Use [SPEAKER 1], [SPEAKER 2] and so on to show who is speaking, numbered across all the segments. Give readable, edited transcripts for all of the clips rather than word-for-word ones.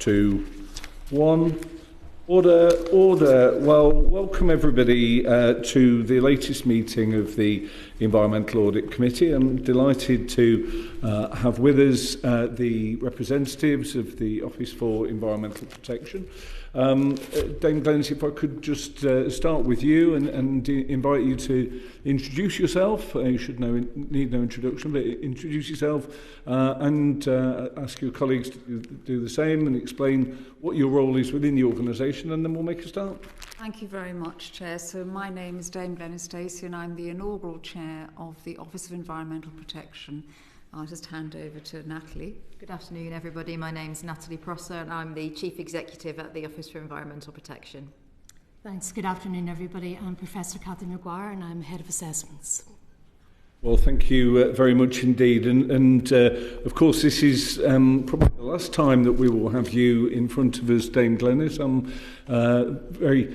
[SPEAKER 1] 2, 1. Order. Well, welcome everybody to the latest meeting of the Environmental Audit Committee. I'm delighted to have with us the representatives of the Office for Environmental Protection. Dame Glenys, if I could just start with you and invite you to introduce yourself. You should need no introduction, but introduce yourself and ask your colleagues to do the same and explain what your role is within the organisation, and then we'll make a start.
[SPEAKER 2] Thank you very much, Chair. So my name is Dame Glenys, Stacey, and I'm the inaugural Chair of the Office of Environmental Protection. I'll just hand over to Natalie.
[SPEAKER 3] Good afternoon, everybody. My name's Natalie Prosser, and I'm the Chief Executive at the Office for Environmental Protection.
[SPEAKER 4] Thanks. Good afternoon, everybody. I'm Professor Cathy Maguire, and I'm Head of Assessments.
[SPEAKER 1] Well, thank you very much indeed. And of course, this is probably the last time that we will have you in front of us, Dame Glenys. I'm very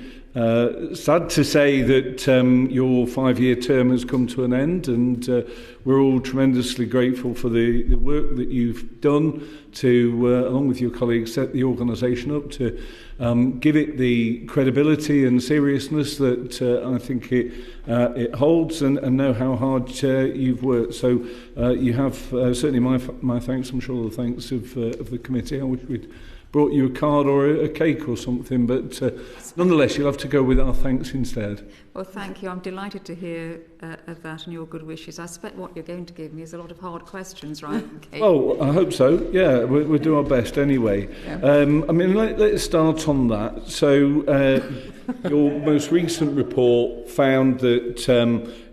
[SPEAKER 1] sad to say that your 5-year term has come to an end, and we're all tremendously grateful for the work that you've done to, along with your colleagues, set the organisation up to give it the credibility and seriousness that I think it holds, and know how hard you've worked. So you have certainly my thanks. I'm sure the thanks of the committee. I wish we'd brought you a card or a cake or something, but nonetheless, you'll have to go with our thanks instead.
[SPEAKER 2] Well, thank you. I'm delighted to hear of that and your good wishes. I expect what you're going to give me is a lot of hard questions, right? Okay.
[SPEAKER 1] Oh, I hope so. Yeah, we'll do our best anyway. Yeah. I mean, let's start on that. So, your most recent report found that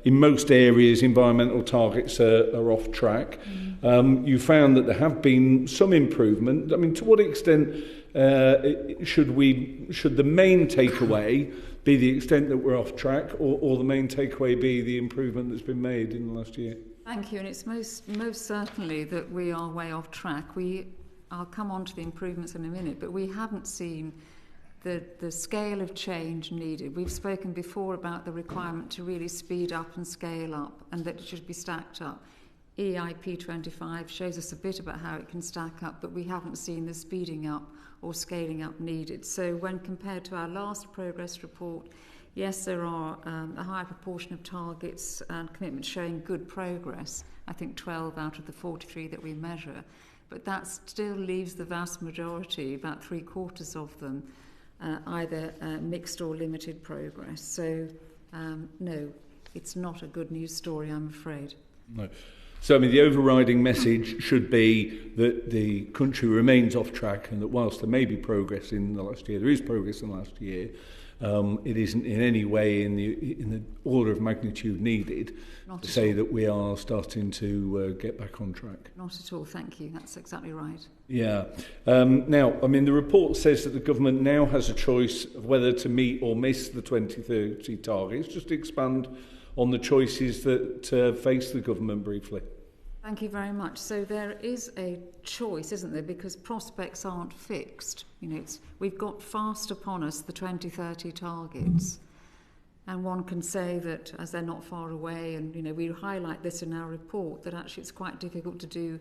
[SPEAKER 1] in most areas, environmental targets are off track. You found that there have been some improvement. I mean, to what extent should the main takeaway be the extent that we're off track, or the main takeaway be the improvement that's been made in the last year?
[SPEAKER 2] Thank you, and it's most certainly that we are way off track. I'll come on to the improvements in a minute, but we haven't seen the scale of change needed. We've spoken before about the requirement to really speed up and scale up, and that it should be stacked up. EIP 25 shows us a bit about how it can stack up, but we haven't seen the speeding up or scaling up needed. So when compared to our last progress report, yes, there are a higher proportion of targets and commitments showing good progress. I think 12 out of the 43 that we measure. But that still leaves the vast majority, about 3/4 of them, either mixed or limited progress. So, no, it's not a good news story, I'm afraid.
[SPEAKER 1] No. So, I mean, the overriding message should be that the country remains off track, and that whilst there may be progress in the last year, there is progress in the last year, it isn't in any way in the order of magnitude needed to say that we are starting to get back on track.
[SPEAKER 2] Not at all, thank you. That's exactly right.
[SPEAKER 1] Yeah. Now, I mean, the report says that the government now has a choice of whether to meet or miss the 2030 targets. Just expand on the choices that face the government briefly.
[SPEAKER 2] Thank you very much. So there is a choice, isn't there, because prospects aren't fixed. You know, we've got fast upon us the 2030 targets, and one can say that as they're not far away, and you know, we highlight this in our report, that actually it's quite difficult to do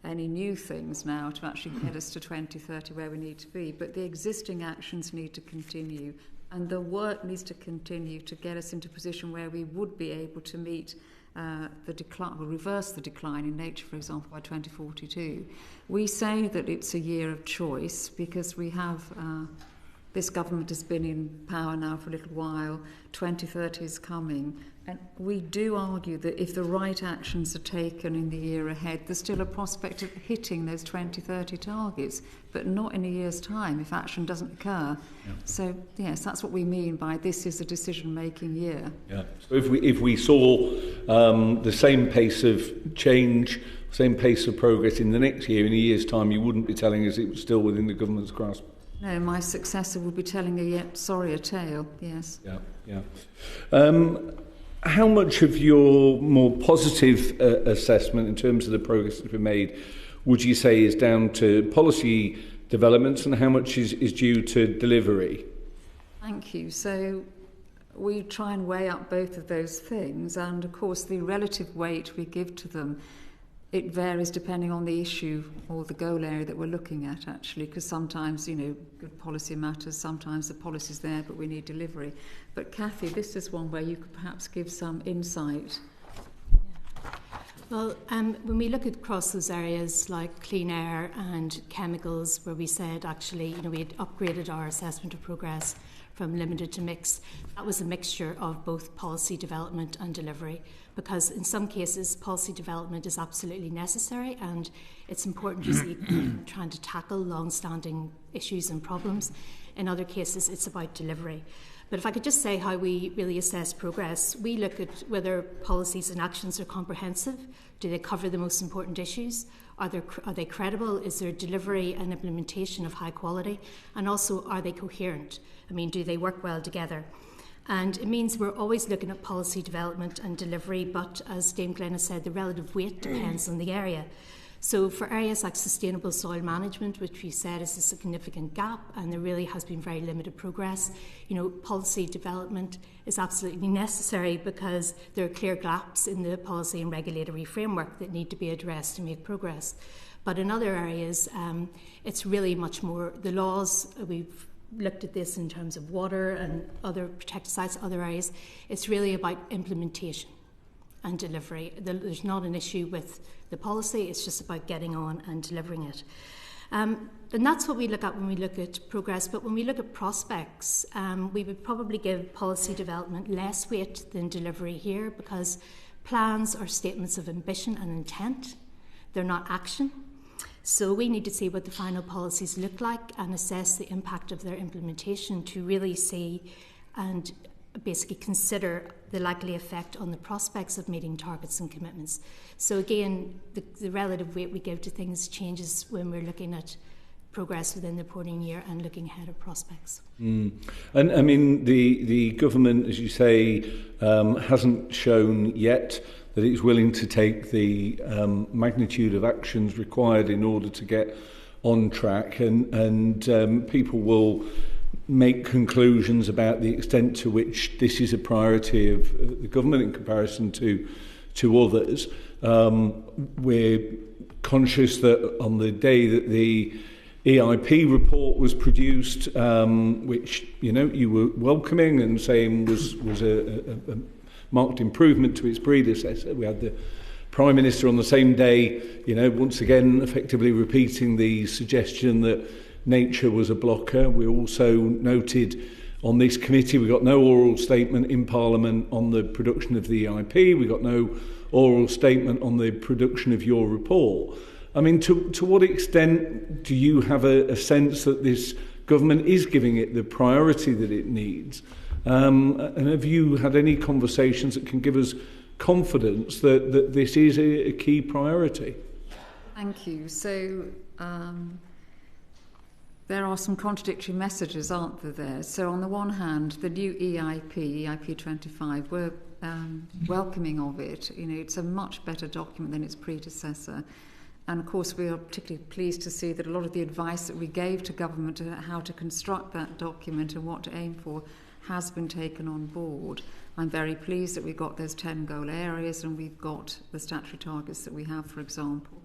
[SPEAKER 2] any new things now to actually get us to 2030 where we need to be. But the existing actions need to continue, and the work needs to continue to get us into a position where we would be able to meet the decline, or reverse the decline in nature, for example, by 2042. We say that it's a year of choice because we have, this government has been in power now for a little while, 2030 is coming, and we do argue that if the right actions are taken in the year ahead, there's still a prospect of hitting those 2030 targets, but not in a year's time if action doesn't occur. Yeah. So, yes, that's what we mean by this is a decision-making year. Yeah.
[SPEAKER 1] So if we saw the same pace of change, same pace of progress in the next year, in a year's time, you wouldn't be telling us it was still within the government's grasp?
[SPEAKER 2] No, my successor would be telling a yet sorrier tale, yes.
[SPEAKER 1] Yeah, yeah. How much of your more positive assessment in terms of the progress that's been made would you say is down to policy developments, and how much is due to delivery?
[SPEAKER 2] Thank you. So we try and weigh up both of those things, and of course the relative weight we give to them it varies depending on the issue or the goal area that we're looking at, actually, because sometimes, you know, good policy matters, sometimes the policy's there, but we need delivery. But Cathy, this is one where you could perhaps give some insight.
[SPEAKER 4] Well, when we look across those areas like clean air and chemicals, where we said actually, you know, we had upgraded our assessment of progress from limited to mixed, that was a mixture of both policy development and delivery, because in some cases policy development is absolutely necessary and it's important to see trying to tackle long-standing issues and problems. In other cases, it's about delivery. But if I could just say how we really assess progress, we look at whether policies and actions are comprehensive. Do they cover the most important issues? Are they credible? Is their delivery and implementation of high quality? And also, are they coherent? I mean, do they work well together? And it means we're always looking at policy development and delivery, but as Dame Glenys said, the relative weight depends on the area. So for areas like sustainable soil management, which we said is a significant gap and there really has been very limited progress, you know, policy development is absolutely necessary because there are clear gaps in the policy and regulatory framework that need to be addressed to make progress. But in other areas, it's really much more the laws. We've looked at this in terms of water and other protected sites, other areas. It's really about implementation and delivery. There's not an issue with the policy, it's just about getting on and delivering it. And that's what we look at when we look at progress. But when we look at prospects, we would probably give policy development less weight than delivery here, because plans are statements of ambition and intent. They're not action. So we need to see what the final policies look like and assess the impact of their implementation to really see and basically consider the likely effect on the prospects of meeting targets and commitments. So again, the relative weight we give to things changes when we're looking at progress within the reporting year and looking ahead at prospects. And
[SPEAKER 1] I mean, the government, as you say, hasn't shown yet that it's willing to take the magnitude of actions required in order to get on track, and people will make conclusions about the extent to which this is a priority of the government in comparison to others. We're conscious that on the day that the EIP report was produced, which you were welcoming and saying was a marked improvement to its predecessor, we had the Prime Minister on the same day, once again effectively repeating the suggestion that nature was a blocker. We also noted on this committee we got no oral statement in Parliament on the production of the EIP. We got no oral statement on the production of your report. I mean, to what extent do you have a sense that this government is giving it the priority that it needs? And have you had any conversations that can give us confidence that this is a key priority? Thank you.
[SPEAKER 2] So there are some contradictory messages, aren't there? So on the one hand, the new EIP 25, we're welcoming of it. It's a much better document than its predecessor. And of course, we are particularly pleased to see that a lot of the advice that we gave to government on how to construct that document and what to aim for has been taken on board. I'm very pleased that we've got those 10 goal areas and we've got the statutory targets that we have, for example.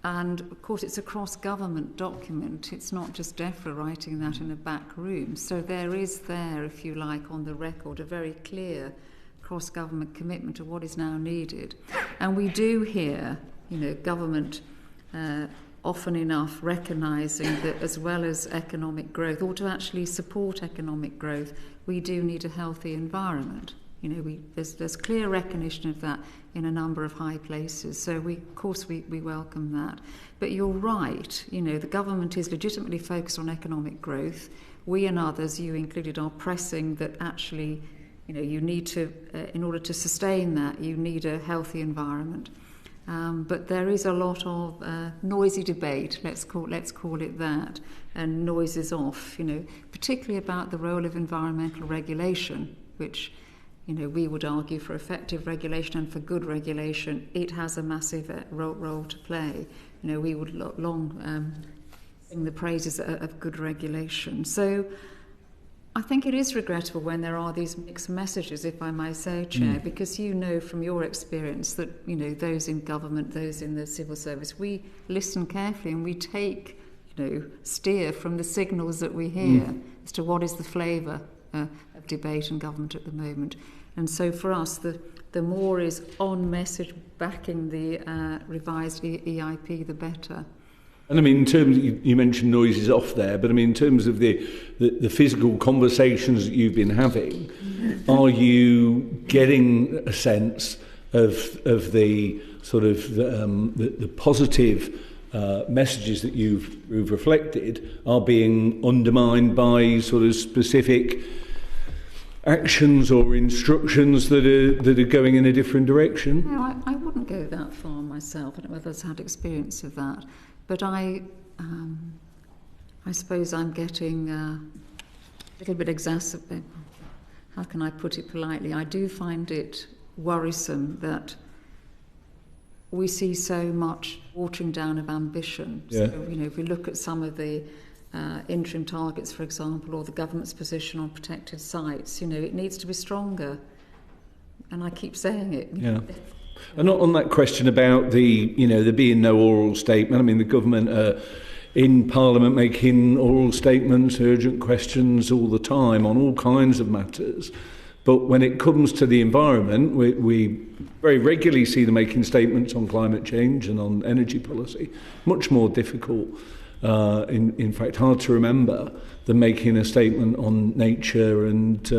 [SPEAKER 2] And of course, it's a cross-government document. It's not just DEFRA writing that in a back room. So there is if you like, on the record, a very clear cross-government commitment to what is now needed. And we do hear, government often enough recognising that as well as economic growth, or to actually support economic growth, we do need a healthy environment. There's clear recognition of that in a number of high places. So we welcome that. But you're right, the government is legitimately focused on economic growth. We and others, you included, are pressing that actually, you need to, in order to sustain that, you need a healthy environment. But there is a lot of noisy debate, let's call it that, and noise is off, particularly about the role of environmental regulation, which, we would argue for effective regulation and for good regulation, it has a massive role to play. We would long sing the praises of good regulation. So I think it is regrettable when there are these mixed messages, if I may say, Chair, because you know from your experience that, you know, those in government, those in the civil service, we listen carefully and we take, you know, steer from the signals that we hear as to what is the flavour of debate in government at the moment. And so for us, the more is on message backing the revised EIP, the better.
[SPEAKER 1] And I mean, in terms of, you mentioned noises off there, but I mean, in terms of the physical conversations that you've been having, are you getting a sense of the sort of the positive messages that you've reflected are being undermined by sort of specific actions or instructions that are going in a different direction?
[SPEAKER 2] No, I wouldn't go that far myself. I don't know whether I've had experience of that. But I suppose I'm getting a little bit exacerbated. How can I put it politely? I do find it worrisome that we see so much watering down of ambition.
[SPEAKER 1] Yeah.
[SPEAKER 2] So, you know, if we look at some of the interim targets, for example, or the government's position on protected sites, you know, it needs to be stronger. And I keep saying it.
[SPEAKER 1] Yeah. And on that question about there being no oral statement, I mean, the government are in Parliament making oral statements, urgent questions all the time on all kinds of matters. But when it comes to the environment, we very regularly see them making statements on climate change and on energy policy. Much more difficult, in fact, hard to remember than making a statement on nature. And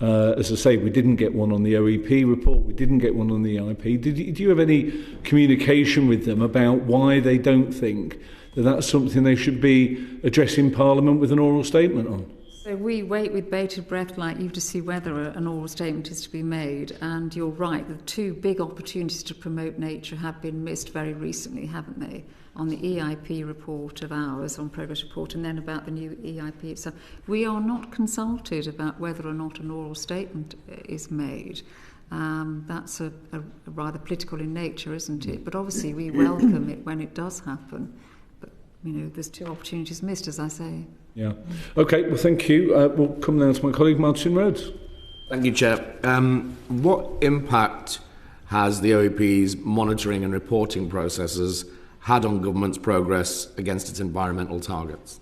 [SPEAKER 1] as I say, we didn't get one on the OEP report. We didn't get one on the EIP. Do you have any communication with them about why they don't think that that's something they should be addressing Parliament with an oral statement on?
[SPEAKER 2] So we wait with bated breath like you to see whether an oral statement is to be made. And you're right, the two big opportunities to promote nature have been missed very recently, haven't they? On the EIP report of ours, on progress report, and then about the new EIP itself. We are not consulted about whether or not an oral statement is made. That's a rather political in nature, isn't it? But obviously we welcome it when it does happen. But, you know, there's two opportunities missed, as I say.
[SPEAKER 1] Yeah. OK, well, thank you. We'll come now to my colleague, Martin Rhodes.
[SPEAKER 5] Thank you, Chair. What impact has the OEP's monitoring and reporting processes had on government's progress against its environmental targets?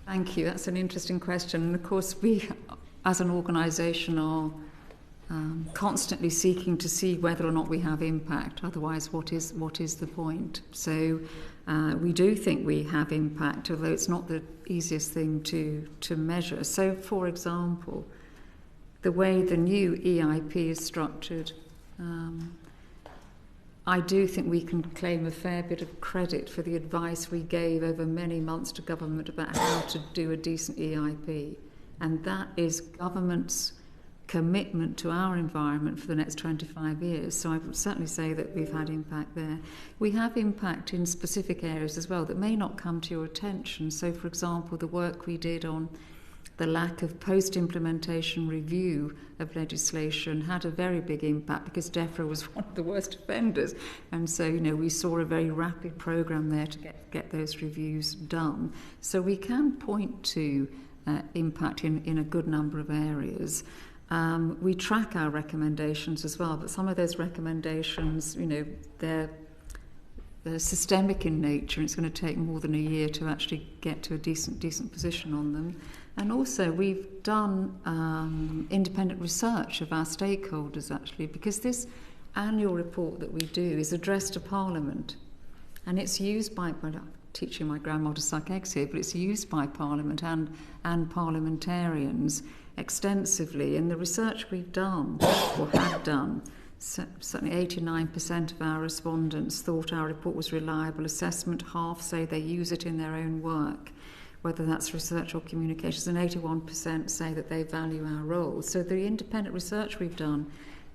[SPEAKER 2] Thank you. That's an interesting question. And of course, we, as an organisation, are constantly seeking to see whether or not we have impact. Otherwise, what is the point? So we do think we have impact, although it's not the easiest thing to measure. So, for example, the way the new EIP is structured, I do think we can claim a fair bit of credit for the advice we gave over many months to government about how to do a decent EIP. And that is government's commitment to our environment for the next 25 years. So I would certainly say that we've had impact there. We have impact in specific areas as well that may not come to your attention. So, for example, the work we did on the lack of post-implementation review of legislation had a very big impact because DEFRA was one of the worst offenders. And so, you know, we saw a very rapid programme there to get those reviews done. So we can point to impact in a good number of areas. We track our recommendations as well, but some of those recommendations, you know, they're systemic in nature, and it's going to take more than a year to actually get to a decent position on them. And also, we've done independent research of our stakeholders, actually, because this annual report that we do is addressed to Parliament, and it's used by, well, I'm teaching my grandma to suck eggs here, but it's used by Parliament and parliamentarians extensively. And the research we've done, or have done, certainly 89% of our respondents thought our report was reliable assessment. Half say they use it in their own work, whether that's research or communications, and 81% say that they value our role. So the independent research we've done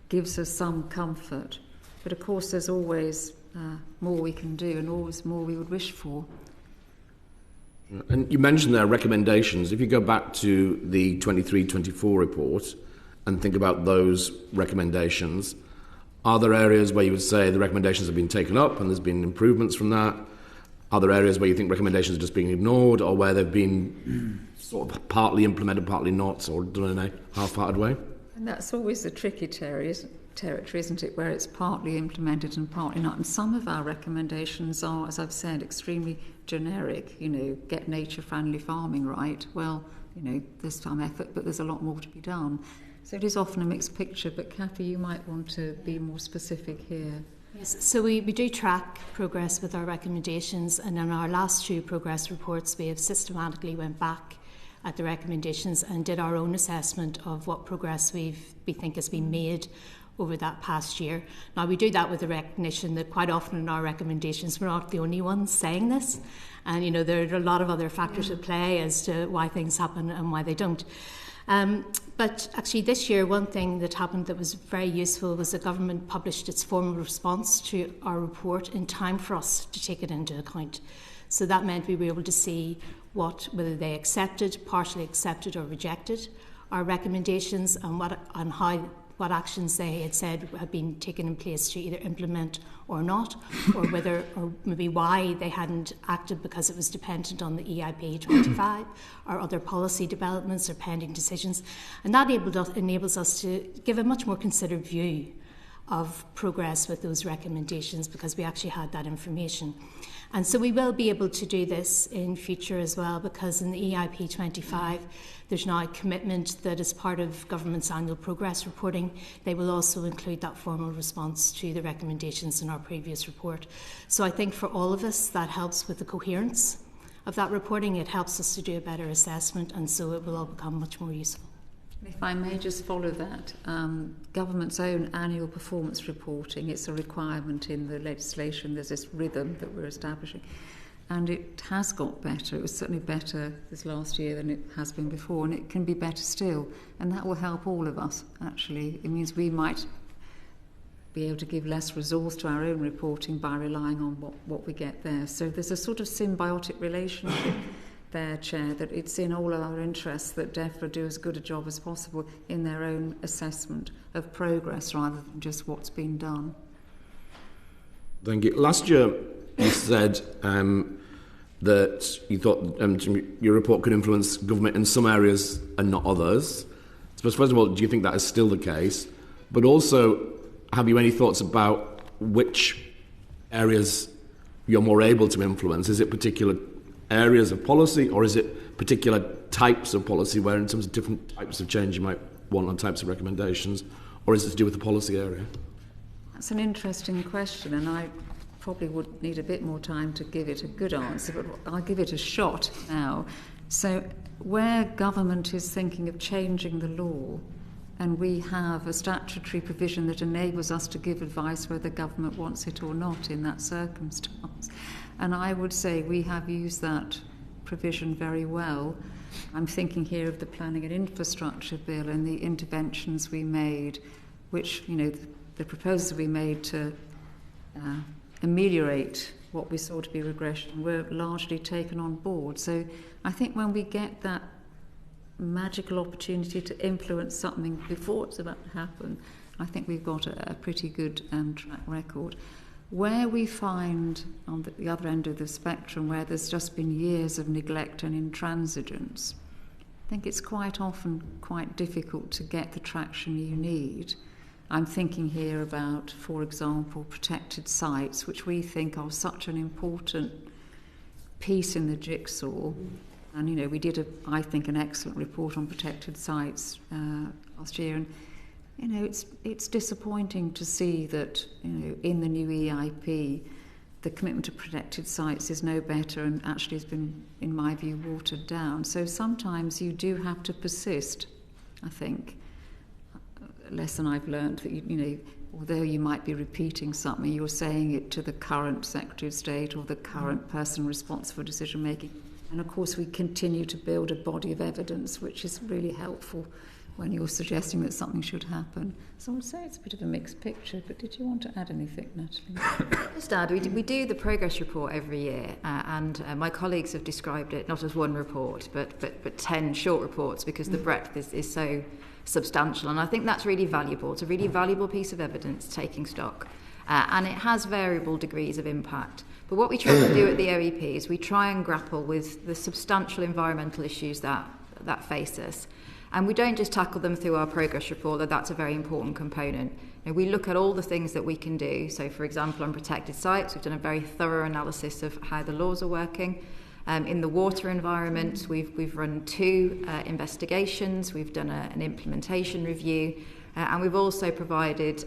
[SPEAKER 2] gives us some comfort. But of course, there's always more we can do and always more we would wish for.
[SPEAKER 5] And you mentioned there recommendations. If you go back to the 23-24 report and think about those recommendations, are there areas where you would say the recommendations have been taken up and there's been improvements from that? Are there areas where you think recommendations are just being ignored, or where they've been sort of partly implemented, partly not, or done in a half-hearted way?
[SPEAKER 2] And that's always the tricky territory, isn't it, where it's partly implemented and partly not. And some of our recommendations are, as I've said, extremely generic. Get nature-friendly farming right. Well, there's some effort, but there's a lot more to be done. So it is often a mixed picture. But Cathy, you might want to be more specific here.
[SPEAKER 4] Yes, so we do track progress with our recommendations, and in our last 2 progress reports we have systematically went back at the recommendations and did our own assessment of what progress we think has been made over that past year. Now, we do that with the recognition that quite often in our recommendations we're not the only ones saying this, and there are a lot of other factors at play as to why things happen and why they don't. But actually this year, one thing that happened that was very useful was the government published its formal response to our report in time for us to take it into account. So that meant we were able to see whether they accepted, partially accepted or rejected our recommendations, and what actions they had said had been taken in place to either implement or not, or maybe why they hadn't acted because it was dependent on the EIP 25 or other policy developments or pending decisions. And that enables us to give a much more considered view of progress with those recommendations, because we actually had that information. And so we will be able to do this in future as well, because in the EIP 25 there's now a commitment that as part of government's annual progress reporting they will also include that formal response to the recommendations in our previous report. So I think for all of us that helps with the coherence of that reporting. It helps us to do a better assessment, and so it will all become much more useful.
[SPEAKER 2] If I may just follow that, government's own annual performance reporting, it's a requirement in the legislation. There's this rhythm that we're establishing, and it has got better. It was certainly better this last year than it has been before, and it can be better still, and that will help all of us, actually. It means we might be able to give less resource to our own reporting by relying on what we get there. So there's a sort of symbiotic relationship there, Chair, that it's in all of our interests that DEFRA do as good a job as possible in their own assessment of progress rather than just what's been done.
[SPEAKER 5] Thank you. Last year you said that you thought your report could influence government in some areas and not others. So first of all, do you think that is still the case? But also, have you any thoughts about which areas you're more able to influence? Is it particular areas of policy, or is it particular types of policy where in terms of different types of change you might want on types of recommendations, or is it to do with the policy area?
[SPEAKER 2] That's an interesting question, and I probably would need a bit more time to give it a good answer, but I'll give it a shot now. So where government is thinking of changing the law, and we have a statutory provision that enables us to give advice whether government wants it or not in that circumstance. And I would say we have used that provision very well. I'm thinking here of the Planning and Infrastructure Bill and the interventions we made, which, the proposals we made to ameliorate what we saw to be regression were largely taken on board. So I think when we get that magical opportunity to influence something before it's about to happen, I think we've got a pretty good track record. Where we find on the other end of the spectrum where there's just been years of neglect and intransigence, I think it's quite often quite difficult to get the traction you need. I'm thinking here about, for example, protected sites, which we think are such an important piece in the jigsaw. And, we did, I think, an excellent report on protected sites last year. And, it's disappointing to see that, in the new EIP, the commitment to protected sites is no better and actually has been, in my view, watered down. So sometimes you do have to persist, I think. A lesson I've learned that, although you might be repeating something, you're saying it to the current Secretary of State or the current person responsible for decision making. And of course we continue to build a body of evidence which is really helpful when you're suggesting that something should happen. So I would say it's a bit of a mixed picture, but did you want to add anything, Natalie?
[SPEAKER 3] Just add, we do the progress report every year, and my colleagues have described it not as one report, but 10 short reports, because the breadth is so substantial, and I think that's really valuable. It's a really valuable piece of evidence, taking stock. and it has variable degrees of impact. But what we try to do at the OEP is we try and grapple with the substantial environmental issues that face us. And we don't just tackle them through our progress report, though that's a very important component. We look at all the things that we can do. So, for example, on protected sites, we've done a very thorough analysis of how the laws are working. In the water environment, we've run 2 investigations, we've done an implementation review, and we've also provided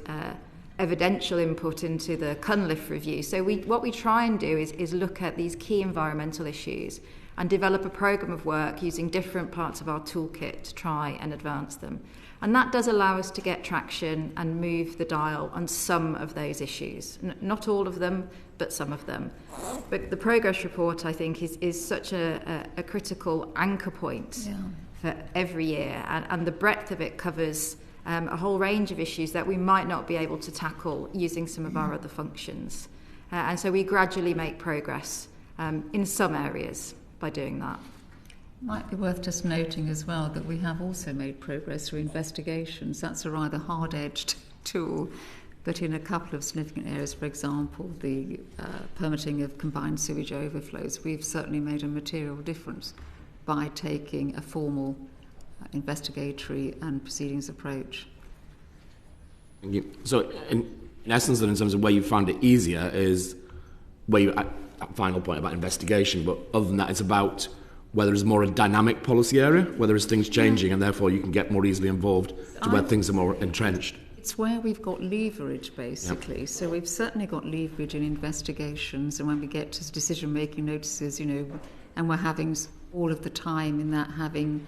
[SPEAKER 3] evidential input into the Cunliffe review. So what we try and do is look at these key environmental issues and develop a programme of work using different parts of our toolkit to try and advance them. And that does allow us to get traction and move the dial on some of those issues. Not all of them, but some of them. But the progress report, I think, is such a critical anchor point for every year. And the breadth of it covers a whole range of issues that we might not be able to tackle using some of our other functions. And so we gradually make progress in some areas by doing that.
[SPEAKER 2] Might be worth just noting as well that we have also made progress through investigations. That's a rather hard-edged tool, but in a couple of significant areas, for example, the permitting of combined sewage overflows, we've certainly made a material difference by taking a formal investigatory and proceedings approach.
[SPEAKER 5] Thank you. So, in essence, then, in terms of where you found it easier is where you final point about investigation, but other than that, it's about whether it's more a dynamic policy area, whether there's things changing, and therefore you can get more easily involved to where things are more entrenched.
[SPEAKER 2] It's where we've got leverage, basically. Yep. So we've certainly got leverage in investigations, and when we get to decision-making notices, and we're having all of the time in that having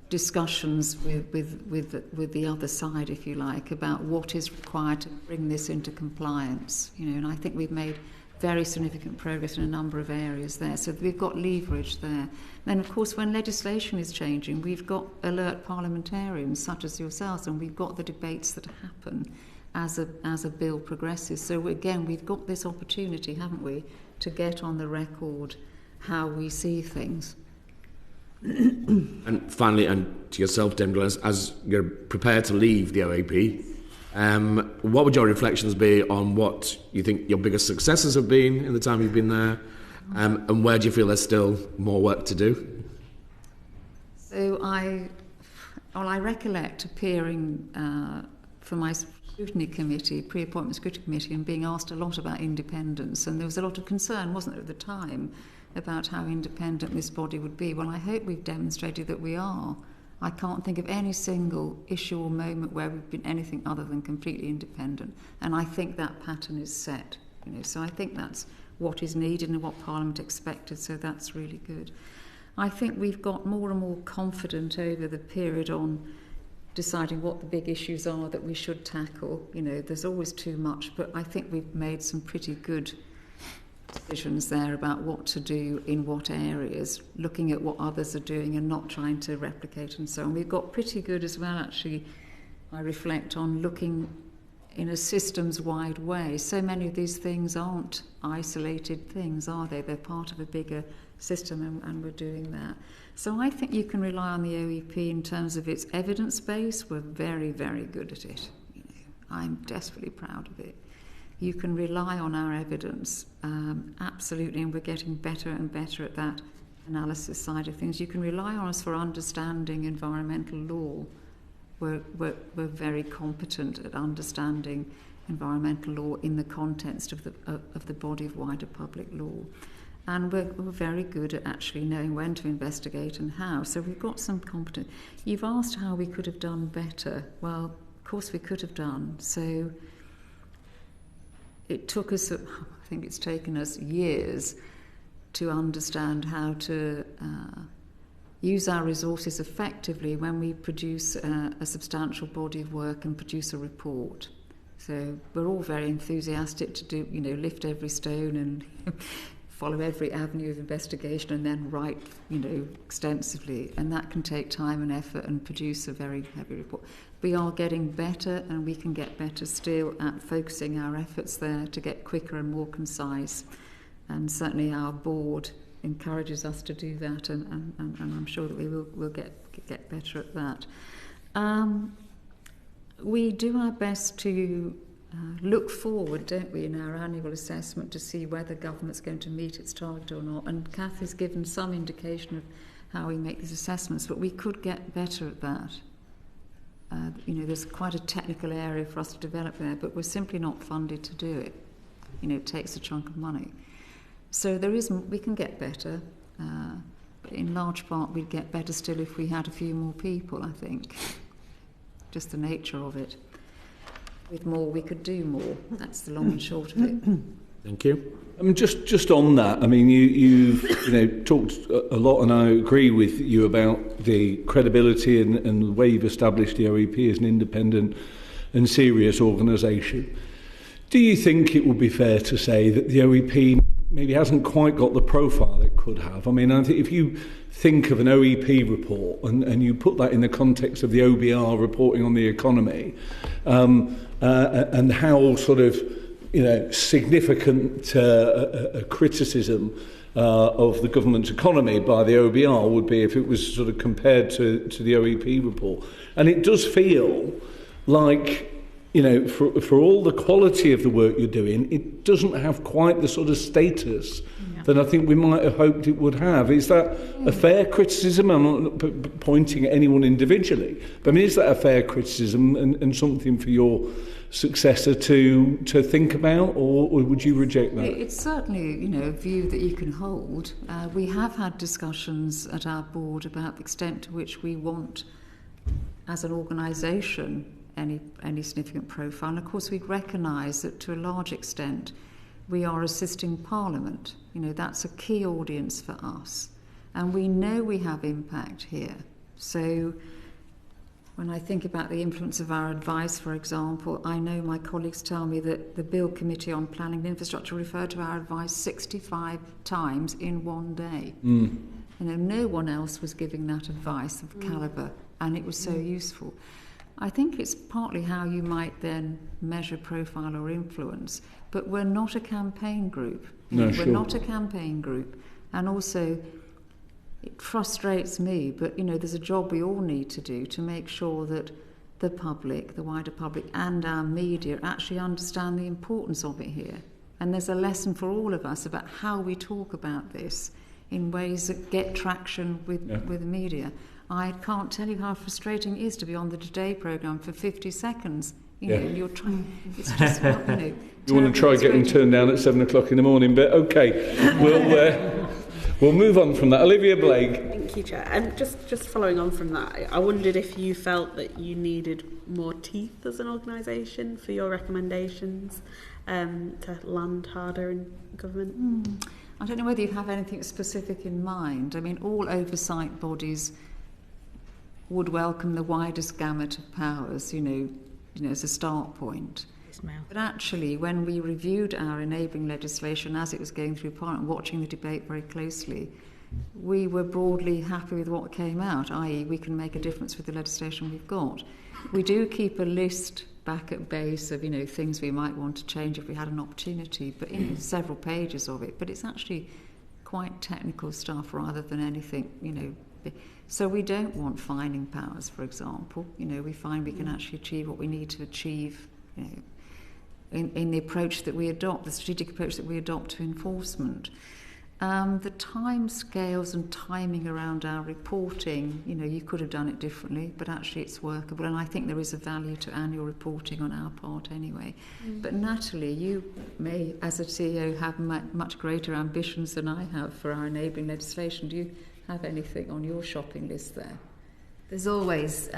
[SPEAKER 2] discussions with the other side, if you like, about what is required to bring this into compliance. And I think we've made very significant progress in a number of areas there. So we've got leverage there. Then, of course, when legislation is changing, we've got alert parliamentarians such as yourselves, and we've got the debates that happen as a bill progresses. So again, we've got this opportunity, haven't we, to get on the record how we see things.
[SPEAKER 5] And finally, and to yourself, Glenys, as you're prepared to leave the OAP, what would your reflections be on what you think your biggest successes have been in the time you've been there, and where do you feel there's still more work to do?
[SPEAKER 2] So I recollect appearing for my scrutiny committee, pre-appointment scrutiny committee, and being asked a lot about independence, and there was a lot of concern, wasn't there, at the time, about how independent this body would be. Well, I hope we've demonstrated that we are. I can't think of any single issue or moment where we've been anything other than completely independent. And I think that pattern is set. So I think that's what is needed and what Parliament expected, so that's really good. I think we've got more and more confident over the period on deciding what the big issues are that we should tackle. There's always too much, but I think we've made some pretty good decisions there about what to do in what areas, looking at what others are doing and not trying to replicate and so on. We've got pretty good as well, actually, I reflect on looking in a systems-wide way. So many of these things aren't isolated things, are they? They're part of a bigger system, and we're doing that. So I think you can rely on the OEP in terms of its evidence base. We're very, very good at it. I'm desperately proud of it. You can rely on our evidence, absolutely, and we're getting better and better at that analysis side of things. You can rely on us for understanding environmental law. We're very competent at understanding environmental law in the context of the body of wider public law. And we're very good at actually knowing when to investigate and how. So we've got some competence. You've asked how we could have done better. Well, of course we could have done. So it took us, I think it's taken us years to understand how to use our resources effectively when we produce a substantial body of work and produce a report. So we're all very enthusiastic to do, lift every stone and follow every avenue of investigation and then write, extensively. And that can take time and effort and produce a very heavy report. We are getting better, and we can get better still at focusing our efforts there to get quicker and more concise. And certainly our board encourages us to do that, and I'm sure that we will get better at that. We do our best to look forward, don't we, in our annual assessment to see whether government's going to meet its target or not. And Cathy's given some indication of how we make these assessments, but we could get better at that. There's quite a technical area for us to develop there, but we're simply not funded to do it. It takes a chunk of money. So we can get better. But in large part, we'd get better still if we had a few more people, I think. Just the nature of it. With more, we could do more. That's the long and short of it.
[SPEAKER 5] Thank you.
[SPEAKER 1] I mean, just on that, I mean, you've talked a lot, and I agree with you about the credibility and the way you've established the OEP as an independent and serious organisation. Do you think it would be fair to say that the OEP maybe hasn't quite got the profile it could have? I mean, I think if you think of an OEP report and you put that in the context of the OBR reporting on the economy, and how sort of significant criticism of the government's economy by the OBR would be if it was sort of compared to the OEP report. And it does feel like, for all the quality of the work you're doing, it doesn't have quite the sort of status that I think we might have hoped it would have. Is that a fair criticism? I'm not pointing at anyone individually, but I mean, is that a fair criticism and something for your successor to think about, or would you reject that?
[SPEAKER 2] It's certainly, a view that you can hold. We have had discussions at our board about the extent to which we want, as an organisation, any significant profile. And of course, we recognise that to a large extent we are assisting Parliament. That's a key audience for us. And we know we have impact here. So when I think about the influence of our advice, for example, I know my colleagues tell me that the Bill Committee on Planning and Infrastructure referred to our advice 65 times in one day. No one else was giving that advice of calibre, and it was so useful. I think it's partly how you might then measure profile or influence, but we're not a campaign group. We're not a campaign group. And also, it frustrates me, but, there's a job we all need to do to make sure that the public, the wider public, and our media actually understand the importance of it here. And there's a lesson for all of us about how we talk about this in ways that get traction with the media. I can't tell you how frustrating it is to be on the Today programme for 50 seconds. You're trying. It's just
[SPEAKER 1] you want to try getting turned down at 7 o'clock in the morning, but okay, we'll move on from that. Olivia Blake.
[SPEAKER 6] Thank you, Chair. And just following on from that, I wondered if you felt that you needed more teeth as an organisation for your recommendations to land harder in government.
[SPEAKER 2] I don't know whether you have anything specific in mind. I mean, all oversight bodies would welcome the widest gamut of powers, as a start point. But actually, when we reviewed our enabling legislation as it was going through Parliament, watching the debate very closely, we were broadly happy with what came out, i.e. we can make a difference with the legislation we've got. We do keep a list back at base of, things we might want to change if we had an opportunity, but several pages of it. But it's actually quite technical stuff rather than anything, So we don't want fining powers, for example. We find we can actually achieve what we need to achieve, in the approach that we adopt, the strategic approach that we adopt to enforcement. The time scales and timing around our reporting, you could have done it differently, but actually it's workable, and I think there is a value to annual reporting on our part anyway. But Natalie, you may, as a CEO, have much greater ambitions than I have for our enabling legislation. Do you have anything on your shopping list there?
[SPEAKER 3] There's always,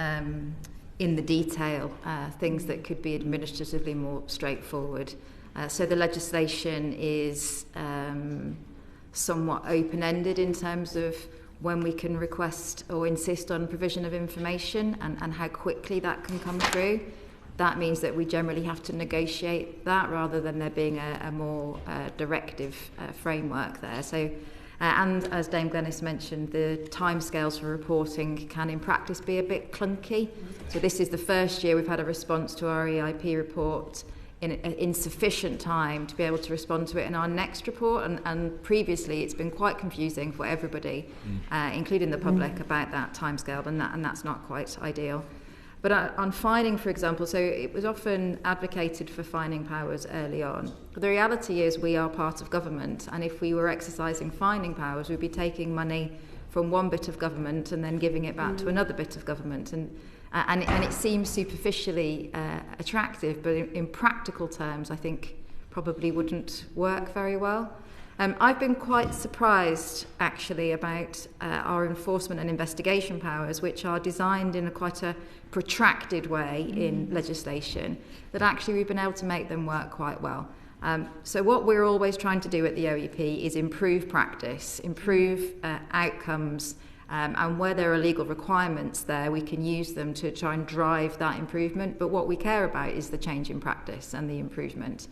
[SPEAKER 3] in the detail, things that could be administratively more straightforward. So the legislation is somewhat open-ended in terms of when we can request or insist on provision of information and how quickly that can come through. That means that we generally have to negotiate that rather than there being a more directive framework there. So, and as Dame Glenys mentioned, the timescales for reporting can in practice be a bit clunky. So this is the first year we've had a response to our EIP report in sufficient time to be able to respond to it in our next report, and previously it's been quite confusing for everybody, including the public, about that timescale, and that's not quite ideal. But on fining, for example, so it was often advocated for fining powers early on. But the reality is we are part of government, and if we were exercising fining powers, we'd be taking money from one bit of government and then giving it back to another bit of government. And it seems superficially attractive, but in practical terms, I think probably wouldn't work very well. I've been quite surprised, actually, about our enforcement and investigation powers, which are designed in quite a protracted way in legislation, that actually we've been able to make them work quite well. So what we're always trying to do at the OEP is improve practice, improve outcomes, and where there are legal requirements there, we can use them to try and drive that improvement. But what we care about is the change in practice and the improvement.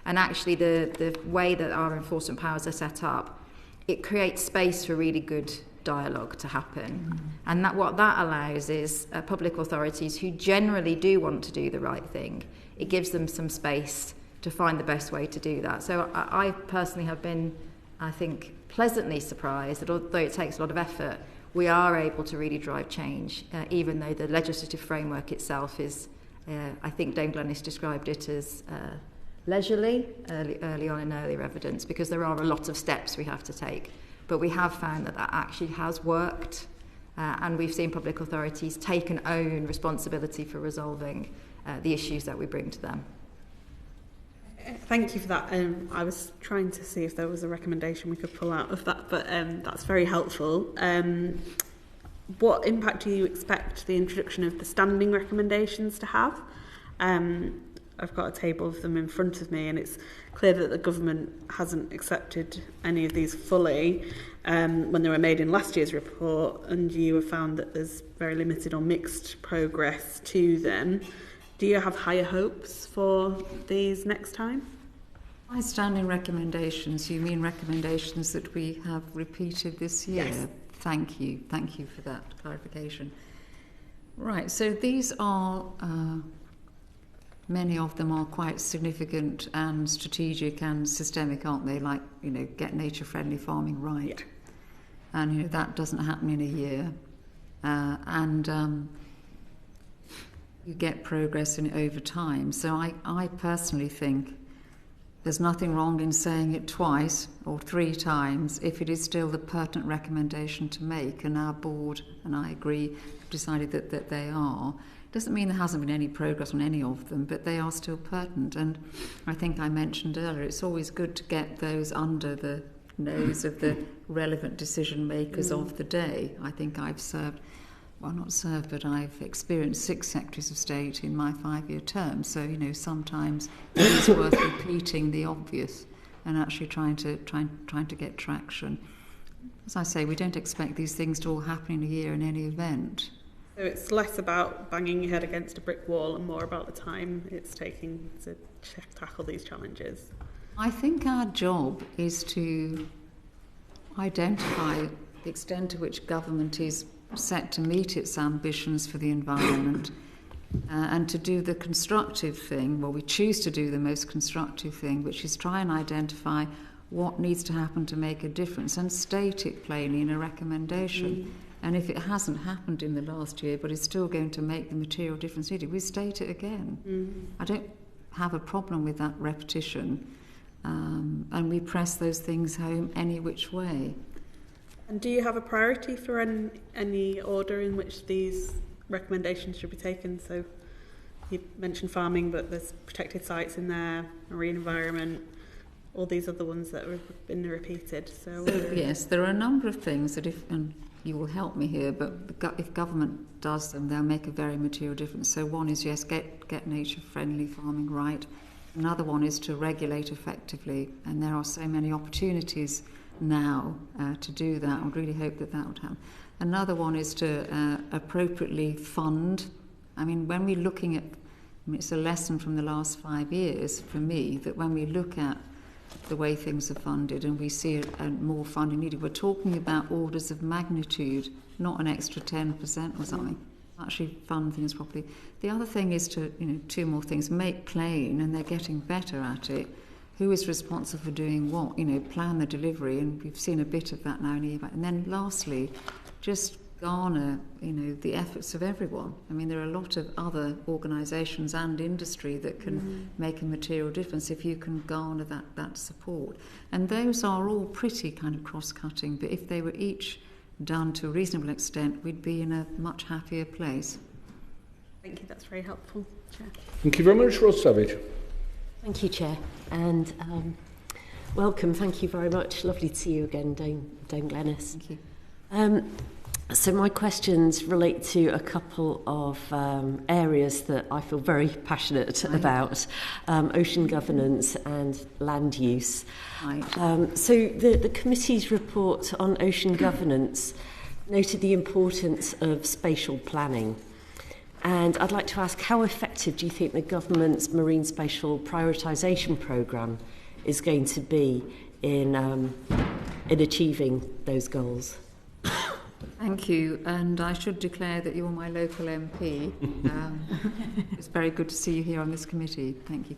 [SPEAKER 3] And actually the way that our enforcement powers are set up, it creates space for really good dialogue to happen. And what that allows is public authorities who generally do want to do the right thing, it gives them some space to find the best way to do that. So I personally have been, I think, pleasantly surprised that although it takes a lot of effort, we are able to really drive change, even though the legislative framework itself is, I think Dame Glenys described it as leisurely, early on in earlier evidence, because there are a lot of steps we have to take. But we have found that actually has worked, and we've seen public authorities take and own responsibility for resolving the issues that we bring to them.
[SPEAKER 6] Thank you for that. I was trying to see if there was a recommendation we could pull out of that, but that's very helpful. What impact do you expect the introduction of the standing recommendations to have? I've got a table of them in front of me, and it's clear that the government hasn't accepted any of these fully when they were made in last year's report, and you have found that there's very limited or mixed progress to them. Do you have higher hopes for these next time?
[SPEAKER 2] By standing recommendations, you mean recommendations that we have repeated this year?
[SPEAKER 6] Yes.
[SPEAKER 2] Thank you for that clarification. Right, so these are... many of them are quite significant and strategic and systemic, aren't they? Like, get nature-friendly farming right. Yeah. And, that doesn't happen in a year. You get progress in it over time. So I personally think there's nothing wrong in saying it twice or 3 times if it is still the pertinent recommendation to make, and our board, and I agree, decided that they are. Doesn't mean there hasn't been any progress on any of them, but they are still pertinent. And I think I mentioned earlier, it's always good to get those under the nose of the relevant decision makers of the day. I think I've but I've experienced 6 secretaries of state in my 5-year term. So, sometimes it's worth repeating the obvious and actually trying to get traction. As I say, we don't expect these things to all happen in a year in any event.
[SPEAKER 6] So it's less about banging your head against a brick wall and more about the time it's taking to tackle these challenges.
[SPEAKER 2] I think our job is to identify the extent to which government is set to meet its ambitions for the environment and to do the constructive thing, we choose to do the most constructive thing, which is try and identify what needs to happen to make a difference and state it plainly in a recommendation. And if it hasn't happened in the last year but is still going to make the material difference needed, we state it again. I don't have a problem with that repetition, and we press those things home any which way.
[SPEAKER 6] And do you have a priority for any order in which these recommendations should be taken? So you mentioned farming, but there's protected sites in there, marine environment, all these other ones that have been repeated. So
[SPEAKER 2] yes, there are a number of things that and you will help me here, but if government does them, they'll make a very material difference. So one is, yes, get nature-friendly farming right. Another one is to regulate effectively, and there are so many opportunities now to do that. I would really hope that would happen. Another one is to appropriately fund. I mean, when we're looking at, it's a lesson from the last 5 years for me, that when we look at the way things are funded and we see more funding needed, we're talking about orders of magnitude, not an extra 10% or something. Actually fund things properly. The other thing is to, 2 more things, make plain, and they're getting better at it, who is responsible for doing what, plan the delivery, and we've seen a bit of that now in the year back. And then lastly, just garner, the efforts of everyone. I mean, there are a lot of other organisations and industry that can make a material difference if you can garner that support. And those are all pretty kind of cross-cutting, but if they were each done to a reasonable extent, we'd be in a much happier place.
[SPEAKER 6] Thank you, that's very helpful, Chair.
[SPEAKER 1] Thank you very much, Ross Savage.
[SPEAKER 7] Thank you, Chair, and welcome. Thank you very much. Lovely to see you again, Dame Glenys.
[SPEAKER 2] Thank you.
[SPEAKER 7] So my questions relate to a couple of areas that I feel very passionate about, ocean governance and land use.
[SPEAKER 2] Right.
[SPEAKER 7] So the committee's report on ocean governance noted the importance of spatial planning. And I'd like to ask, how effective do you think the government's marine spatial prioritisation programme is going to be in achieving those goals?
[SPEAKER 2] Thank you, and I should declare that you're my local MP. It's very good to see you here on this committee. Thank you.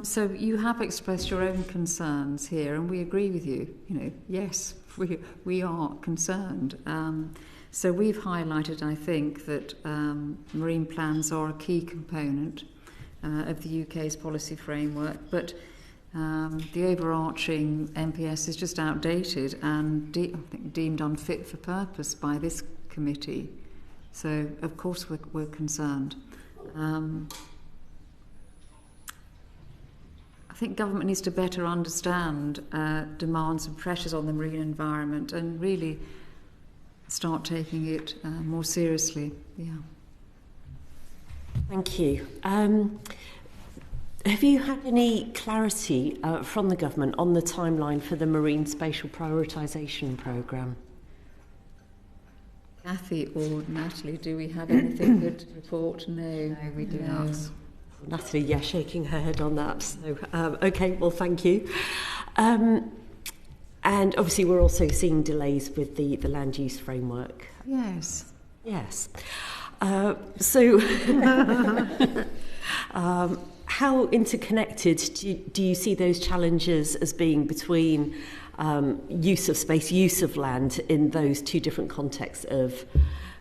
[SPEAKER 2] So you have expressed your own concerns here, and we agree with you. Yes, we are concerned. So we've highlighted, I think, that marine plans are a key component of the UK's policy framework, but the overarching MPS is just outdated and I think deemed unfit for purpose by this committee. So, of course, we're concerned. I think government needs to better understand demands and pressures on the marine environment and really start taking it more seriously. Yeah.
[SPEAKER 7] Thank you. Have you had any clarity from the government on the timeline for the marine spatial prioritisation programme?
[SPEAKER 2] Cathy or Natalie, do we have anything good to report? No,
[SPEAKER 3] we do not.
[SPEAKER 7] Natalie, yeah, shaking her head on that. So, okay, well, thank you. And obviously, we're also seeing delays with the land use framework.
[SPEAKER 2] Yes.
[SPEAKER 7] Yes. How interconnected do you see those challenges as being between use of space, use of land in those two different contexts of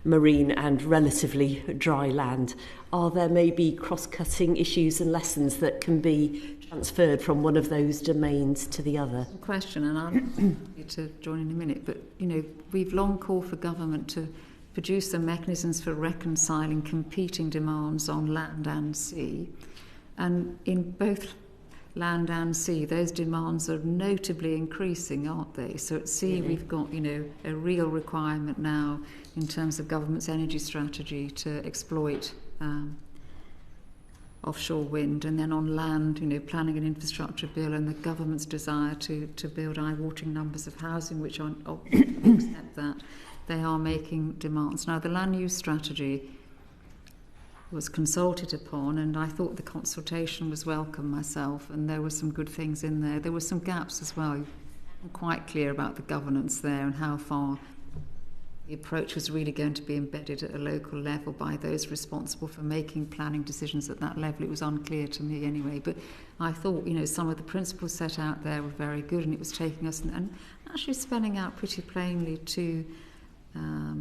[SPEAKER 7] marine and relatively dry land? Are there maybe cross-cutting issues and lessons that can be transferred from one of those domains to the other?
[SPEAKER 2] Good question, and I'll need to join in a minute, but we've long called for government to produce the mechanisms for reconciling competing demands on land and sea. And in both land and sea, those demands are notably increasing, aren't they? So at sea, we've got, a real requirement now in terms of government's energy strategy to exploit offshore wind. And then on land, planning and infrastructure bill and the government's desire to build eye-watering numbers of housing, which I accept that. They are making demands. Now, the land use strategy was consulted upon, and I thought the consultation was welcome myself, and there were some good things in there. There were some gaps as well. I'm quite clear about the governance there and how far the approach was really going to be embedded at a local level by those responsible for making planning decisions at that level. It was unclear to me anyway, but I thought, some of the principles set out there were very good, and it was taking us and actually spelling out pretty plainly to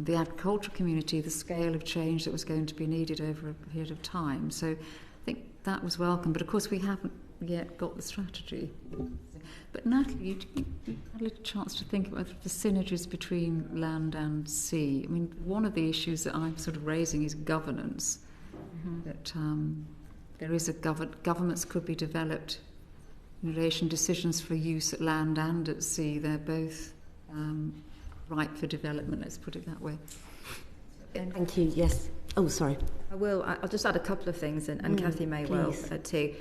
[SPEAKER 2] the agricultural community the scale of change that was going to be needed over a period of time. So I think that was welcome, but of course we haven't yet got the strategy. But Natalie, you had a little chance to think about the synergies between land and sea. I mean, one of the issues that I'm sort of raising is governance. That there is governments could be developed in relation to decisions for use at land and at sea. They're both ripe for development, let's put it that way.
[SPEAKER 7] Thank you, yes. Oh, sorry.
[SPEAKER 3] I'll just add a couple of things, and Cathy may well too.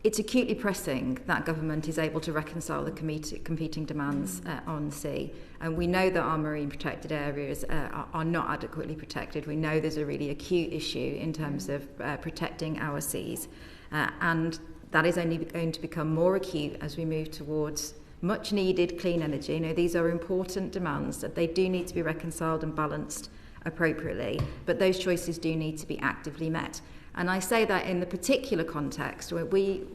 [SPEAKER 3] It's acutely pressing that government is able to reconcile the competing demands on the sea. And we know that our marine protected areas are not adequately protected. We know there's a really acute issue in terms of protecting our seas. And that is only going to become more acute as we move towards much needed clean energy. These are important demands that they do need to be reconciled and balanced appropriately, but those choices do need to be actively met. And I say that in the particular context where we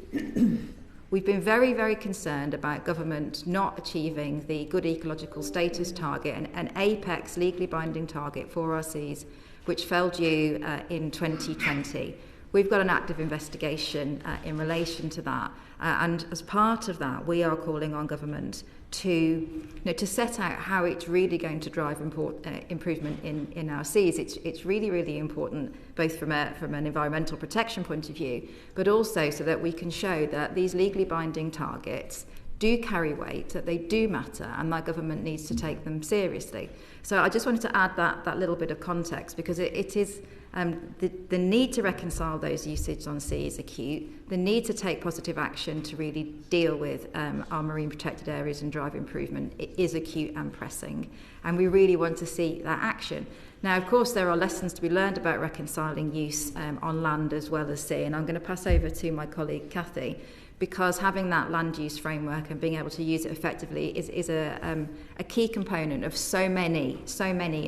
[SPEAKER 3] We've been very, very concerned about government not achieving the good ecological status target, an apex legally binding target for our seas, which fell due in 2020. We've got an active investigation in relation to that, and as part of that, we are calling on government to set out how it's really going to drive improvement in our seas. It's really, really important, both from an environmental protection point of view, but also so that we can show that these legally binding targets do carry weight, that they do matter, and that government needs to take them seriously. So I just wanted to add that little bit of context, because it is the need to reconcile those usages on sea is acute. The need to take positive action to really deal with our marine protected areas and drive improvement is acute and pressing, and we really want to see that action. Now, of course, there are lessons to be learned about reconciling use on land as well as sea, and I'm going to pass over to my colleague Cathy, because having that land use framework and being able to use it effectively is a key component of so many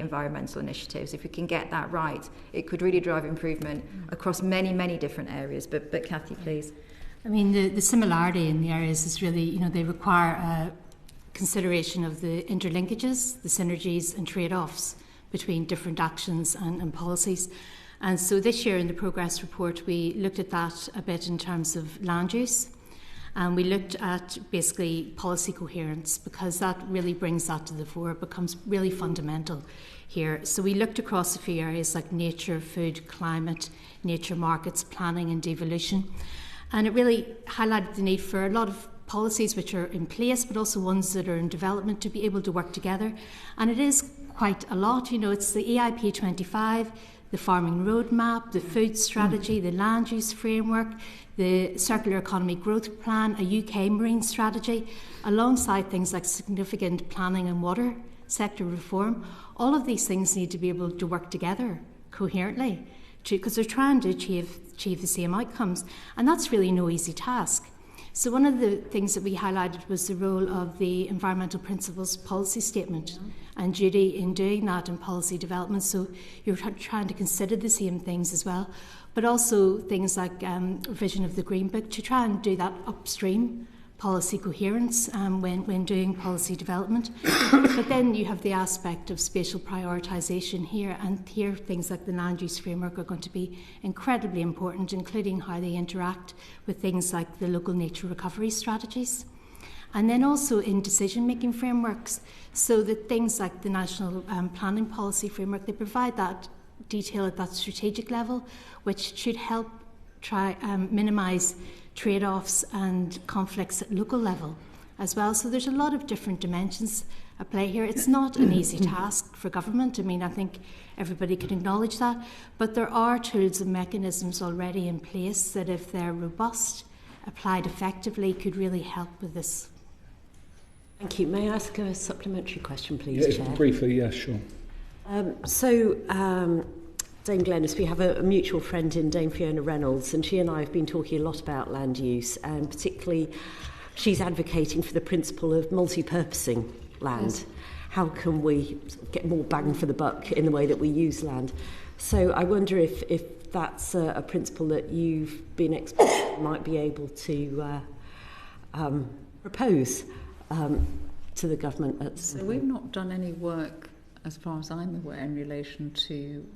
[SPEAKER 3] environmental initiatives. If we can get that right, it could really drive improvement across many different areas. But Cathy, please.
[SPEAKER 4] I mean, the similarity in the areas is really, they require a consideration of the interlinkages, the synergies and trade-offs between different actions and policies. And so this year in the progress report, we looked at that a bit in terms of land use. And we looked at basically policy coherence, because that really brings that to the fore. It becomes really fundamental here. So we looked across a few areas like nature, food, climate, nature markets, planning and devolution. And it really highlighted the need for a lot of policies which are in place, but also ones that are in development, to be able to work together. And it is quite a lot. It's the EIP 25, the farming roadmap, the food strategy, the land use framework, the circular economy growth plan, a UK marine strategy, alongside things like significant planning and water sector reform. All of these things need to be able to work together coherently, because they're trying to achieve the same outcomes, and that's really no easy task. So one of the things that we highlighted was the role of the Environmental Principles Policy Statement and duty in doing that in policy development. So you're trying to consider the same things as well, but also things like revision of the Green Book to try and do that upstream policy coherence when doing policy development. But then you have the aspect of spatial prioritisation here, and here things like the land use framework are going to be incredibly important, including how they interact with things like the local nature recovery strategies. And then also in decision-making frameworks, so that things like the National Planning Policy Framework, they provide that detail at that strategic level, which should help try minimise trade-offs and conflicts at local level as well. So there's a lot of different dimensions at play here. It's not an easy task for government. I mean, I think everybody can acknowledge that. But there are tools and mechanisms already in place that, if they're robust, applied effectively, could really help with this.
[SPEAKER 7] Thank you. May I ask a supplementary question, please, Chair?
[SPEAKER 1] Briefly, yes, sure.
[SPEAKER 7] Dame Glenys, we have a mutual friend in Dame Fiona Reynolds, and she and I have been talking a lot about land use, and particularly she's advocating for the principle of multi-purposing land. Yes. How can we get more bang for the buck in the way that we use land? So I wonder if that's a principle that you've been might be able to propose to the government.
[SPEAKER 2] So we've not done any work, as far as I'm aware, in relation to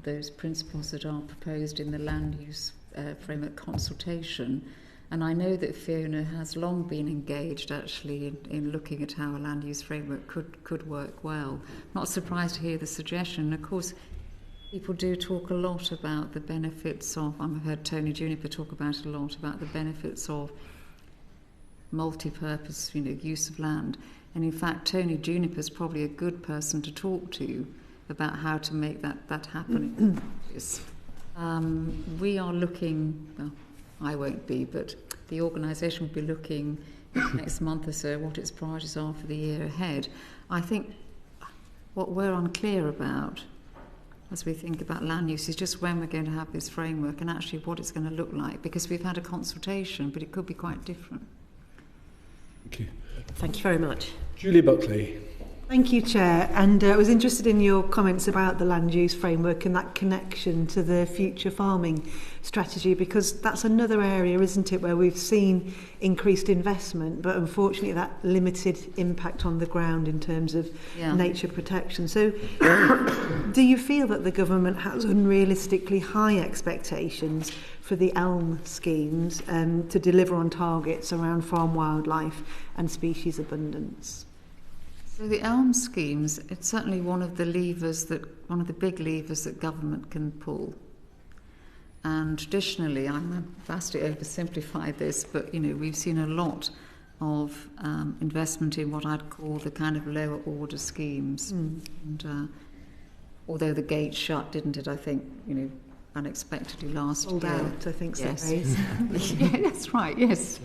[SPEAKER 2] those principles that are proposed in the land use framework consultation. And I know that Fiona has long been engaged actually in looking at how a land use framework could work well. Not surprised to hear the suggestion. Of course, people do talk a lot about the benefits of, I've heard Tony Juniper talk about it a lot, about the benefits of multi-purpose, use of land. And in fact, Tony Juniper is probably a good person to talk to about how to make that happen. We are looking, well, I won't be, but the organisation will be looking next month or so what its priorities are for the year ahead. I think what we're unclear about as we think about land use is just when we're going to have this framework and actually what it's going to look like, because we've had a consultation, but it could be quite different.
[SPEAKER 1] Thank you.
[SPEAKER 7] Thank you very much.
[SPEAKER 1] Julie Buckley.
[SPEAKER 8] Thank you, Chair. And I was interested in your comments about the land use framework and that connection to the future farming strategy, because that's another area, isn't it, where we've seen increased investment, but unfortunately that limited impact on the ground in terms of nature protection. So do you feel that the government has unrealistically high expectations for the ELM schemes to deliver on targets around farm wildlife and species abundance?
[SPEAKER 2] So the ELM schemes, it's certainly one of the big levers that government can pull. And traditionally, I'm vastly oversimplified this, but we've seen a lot of investment in what I'd call the kind of lower order schemes. And although the gate shut, didn't it? I think unexpectedly last year.
[SPEAKER 8] Out, I think.
[SPEAKER 2] Yes. Yeah, that's right. Yes.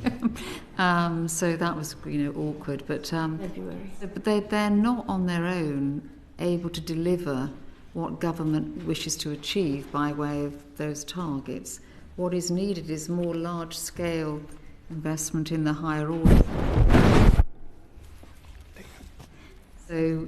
[SPEAKER 2] So that was awkward, but
[SPEAKER 8] February.
[SPEAKER 2] But they're not on their own able to deliver what government wishes to achieve by way of those targets. What is needed is more large-scale investment in the higher order. So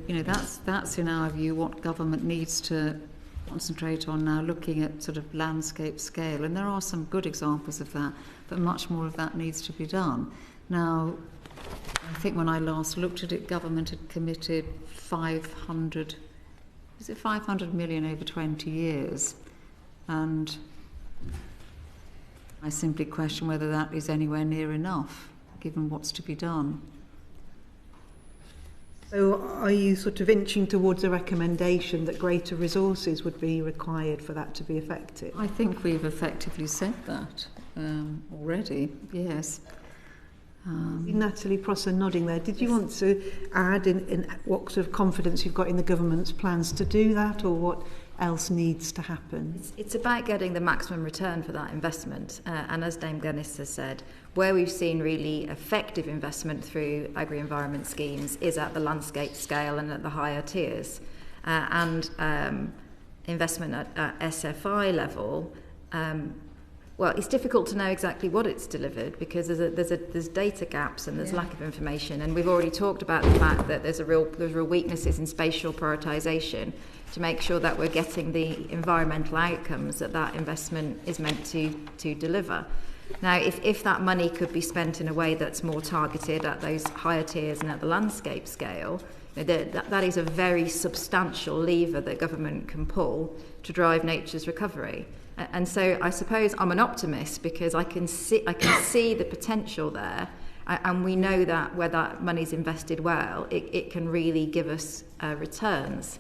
[SPEAKER 2] that's in our view what government needs to concentrate on now, looking at sort of landscape scale, and there are some good examples of that, but much more of that needs to be done. Now, I think when I last looked at it, government had committed 500 million over 20 years, and I simply question whether that is anywhere near enough, given what's to be done.
[SPEAKER 8] So are you sort of inching towards a recommendation that greater resources would be required for that to be effective?
[SPEAKER 2] I think we've effectively said that already, yes.
[SPEAKER 8] Natalie Prosser nodding there. Did you want to add in what sort of confidence you've got in the government's plans to do that, or what else needs to happen?
[SPEAKER 3] It's about getting the maximum return for that investment. And as Dame Glenys has said, where we've seen really effective investment through agri-environment schemes is at the landscape scale and at the higher tiers. And investment at SFI level, well, it's difficult to know exactly what it's delivered because there's data gaps and there's lack of information. And we've already talked about the fact that there's real weaknesses in spatial prioritisation to make sure that we're getting the environmental outcomes that investment is meant to deliver. Now, if that money could be spent in a way that's more targeted at those higher tiers and at the landscape scale, that is a very substantial lever that government can pull to drive nature's recovery. And so I suppose I'm an optimist because I can see the potential there, and we know that where that money's invested well, it can really give us returns.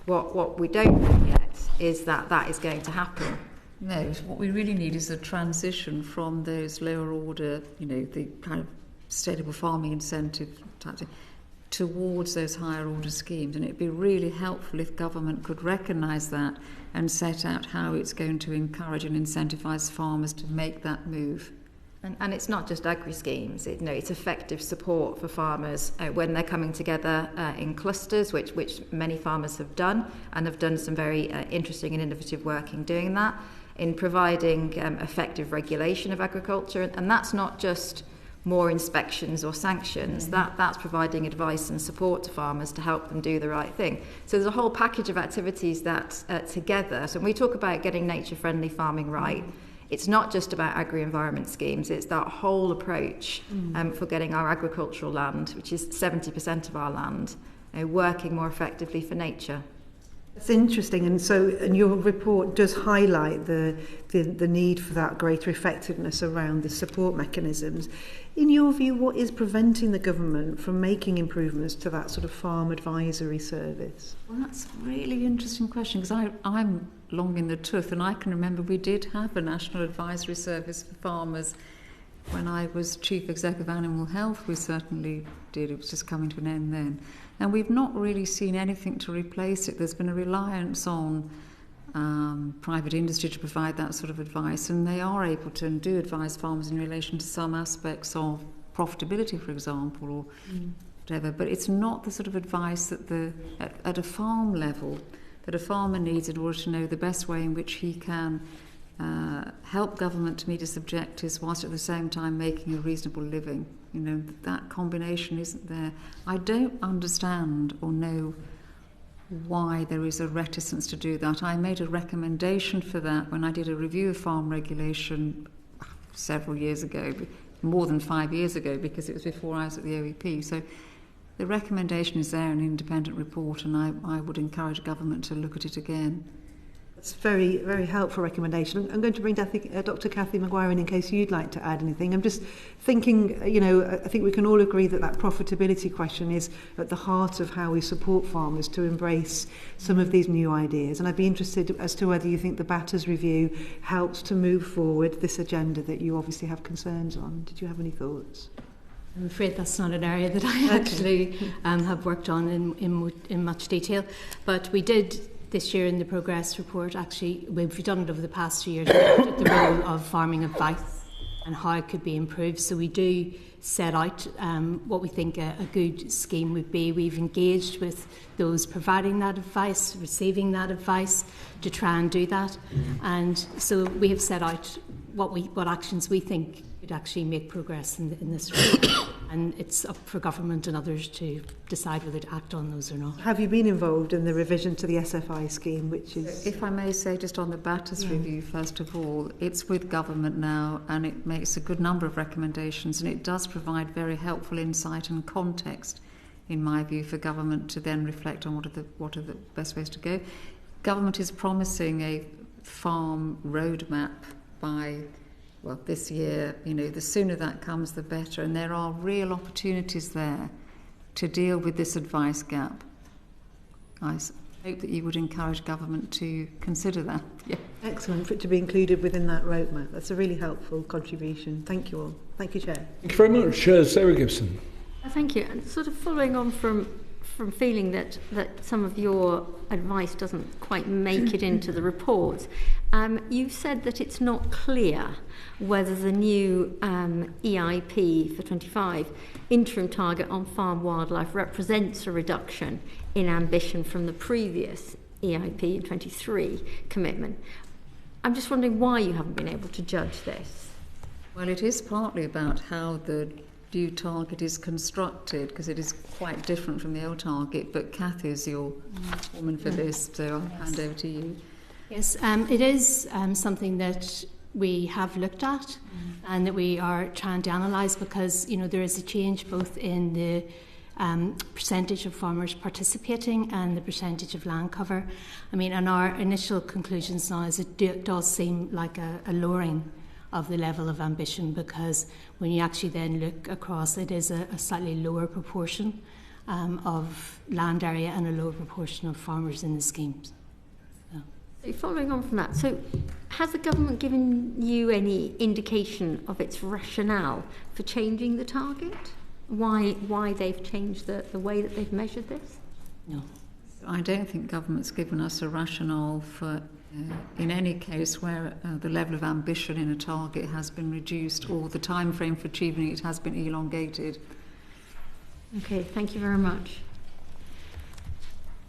[SPEAKER 3] What we don't know yet is that is going to happen.
[SPEAKER 2] No, what we really need is a transition from those lower order, the kind of sustainable farming incentive type thing, towards those higher order schemes. And it'd be really helpful if government could recognise that and set out how it's going to encourage and incentivise farmers to make that move.
[SPEAKER 3] And it's not just agri-schemes, it's effective support for farmers when they're coming together in clusters, which many farmers have done, and have done some very interesting and innovative work in doing that, in providing effective regulation of agriculture. And that's not just more inspections or sanctions, that's providing advice and support to farmers to help them do the right thing. So there's a whole package of activities that together, so when we talk about getting nature-friendly farming right, it's not just about agri-environment schemes, it's that whole approach for getting our agricultural land, which is 70% of our land, working more effectively for nature.
[SPEAKER 8] It's interesting, and your report does highlight the need for that greater effectiveness around the support mechanisms. In your view, what is preventing the government from making improvements to that sort of farm advisory service?
[SPEAKER 2] Well, that's a really interesting question, because I'm long in the tooth, and I can remember we did have a national advisory service for farmers when I was Chief Executive of Animal Health. We certainly did. It was just coming to an end then. And we've not really seen anything to replace it. There's been a reliance on private industry to provide that sort of advice, and they are able to and do advise farmers in relation to some aspects of profitability, for example, or whatever. But it's not the sort of advice that at a farm level that a farmer needs in order to know the best way in which he can help government to meet its objectives whilst at the same time making a reasonable living. You know, that combination isn't there. I don't understand or know why there is a reticence to do that. I made a recommendation for that when I did a review of farm regulation several years ago, more than 5 years ago, because it was before I was at the OEP. So the recommendation is there in an independent report, and I would encourage government to look at it again.
[SPEAKER 8] It's very, very helpful recommendation. I'm going to bring Dr. Cathy Maguire in case you'd like to add anything. I'm just thinking, you know, I think we can all agree that profitability question is at the heart of how we support farmers to embrace some of these new ideas. And I'd be interested as to whether you think the Batters review helps to move forward this agenda that you obviously have concerns on. Did you have any thoughts?
[SPEAKER 4] I'm afraid that's not an area that I actually have worked on in much detail. But we did this year in the progress report, actually, we've done it over the past 2 years, the role of farming advice and how it could be improved. So we do set out what we think a good scheme would be. We've engaged with those providing that advice, receiving that advice, to try and do that. And so we have set out what actions we think could actually make progress in this regard. And it's up for government and others to decide whether to act on those or not.
[SPEAKER 8] Have you been involved in the revision to the SFI scheme, which is...
[SPEAKER 2] If I may say, just on the Batters review, first of all, it's with government now, and it makes a good number of recommendations, and it does provide very helpful insight and context, in my view, for government to then reflect on what are the best ways to go. Government is promising a farm roadmap by... well, this year. You know, the sooner that comes, the better. And there are real opportunities there to deal with this advice gap. I hope that you would encourage government to consider that. Yeah.
[SPEAKER 8] Excellent, for it to be included within that roadmap. That's a really helpful contribution. Thank you all. Thank you, Chair.
[SPEAKER 1] Thank you very much. Sarah Gibson.
[SPEAKER 9] Thank you. And sort of following on from feeling that some of your advice doesn't quite make it into the report, you've said that it's not clear whether the new EIP for 25 interim target on farm wildlife represents a reduction in ambition from the previous EIP in 23 commitment. I'm just wondering why you haven't been able to judge this.
[SPEAKER 2] Well, it is partly about how the new target is constructed, because it is quite different from the old target. But Cathy is your woman for this, so I'll hand over to you.
[SPEAKER 4] Yes, it is something that we have looked at and that we are trying to analyse, because, you know, there is a change both in the percentage of farmers participating and the percentage of land cover. I mean, and our initial conclusions now is it does seem like a lowering of the level of ambition, because when you actually then look across, it is a slightly lower proportion of land area and a lower proportion of farmers in the schemes.
[SPEAKER 9] So following on from that, so has the government given you any indication of its rationale for changing the target? Why they've changed the way that they've measured this?
[SPEAKER 2] No. I don't think government's given us a rationale for in any case where the level of ambition in a target has been reduced or the time frame for achieving it has been elongated.
[SPEAKER 9] Okay, thank you very much.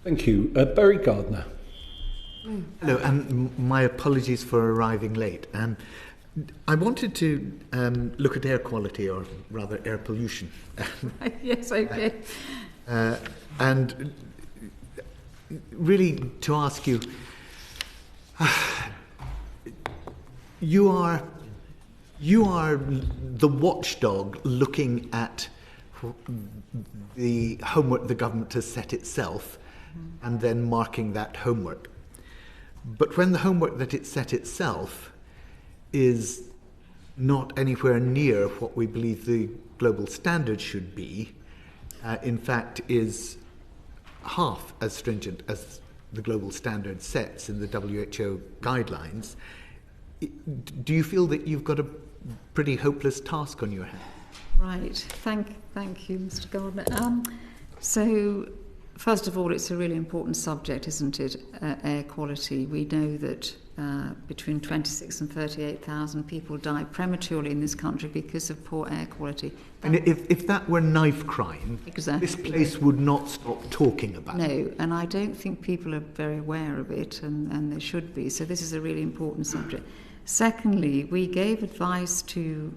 [SPEAKER 1] Thank you. Barry Gardner.
[SPEAKER 10] Hello, and my apologies for arriving late. I wanted to look at air quality, or rather air pollution.
[SPEAKER 2] Yes, okay.
[SPEAKER 10] And really to ask you, you are the watchdog looking at the homework the government has set itself and then marking that homework. But when the homework that it set itself is not anywhere near what we believe the global standard should be, in fact is half as stringent as the global standard sets in the WHO guidelines, do you feel that you've got a pretty hopeless task on your hands?
[SPEAKER 2] Right. Thank you, Mr. Gardner. So, first of all, it's a really important subject, isn't it? Air quality. We know that between 26 and 38,000 people die prematurely in this country because of poor air quality.
[SPEAKER 10] And if that were knife crime,
[SPEAKER 2] exactly,
[SPEAKER 10] this place would not stop talking about it.
[SPEAKER 2] No, and I don't think people are very aware of it, and they should be. So this is a really important subject. Secondly, we gave advice to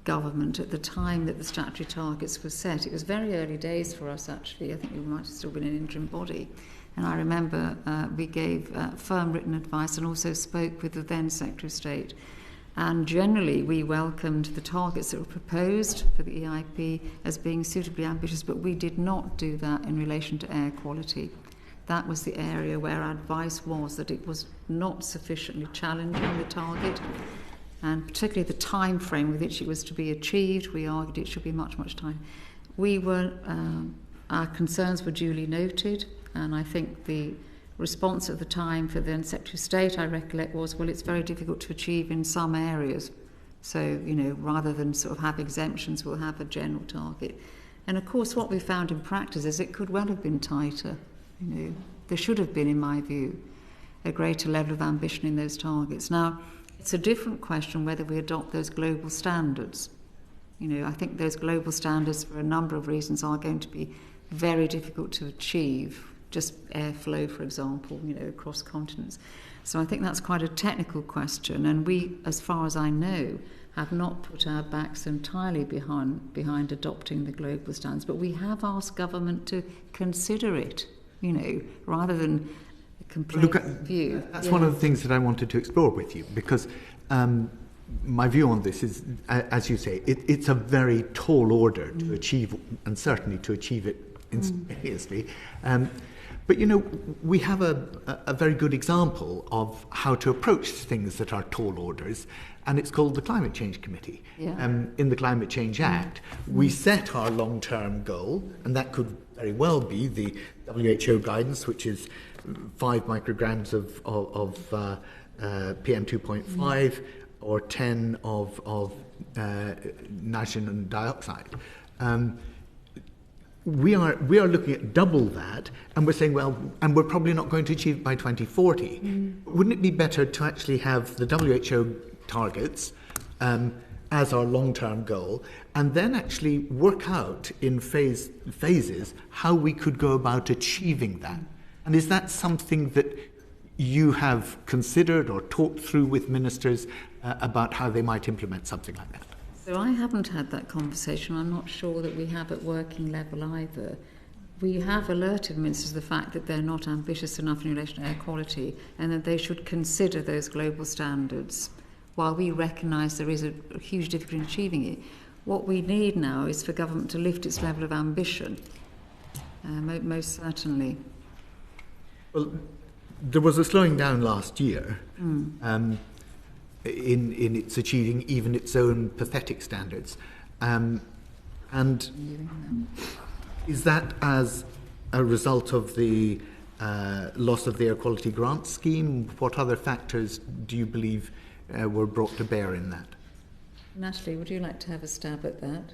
[SPEAKER 2] government at the time that the statutory targets were set. It was very early days for us, actually. I think we might have still been an interim body. And I remember we gave firm written advice and also spoke with the then Secretary of State. And generally, we welcomed the targets that were proposed for the EIP as being suitably ambitious, but we did not do that in relation to air quality. That was the area where our advice was that it was not sufficiently challenging, the target, and particularly the time frame with which it was to be achieved. We argued it should be much, much time. Our concerns were duly noted, and I think the response at the time for the then Secretary of State, I recollect, was, well, it's very difficult to achieve in some areas. So, rather than sort of have exemptions, we'll have a general target. And of course, what we found in practice is it could well have been tighter. There should have been, in my view, a greater level of ambition in those targets. Now, it's a different question whether we adopt those global standards. I think those global standards, for a number of reasons, are going to be very difficult to achieve. Just airflow, for example, across continents. So I think that's quite a technical question, and we, as far as I know, have not put our backs entirely behind adopting the global standards, but we have asked government to consider it, rather than a complete view.
[SPEAKER 10] That's one of the things that I wanted to explore with you, because my view on this is, as you say, it's a very tall order to achieve, and certainly to achieve it instantaneously. But, we have a very good example of how to approach things that are tall orders, and it's called the Climate Change Committee.
[SPEAKER 2] Yeah.
[SPEAKER 10] In the Climate Change Act, we set our long-term goal, and that could very well be the WHO guidance, which is 5 micrograms of PM2.5 or 10 of nitrogen dioxide. We are looking at double that, and we're saying, and we're probably not going to achieve it by 2040. Wouldn't it be better to actually have the WHO targets as our long-term goal, and then actually work out in phases how we could go about achieving that? And is that something that you have considered or talked through with ministers about how they might implement something like that?
[SPEAKER 2] So I haven't had that conversation. I'm not sure that we have at working level either. We have alerted ministers of the fact that they're not ambitious enough in relation to air quality, and that they should consider those global standards. While we recognise there is a huge difficulty in achieving it, what we need now is for government to lift its level of ambition, most certainly.
[SPEAKER 10] Well, there was a slowing down last year. In its achieving even its own pathetic standards. And is that as a result of the loss of the air quality grant scheme? What other factors do you believe were brought to bear in that?
[SPEAKER 2] Natalie, would you like to have a stab at that?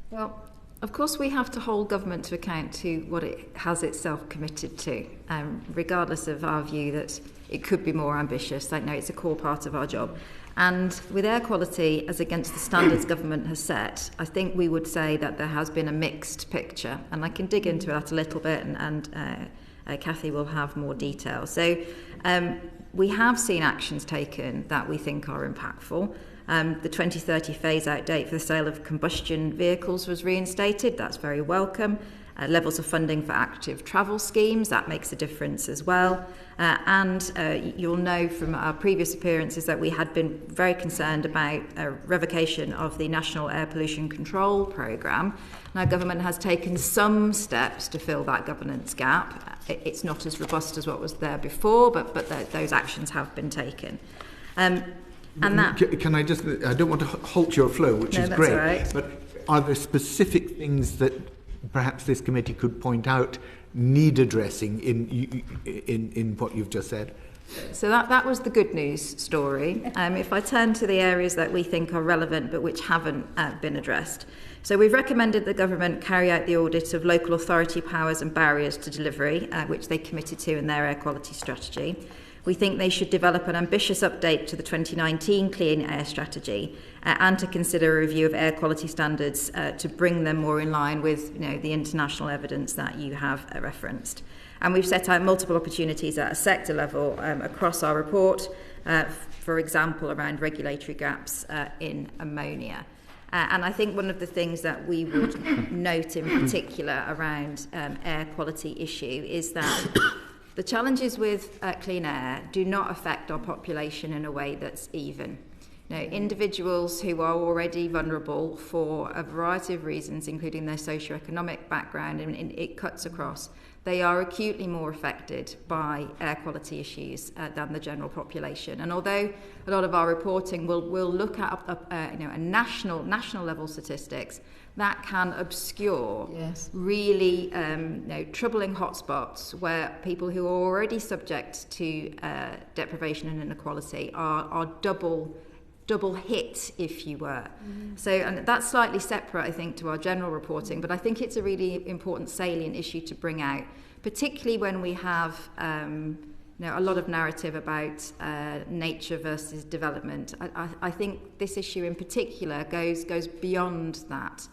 [SPEAKER 3] Well, of course we have to hold government to account to what it has itself committed to, regardless of our view that it could be more ambitious. I know it's a core part of our job. And with air quality, as against the standards government has set, I think we would say that there has been a mixed picture. And I can dig into that a little bit, and Cathy will have more detail. So we have seen actions taken that we think are impactful. The 2030 phase-out date for the sale of combustion vehicles was reinstated. That's very welcome. Levels of funding for active travel schemes, that makes a difference as well. And you'll know from our previous appearances that we had been very concerned about a revocation of the National Air Pollution Control Programme. Now, government has taken some steps to fill that governance gap. It's not as robust as what was there before, but those actions have been taken. And that...
[SPEAKER 10] Can I just... I don't want to halt your flow, which is great.
[SPEAKER 3] Right.
[SPEAKER 10] But are there specific things that perhaps this committee could point out need addressing in what you've just said?
[SPEAKER 3] So that was the good news story. If I turn to the areas that we think are relevant but which haven't been addressed. So we've recommended the government carry out the audit of local authority powers and barriers to delivery, which they committed to in their air quality strategy. We think they should develop an ambitious update to the 2019 Clean Air Strategy and to consider a review of air quality standards to bring them more in line with the international evidence that you have referenced. And we've set out multiple opportunities at a sector level across our report, for example, around regulatory gaps in ammonia. And I think one of the things that we would note in particular around air quality issue is that the challenges with clean air do not affect our population in a way that's even. Individuals who are already vulnerable for a variety of reasons, including their socioeconomic background, and it cuts across, they are acutely more affected by air quality issues than the general population. And although a lot of our reporting will look at a national level statistics, that can obscure really troubling hotspots where people who are already subject to deprivation and inequality are double hit, if you were. So, and that's slightly separate, I think, to our general reporting, but I think it's a really important salient issue to bring out, particularly when we have a lot of narrative about nature versus development. I think this issue in particular goes beyond that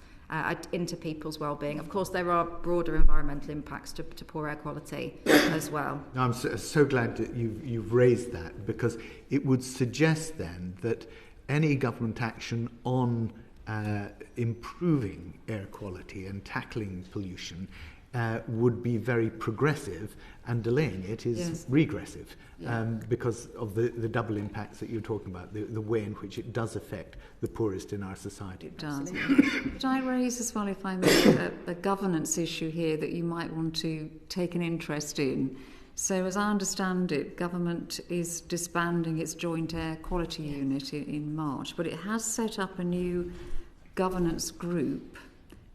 [SPEAKER 3] into people's well-being. Of course, there are broader environmental impacts to poor air quality as well.
[SPEAKER 10] No, I'm so glad that you've raised that, because it would suggest then that any government action on improving air quality and tackling pollution would be very progressive, and delaying it is regressive, because of the double impacts that you're talking about, the way in which it does affect the poorest in our society.
[SPEAKER 2] It does. Could I raise as well, if I may, a governance issue here that you might want to take an interest in? So as I understand it, government is disbanding its joint air quality unit in March, but it has set up a new governance group,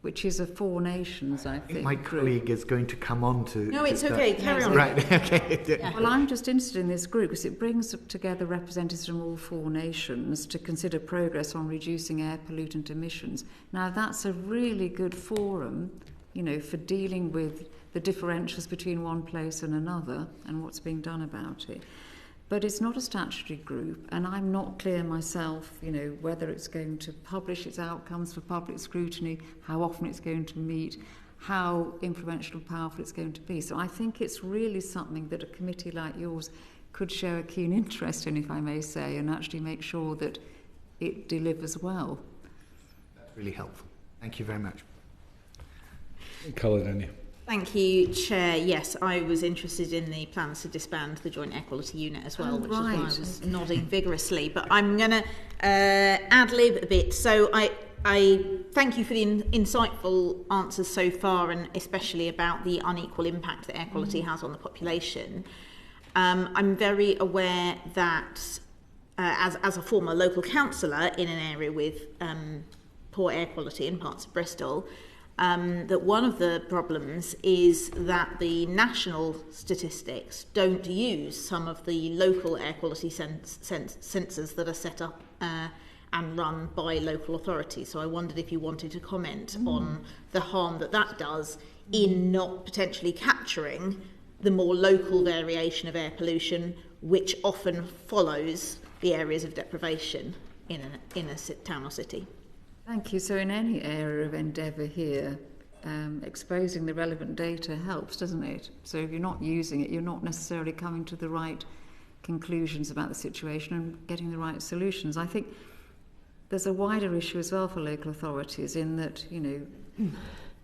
[SPEAKER 2] which is of 4 nations, I think.
[SPEAKER 10] My colleague is going to come on to...
[SPEAKER 6] No, it's okay, carry on.
[SPEAKER 10] Right, okay.
[SPEAKER 2] Yeah. Well, I'm just interested in this group because it brings together representatives from all 4 nations to consider progress on reducing air pollutant emissions. Now, that's a really good forum, for dealing with the differentials between one place and another and what's being done about it. But it's not a statutory group, and I'm not clear myself, whether it's going to publish its outcomes for public scrutiny, how often it's going to meet, how influential and powerful it's going to be. So I think it's really something that a committee like yours could show a keen interest in, if I may say, and actually make sure that it delivers well.
[SPEAKER 10] That's really helpful. Thank you very much.
[SPEAKER 1] Caledania.
[SPEAKER 11] Thank you, Chair. Yes, I was interested in the plans to disband the Joint Air Quality Unit as well, which is why I was nodding vigorously. But I'm going to ad-lib a bit. So I thank you for the insightful answers so far, and especially about the unequal impact that air quality has on the population. I'm very aware that, as a former local councillor in an area with poor air quality in parts of Bristol, that one of the problems is that the national statistics don't use some of the local air quality sensors that are set up and run by local authorities. So I wondered if you wanted to comment on the harm that does in not potentially capturing the more local variation of air pollution, which often follows the areas of deprivation in a town or city.
[SPEAKER 2] Thank you. So in any area of endeavour here, exposing the relevant data helps, doesn't it? So if you're not using it, you're not necessarily coming to the right conclusions about the situation and getting the right solutions. I think there's a wider issue as well for local authorities in that,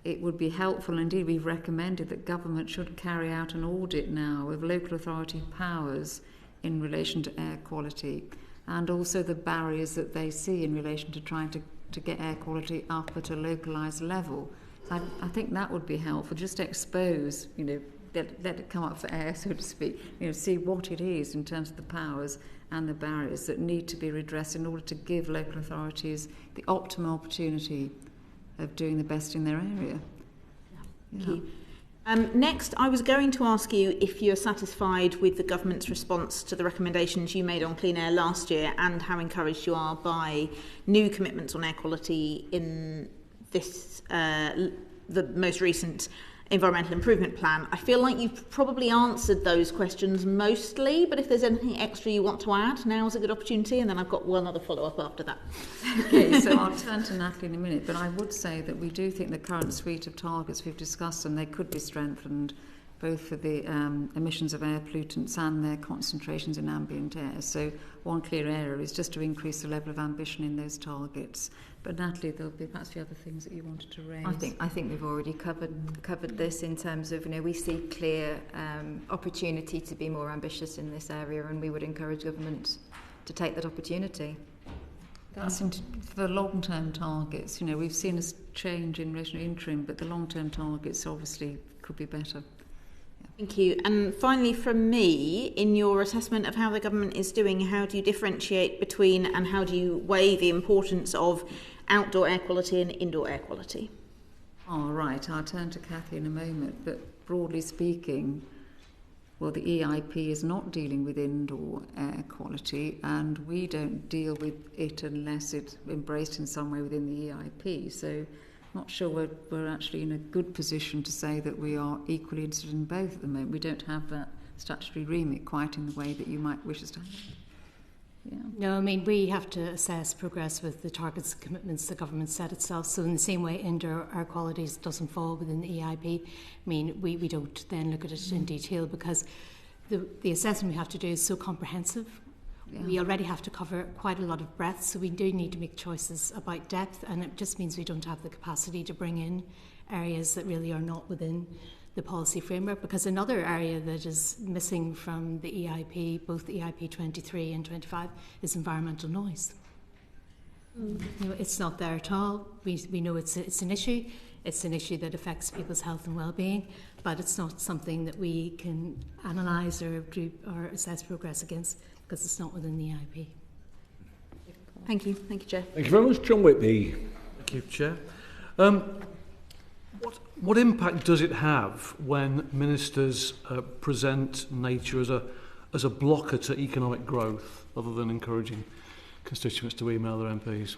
[SPEAKER 2] it would be helpful, indeed we've recommended that government should carry out an audit now of local authority powers in relation to air quality, and also the barriers that they see in relation to trying to get air quality up at a localised level. So I think that would be helpful, just expose, let it come up for air, so to speak, see what it is in terms of the powers and the barriers that need to be redressed in order to give local authorities the optimal opportunity of doing the best in their area.
[SPEAKER 11] Thank you. Next, I was going to ask you if you're satisfied with the government's response to the recommendations you made on clean air last year, and how encouraged you are by new commitments on air quality in this the most recent Environmental Improvement Plan. I feel like you've probably answered those questions mostly, but if there's anything extra you want to add, now's a good opportunity, and then I've got one other follow-up after that.
[SPEAKER 2] Okay, so I'll turn to Natalie in a minute, but I would say that we do think the current suite of targets we've discussed, and they could be strengthened, both for the emissions of air pollutants and their concentrations in ambient air. So one clear area is just to increase the level of ambition in those targets. But Natalie, there'll be perhaps the other things that you wanted to raise.
[SPEAKER 3] I think we've already covered this in terms of, we see clear opportunity to be more ambitious in this area, and we would encourage government to take that opportunity.
[SPEAKER 2] That's for long-term targets. We've seen a change in relation to interim, but the long-term targets obviously could be better.
[SPEAKER 11] Thank you. And finally, from me, in your assessment of how the government is doing, how do you differentiate between and how do you weigh the importance of outdoor air quality and indoor air quality?
[SPEAKER 2] Oh, right. I'll turn to Cathy in a moment. But broadly speaking, well, the EIP is not dealing with indoor air quality, and we don't deal with it unless it's embraced in some way within the EIP. So not sure we're actually in a good position to say that we are equally interested in both at the moment. We don't have that statutory remit quite in the way that you might wish us to have. Yeah.
[SPEAKER 4] No, we have to assess progress with the targets and commitments the government set itself. So in the same way indoor air quality doesn't fall within the EIP, we don't then look at it in detail because the assessment we have to do is so comprehensive. Yeah. We already have to cover quite a lot of breadth, so we do need to make choices about depth, and it just means we don't have the capacity to bring in areas that really are not within the policy framework, because another area that is missing from the EIP, both the EIP 23 and 25, is environmental noise. It's not there at all. We know it's an issue. It's an issue that affects people's health and well-being, but it's not something that we can analyse or assess progress against because it's not within the EIP.
[SPEAKER 11] Thank you. Thank you, Chair.
[SPEAKER 1] Thank you very much, John Whitby.
[SPEAKER 12] Thank you, Chair. What impact does it have when ministers present nature as a blocker to economic growth, other than encouraging constituents to email their MPs?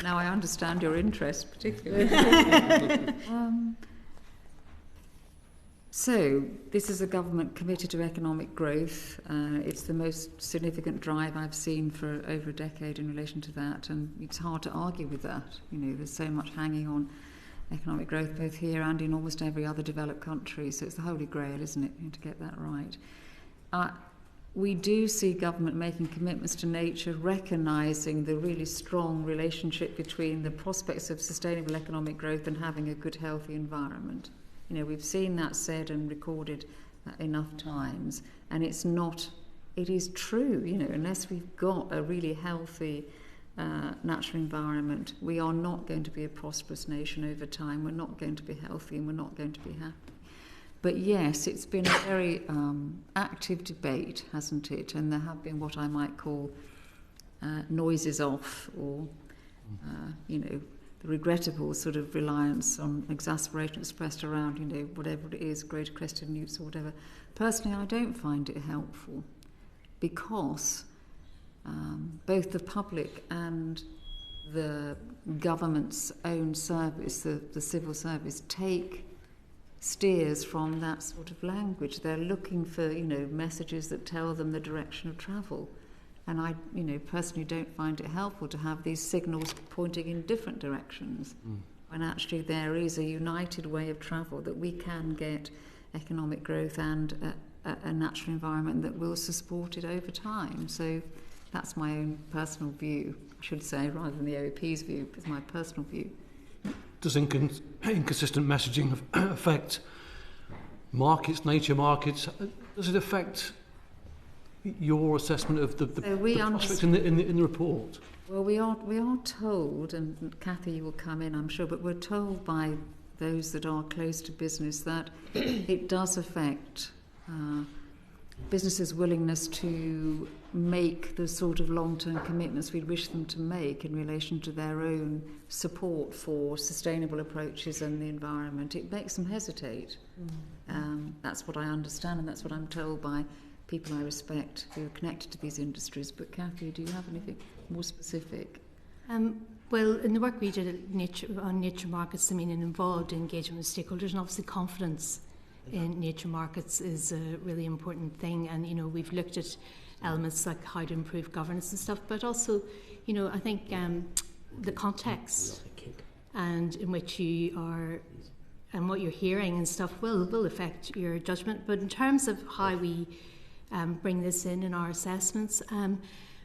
[SPEAKER 2] Now I understand your interest, particularly. So, this is a government committed to economic growth. It's the most significant drive I've seen for over a decade in relation to that, and it's hard to argue with that. There's so much hanging on economic growth both here and in almost every other developed country, so it's the holy grail, isn't it, to get that right. We do see government making commitments to nature, recognising the really strong relationship between the prospects of sustainable economic growth and having a good, healthy environment. We've seen that said and recorded enough times, and it is true, unless we've got a really healthy natural environment, we are not going to be a prosperous nation over time, we're not going to be healthy, and we're not going to be happy. But yes, it's been a very active debate, hasn't it? And there have been what I might call noises off, or, the regrettable sort of reliance on exasperation expressed around, whatever it is, greater crested newts or whatever. Personally, I don't find it helpful because both the public and the government's own service, the civil service, steers from that sort of language. They're looking for, messages that tell them the direction of travel. And I, personally don't find it helpful to have these signals pointing in different directions when actually there is a united way of travel that we can get economic growth and a natural environment that will support it over time. So that's my own personal view, I should say, rather than the OEP's view. It's my personal view.
[SPEAKER 12] Does inconsistent messaging affect markets, nature markets? Does it affect your assessment of the prospects in the report?
[SPEAKER 2] Well, we are told, and Cathy will come in, I'm sure, but we're told by those that are close to business that it does affect businesses' willingness to make the sort of long-term commitments we'd wish them to make in relation to their own support for sustainable approaches and the environment. It makes them hesitate. That's what I understand, and that's what I'm told by people I respect who are connected to these industries. But Cathy, do you have anything more specific?
[SPEAKER 4] Well, in the work we did on nature markets, it involved engagement with stakeholders, and obviously confidence in nature markets is a really important thing. And, we've looked at elements like how to improve governance and stuff, but also, I think the context and in which you are, and what you're hearing and stuff will affect your judgment. But in terms of how we bring this in our assessments,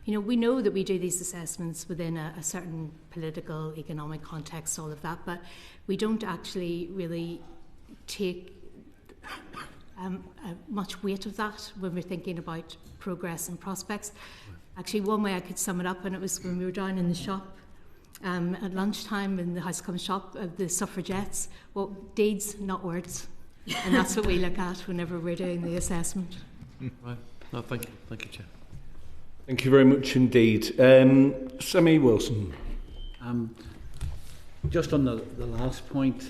[SPEAKER 4] we know that we do these assessments within a certain political, economic context, all of that, but we don't actually really take much weight of that when we're thinking about progress and prospects. Actually, one way I could sum it up, and it was when we were down in the shop at lunchtime in the House of Commons shop of the suffragettes. Well, deeds, not words. And that's what we look at whenever we're doing the assessment.
[SPEAKER 12] Right. No, thank you. Thank you, Chair.
[SPEAKER 1] Thank you very much indeed. Sammy Wilson.
[SPEAKER 13] Just on the last point,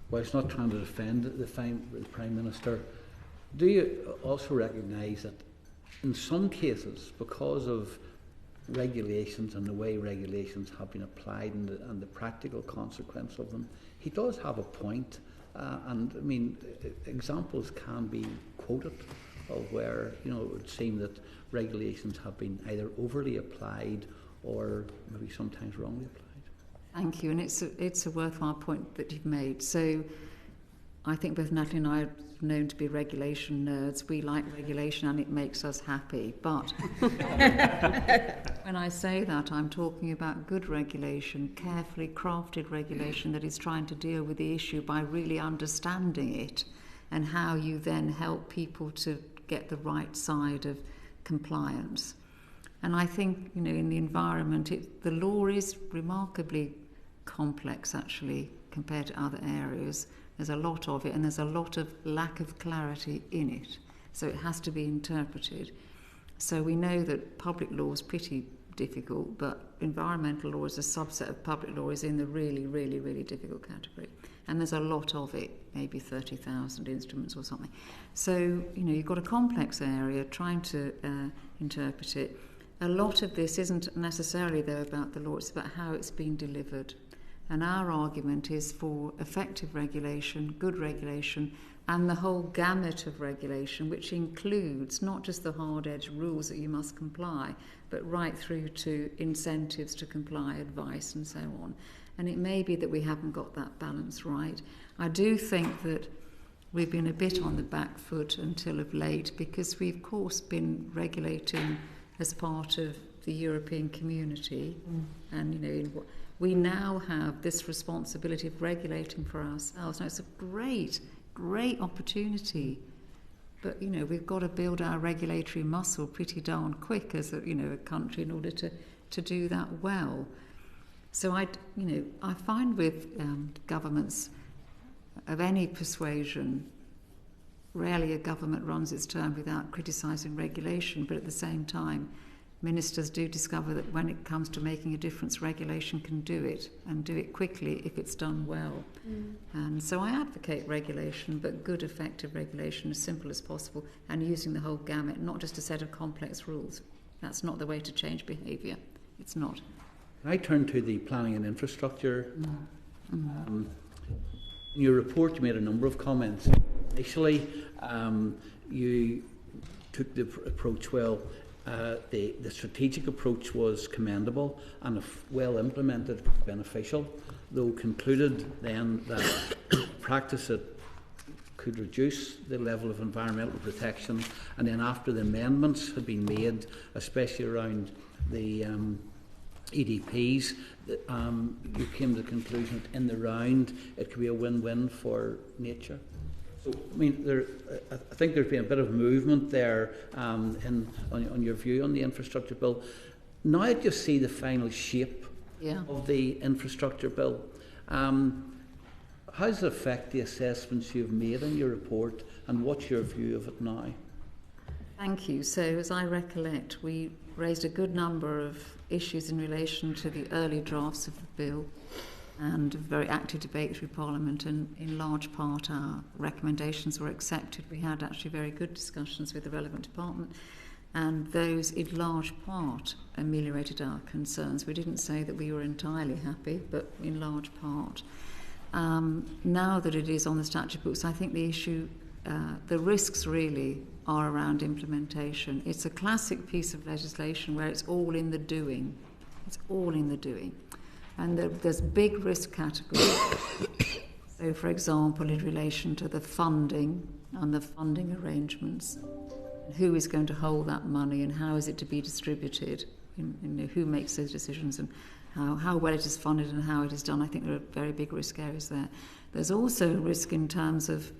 [SPEAKER 13] whilst not trying to defend the Prime Minister, do you also recognise that in some cases, because of regulations and the way regulations have been applied and the practical consequence of them, he does have a point. And I mean, examples can be quoted of where, it would seem that regulations have been either overly applied or maybe sometimes wrongly applied.
[SPEAKER 2] Thank you, and it's a worthwhile point that you've made. So I think both Natalie and I are known to be regulation nerds. We like regulation and it makes us happy. But when I say that, I'm talking about good regulation, carefully crafted regulation that is trying to deal with the issue by really understanding it and how you then help people to get the right side of compliance. And I think, in the environment, the law is remarkably complex, actually, compared to other areas. There's a lot of it, and there's a lot of lack of clarity in it. So it has to be interpreted. So we know that public law is pretty difficult, but environmental law as a subset of public law is in the really, really, really difficult category. And there's a lot of it, maybe 30,000 instruments or something. So, you've got a complex area trying to interpret it. A lot of this isn't necessarily, though, about the law, it's about how it's been delivered. And our argument is for effective regulation, good regulation, and the whole gamut of regulation, which includes not just the hard-edged rules that you must comply, but right through to incentives to comply, advice, and so on. And it may be that we haven't got that balance right. I do think that we've been a bit on the back foot until of late, because we've, of course, been regulating as part of the European community. And, we now have this responsibility of regulating for ourselves. Now, it's a great, great opportunity. But, we've got to build our regulatory muscle pretty darn quick as a country in order to do that well. So I find with governments of any persuasion, rarely a government runs its term without criticising regulation, but at the same time, ministers do discover that when it comes to making a difference, regulation can do it, and do it quickly if it's done well. And so I advocate regulation, but good, effective regulation, as simple as possible, and using the whole gamut, not just a set of complex rules. That's not the way to change behaviour. It's not.
[SPEAKER 13] I turn to the planning and infrastructure. In your report, you made a number of comments. Initially, you took the approach, the strategic approach was commendable and if well implemented, beneficial, though concluded then that practice it could reduce the level of environmental protection. And then after the amendments had been made, especially around the EDPs, you came to the conclusion that in the round it could be a win-win for nature. So, I think there's been a bit of movement there on your view on the infrastructure bill. Now that you see the final shape of the infrastructure bill, how does it affect the assessments you've made in your report, and what's your view of it now?
[SPEAKER 2] Thank you. So, as I recollect, we raised a good number of issues in relation to the early drafts of the bill, and a very active debate through Parliament, and in large part our recommendations were accepted. We had actually very good discussions with the relevant department, and those in large part ameliorated our concerns. We didn't say that we were entirely happy, but in large part. Now that it is on the statute books, I think the issue, the risks really are around implementation. It's a classic piece of legislation where it's all in the doing. It's all in the doing. And there's big risk categories. So, for example, in relation to the funding and the funding arrangements, who is going to hold that money and how is it to be distributed, who makes those decisions and how well it is funded and how it is done. I think there are very big risk areas there. There's also risk in terms of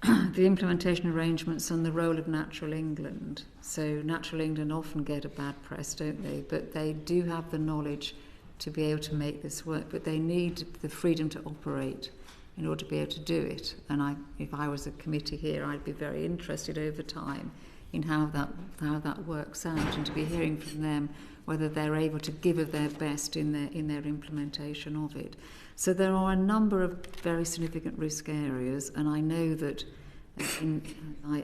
[SPEAKER 2] the implementation arrangements and the role of Natural England. So Natural England often get a bad press, don't they? But they do have the knowledge to be able to make this work, but they need the freedom to operate in order to be able to do it. And if I was a committee here, I'd be very interested over time in how that works out, and to be hearing from them whether they're able to give of their best in their implementation of it. So there are a number of very significant risk areas, and I know that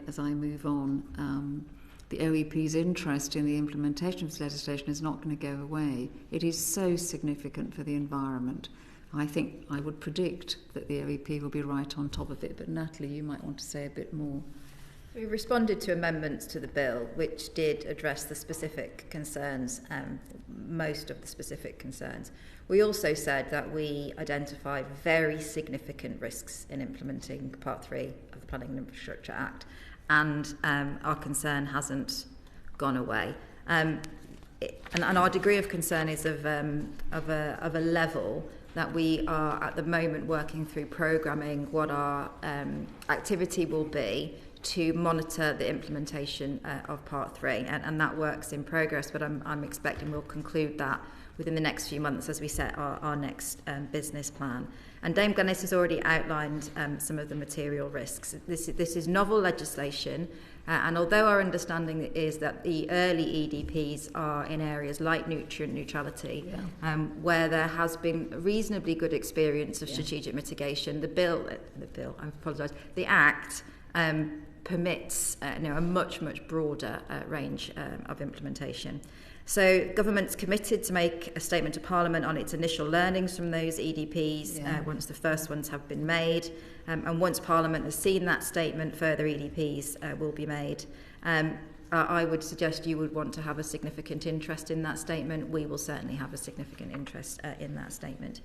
[SPEAKER 2] as I move on, the OEP's interest in the implementation of this legislation is not going to go away. It is so significant for the environment. I think I would predict that the OEP will be right on top of it, but Natalie, you might want to say a bit more.
[SPEAKER 3] We responded to amendments to the bill which did address the specific concerns, most of the specific concerns. We also said that we identified very significant risks in implementing Part 3 of the Planning and Infrastructure Act, and our concern hasn't gone away. And our degree of concern is of a level that we are at the moment working through programming what our activity will be to monitor the implementation of Part 3, and that work's in progress, but I'm expecting we'll conclude that within the next few months as we set our next business plan. And Dame Glenys has already outlined some of the material risks. This is novel legislation, and although our understanding is that the early EDPs are in areas like nutrient neutrality, where there has been reasonably good experience of strategic mitigation, the Act permits a much broader range of implementation. So government's committed to make a statement to Parliament on its initial learnings from those EDPs once the first ones have been made, and once Parliament has seen that statement, further EDPs will be made. I would suggest you would want to have a significant interest in that statement. We will certainly have a significant interest in that statement.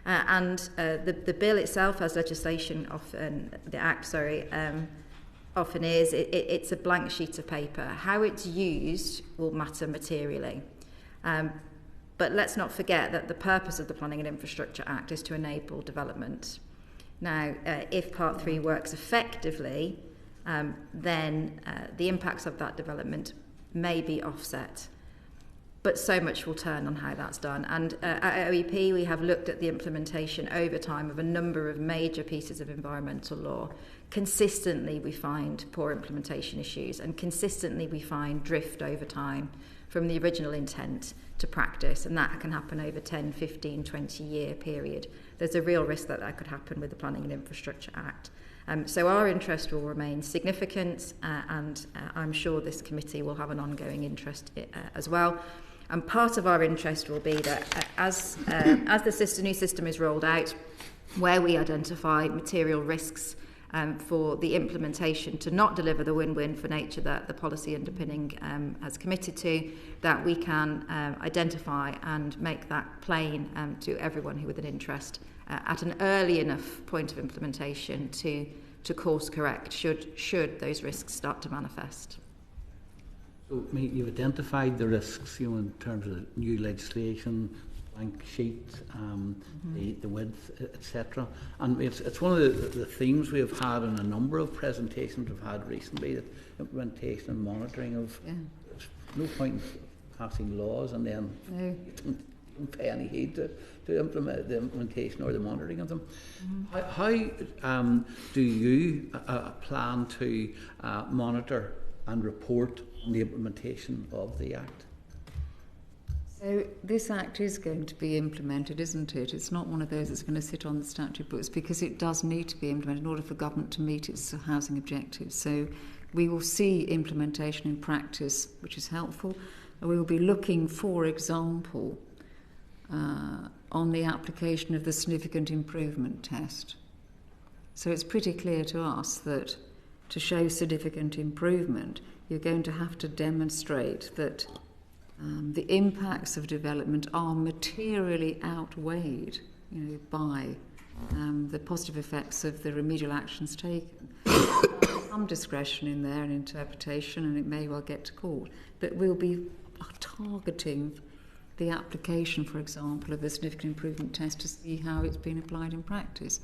[SPEAKER 3] The bill itself, as legislation often, the Act, often is, it's a blank sheet of paper. How it's used will matter materially. But let's not forget that the purpose of the Planning and Infrastructure Act is to enable development. Now, if Part 3 works effectively, then the impacts of that development may be offset. But so much will turn on how that's done. And at OEP, we have looked at the implementation over time of a number of major pieces of environmental law. Consistently, we find poor implementation issues, and consistently we find drift over time from the original intent to practice, and that can happen over 10, 15, 20-year period. There's a real risk that could happen with the Planning and Infrastructure Act. So our interest will remain significant, and I'm sure this committee will have an ongoing interest as well. And part of our interest will be that as the new system is rolled out, where we identify material risks for the implementation to not deliver the win-win for nature that the policy underpinning has committed to, that we can identify and make that plain to everyone who with an interest at an early enough point of implementation to course correct should those risks start to manifest.
[SPEAKER 13] So you've identified the risks, in terms of new legislation, blank sheet, the width, etc. And it's one of the themes we have had in a number of presentations we've had recently, that implementation and monitoring of. There's no point in passing laws and then you don't pay any heed to implement the implementation or the monitoring of them. How do you plan to monitor and report on the implementation of the Act?
[SPEAKER 2] So this Act is going to be implemented, isn't it? It's not one of those that's going to sit on the statute books, because it does need to be implemented in order for government to meet its housing objectives. So we will see implementation in practice, which is helpful. We will be looking, for example, on the application of the significant improvement test. So it's pretty clear to us that to show significant improvement, you're going to have to demonstrate that the impacts of development are materially outweighed, by the positive effects of the remedial actions taken. There's some discretion in there and interpretation, and it may well get to court, but we'll be targeting the application, for example, of the significant improvement test to see how it's been applied in practice.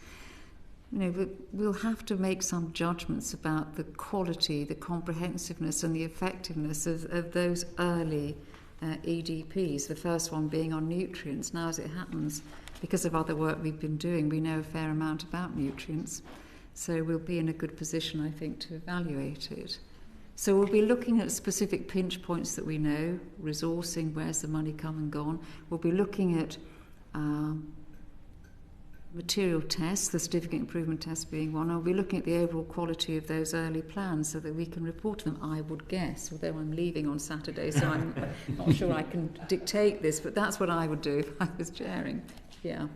[SPEAKER 2] We'll have to make some judgments about the quality, the comprehensiveness and the effectiveness of those early EDPs, the first one being on nutrients. Now, as it happens, because of other work we've been doing, we know a fair amount about nutrients. So we'll be in a good position, I think, to evaluate it. So we'll be looking at specific pinch points that we know, resourcing, where's the money come and gone. We'll be looking at material tests, the certificate improvement test being one. I'll be looking at the overall quality of those early plans so that we can report to them, I would guess, although I'm leaving on Saturday, so I'm not sure I can dictate this, but that's what I would do if I was chairing. Yeah.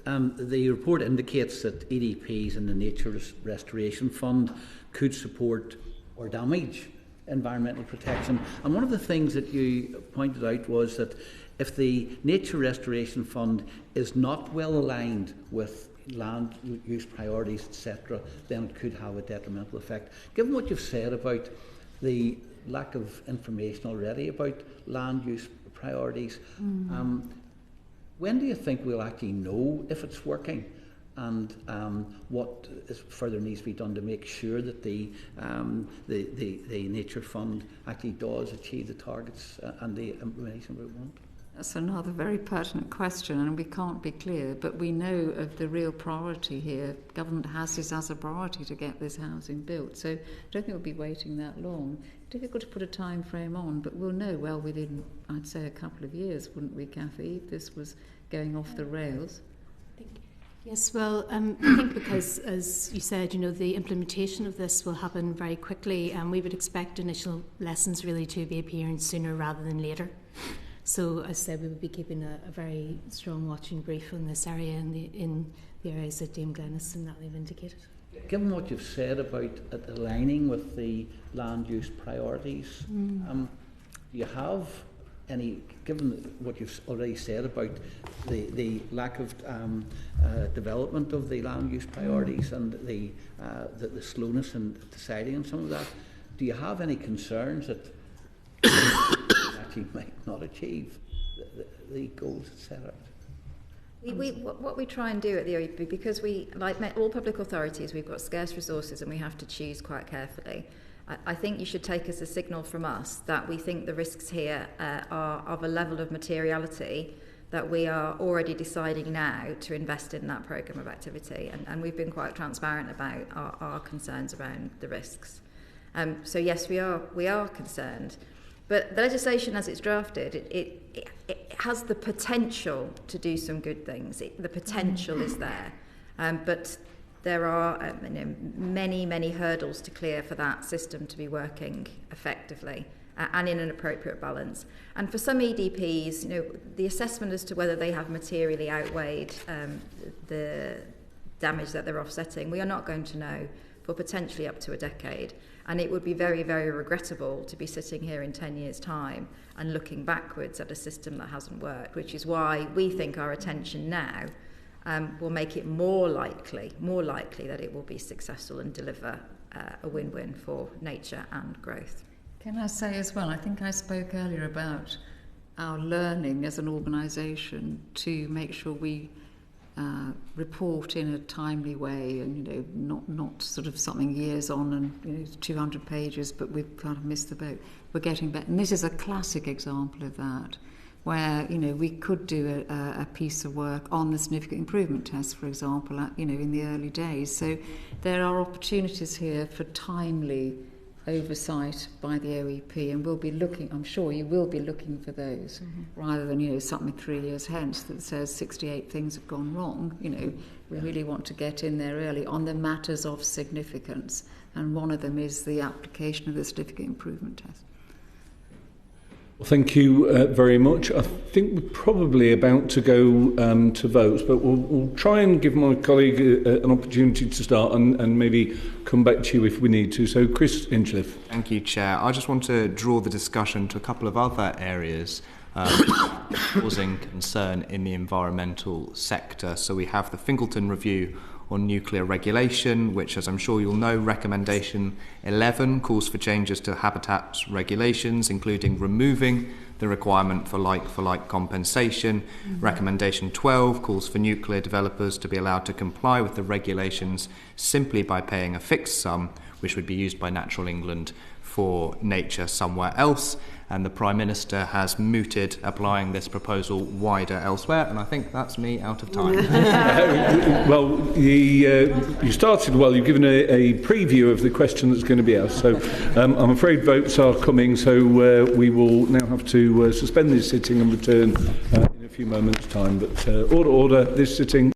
[SPEAKER 13] The report indicates that EDPs and the Nature Restoration Fund could support or damage environmental protection. And one of the things that you pointed out was that if the Nature Restoration Fund is not well aligned with land use priorities, etc., then it could have a detrimental effect. Given what you've said about the lack of information already about land use priorities, when do you think we'll actually know if it's working, and what further needs to be done to make sure that the Nature Fund actually does achieve the targets and the information we want?
[SPEAKER 2] That's another very pertinent question, and we can't be clear, but we know of the real priority here. Government has this as a priority to get this housing built, so I don't think we'll be waiting that long. Difficult to put a time frame on, but we'll know well within, I'd say, a couple of years, wouldn't we, Cathy, if this was going off the rails?
[SPEAKER 4] Yes, well, I think because, as you said, the implementation of this will happen very quickly, and we would expect initial lessons really to be appearing sooner rather than later. So, as I said, we would be keeping a very strong watching brief on this area in the areas that Dame Glenys and Natalie have indicated.
[SPEAKER 13] Given what you've said about it aligning with the land use priorities, do you have any, given what you've already said about the lack of development of the land use priorities and the slowness in deciding on some of that, do you have any concerns that actually might not achieve the goals set out?
[SPEAKER 3] What we try and do at the OEP, because we, like all public authorities, we've got scarce resources and we have to choose quite carefully. I think you should take as a signal from us that we think the risks here are of a level of materiality that we are already deciding now to invest in that programme of activity. And we've been quite transparent about our concerns around the risks. So yes, we are concerned. But the legislation as it's drafted, it has the potential to do some good things. The potential is there. But there are many hurdles to clear for that system to be working effectively and in an appropriate balance. And for some EDPs, the assessment as to whether they have materially outweighed the damage that they're offsetting, we are not going to know for potentially up to a decade. And it would be very, very regrettable to be sitting here in 10 years' time and looking backwards at a system that hasn't worked, which is why we think our attention now will make it more likely that it will be successful and deliver a win-win for nature and growth.
[SPEAKER 2] Can I say as well, I think I spoke earlier about our learning as an organisation to make sure we report in a timely way, and not sort of something years on and 200 pages, but we've kind of missed the boat. We're getting better, and this is a classic example of that, where we could do a piece of work on the significant improvement test, for example, in the early days. So there are opportunities here for timely oversight by the OEP, and we'll be looking, I'm sure you will be looking for those, rather than something 3 years hence that says 68 things have gone wrong. We really want to get in there early on the matters of significance, and one of them is the application of the certificate improvement test.
[SPEAKER 1] Well, thank you very much. I think we're probably about to go to votes, but we'll try and give my colleague an opportunity to start and maybe come back to you if we need to. So, Chris Inchliff.
[SPEAKER 14] Thank you, Chair. I just want to draw the discussion to a couple of other areas causing concern in the environmental sector. So we have the Fingleton Review on nuclear regulation, which, as I'm sure you'll know, recommendation 11 calls for changes to habitat regulations, including removing the requirement for like compensation. Recommendation 12 calls for nuclear developers to be allowed to comply with the regulations simply by paying a fixed sum, which would be used by Natural England for nature somewhere else. And the Prime Minister has mooted applying this proposal wider elsewhere, and I think that's me out of time.
[SPEAKER 1] Well, you started well. You've given a preview of the question that's going to be asked. So I'm afraid votes are coming, so we will now have to suspend this sitting and return in a few moments' time. But order, this sitting.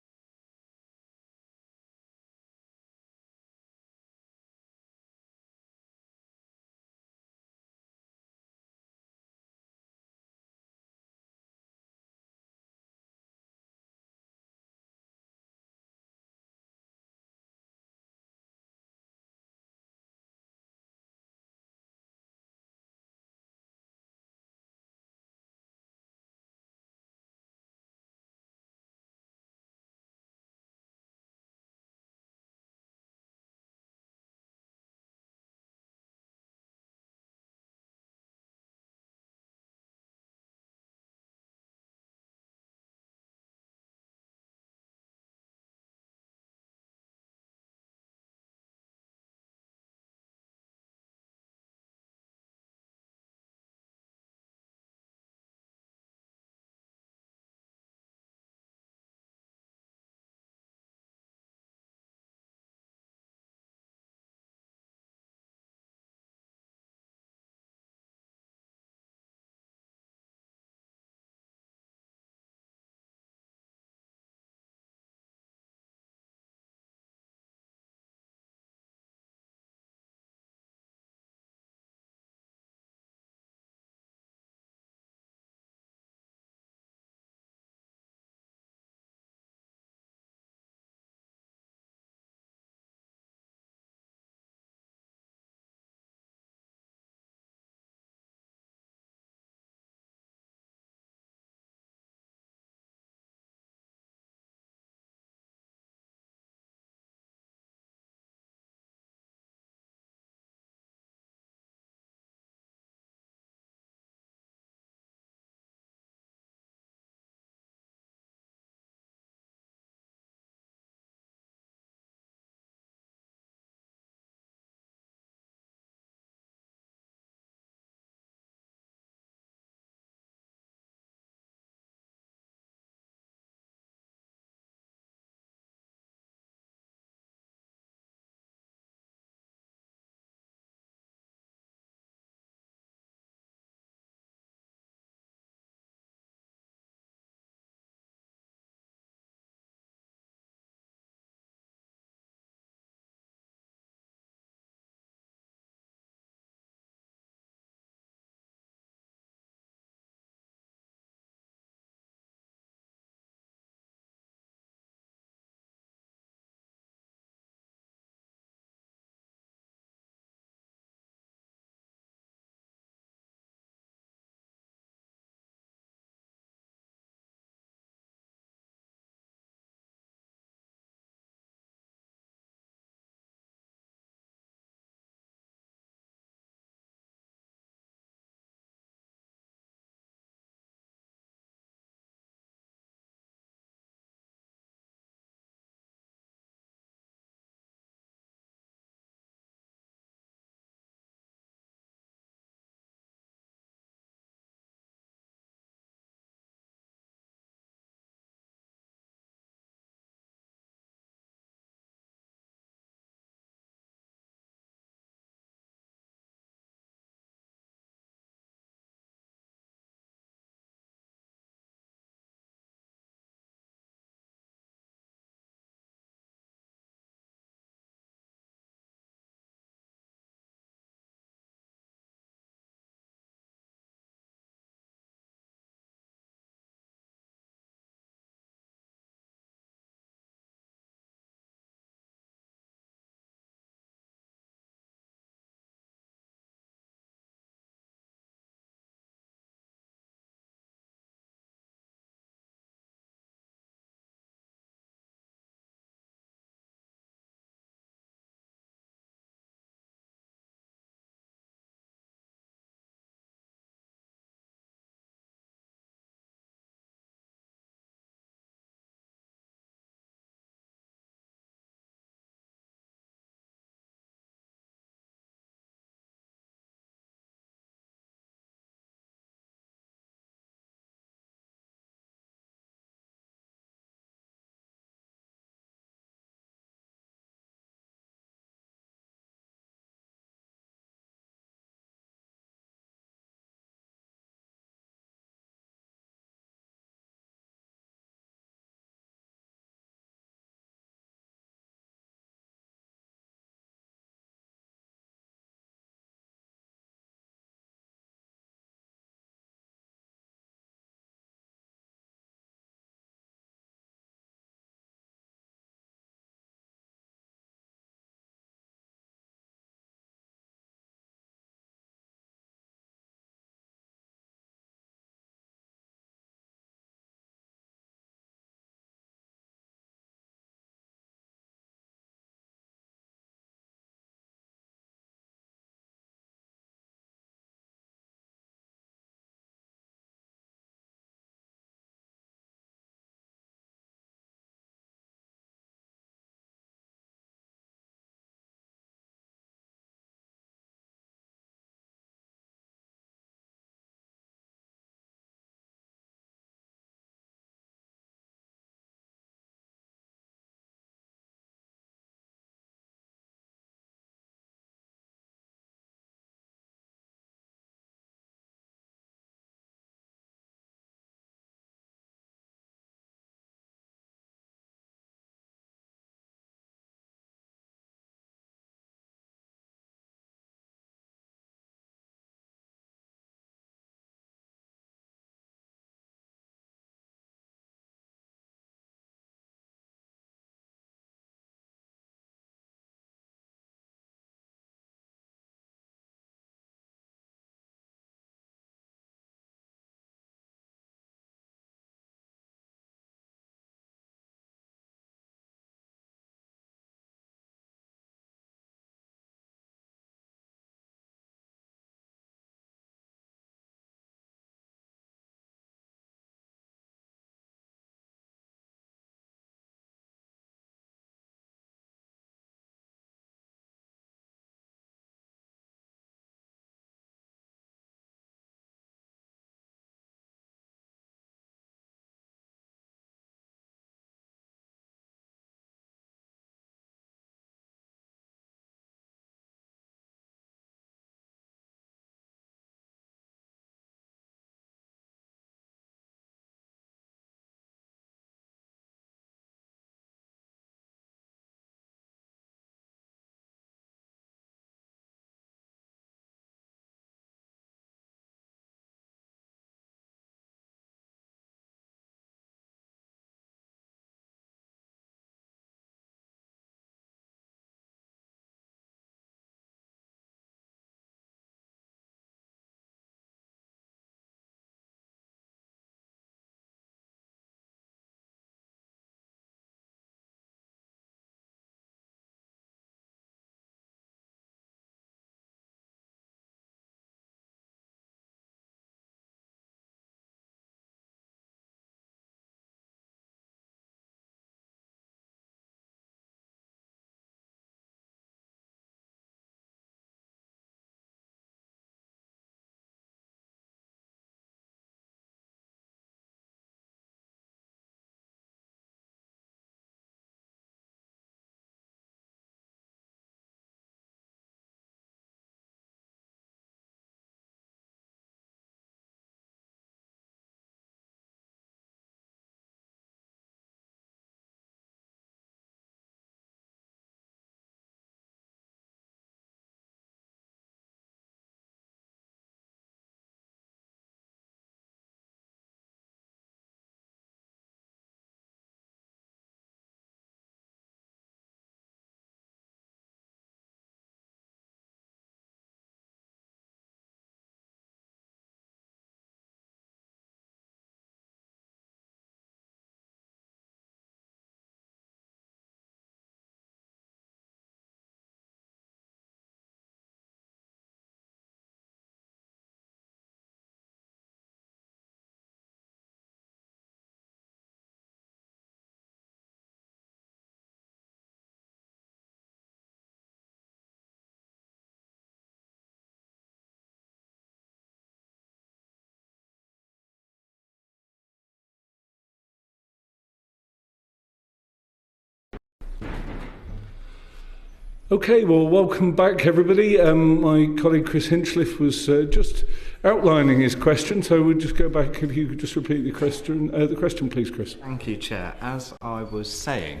[SPEAKER 1] Okay, well, welcome back, everybody. My colleague Chris Hinchliffe was just outlining his question, so we'll just go back. If you could just repeat the question, please, Chris.
[SPEAKER 14] Thank you, Chair. As I was saying,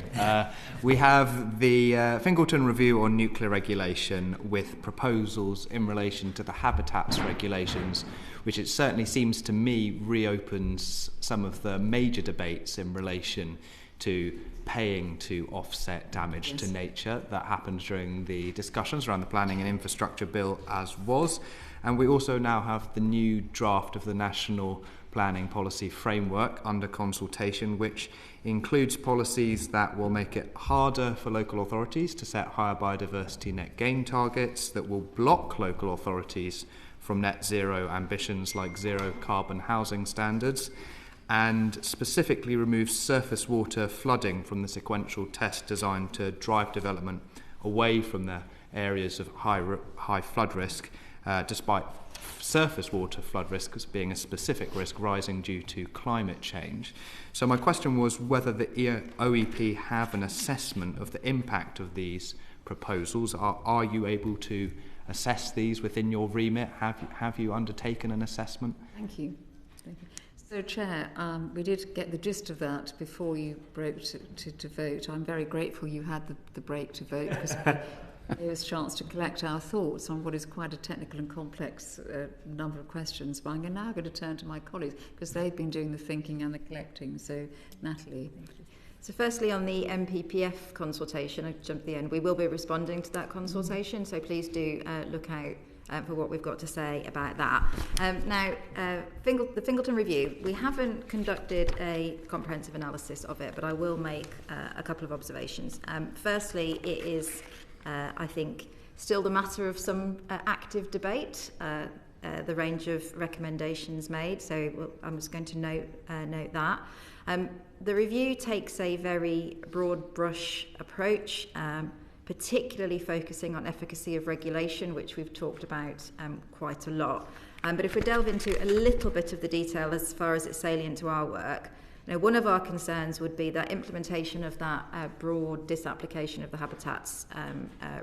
[SPEAKER 14] we have the Fingleton Review on Nuclear Regulation with proposals in relation to the habitats regulations, which it certainly seems to me reopens some of the major debates in relation to paying to offset damage to nature that happened during the discussions around the Planning and Infrastructure Bill as was. And we also now have the new draft of the National Planning Policy Framework under consultation, which includes policies that will make it harder for local authorities to set higher biodiversity net gain targets, that will block local authorities from net zero ambitions like zero carbon housing standards, and specifically removes surface water flooding from the sequential test designed to drive development away from the areas of high flood risk, despite surface water flood risk as being a specific risk rising due to climate change. So my question was whether the OEP have an assessment of the impact of these proposals. Are you able to assess these within your remit? Have you undertaken an assessment?
[SPEAKER 2] Thank you. So, Chair, we did get the gist of that before you broke to vote. I'm very grateful you had the break to vote, because it was a chance to collect our thoughts on what is quite a technical and complex number of questions. But I'm now going to turn to my colleagues, because they've been doing the thinking and the collecting. So, Natalie.
[SPEAKER 3] So firstly, on the MPPF consultation, I jumped to the end, we will be responding to that consultation, so please do look out for what we've got to say about that. Now, the Fingleton Review, we haven't conducted a comprehensive analysis of it, but I will make a couple of observations. Firstly, it is, I think, still the matter of some active debate, the range of recommendations made, so I'm just going to note that. The review takes a very broad brush approach, particularly focusing on efficacy of regulation, which we've talked about quite a lot. But if we delve into a little bit of the detail as far as it's salient to our work, one of our concerns would be that implementation of that broad disapplication of the habitats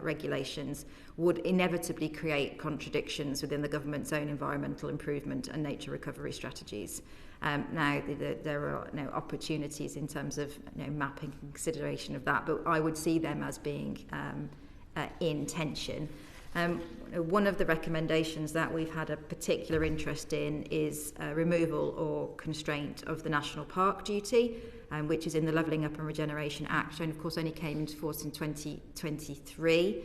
[SPEAKER 3] regulations would inevitably create contradictions within the government's own environmental improvement and nature recovery strategies. Now, there are opportunities in terms of mapping and consideration of that, but I would see them as being in tension. One of the recommendations that we've had a particular interest in is removal or constraint of the National Park duty, which is in the Levelling Up and Regeneration Act, and of course only came into force in 2023.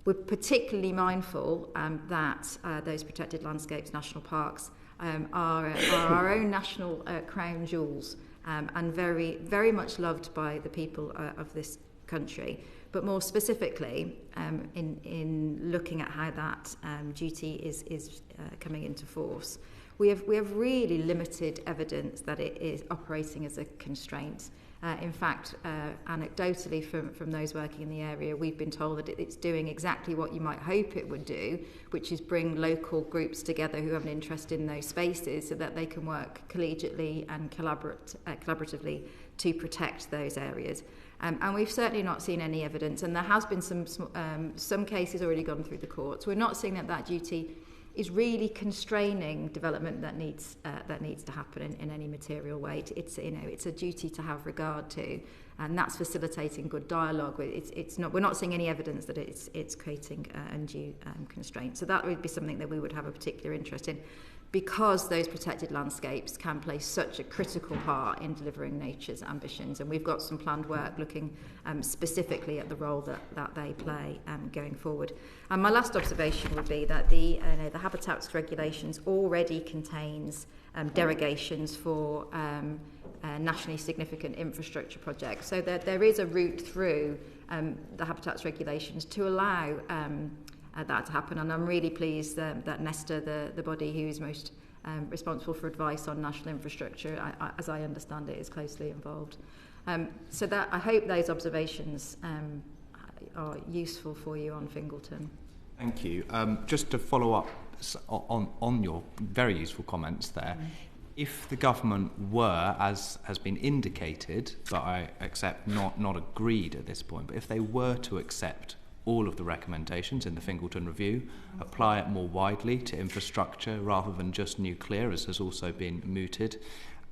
[SPEAKER 3] We're particularly mindful that those protected landscapes, national parks, are our own national crown jewels, and very, very much loved by the people of this country. But more specifically, in looking at how that duty is coming into force, we have really limited evidence that it is operating as a constraint. In fact, anecdotally from those working in the area, we've been told that it's doing exactly what you might hope it would do, which is bring local groups together who have an interest in those spaces so that they can work collegiately and collaboratively to protect those areas. And we've certainly not seen any evidence, and there has been some cases already gone through the courts. We're not seeing that duty is really constraining development that needs to happen in any material way. It's a duty to have regard to, and that's facilitating good dialogue. We're not seeing any evidence that it's creating undue constraint. So that would be something that we would have a particular interest in, because those protected landscapes can play such a critical part in delivering nature's ambitions. And we've got some planned work looking specifically at the role that they play going forward. And my last observation would be that the habitats regulations already contains derogations for nationally significant infrastructure projects. So there is a route through the habitats regulations to allow that to happen, and I'm really pleased that Nesta, the body who is most responsible for advice on national infrastructure, as I understand it, is closely involved. So that I hope those observations are useful for you on Fingleton.
[SPEAKER 14] Thank you. Just to follow up on your very useful comments there, if the government were, as has been indicated, but I accept not agreed at this point, but if they were to accept all of the recommendations in the Fingleton Review, apply it more widely to infrastructure rather than just nuclear, as has also been mooted,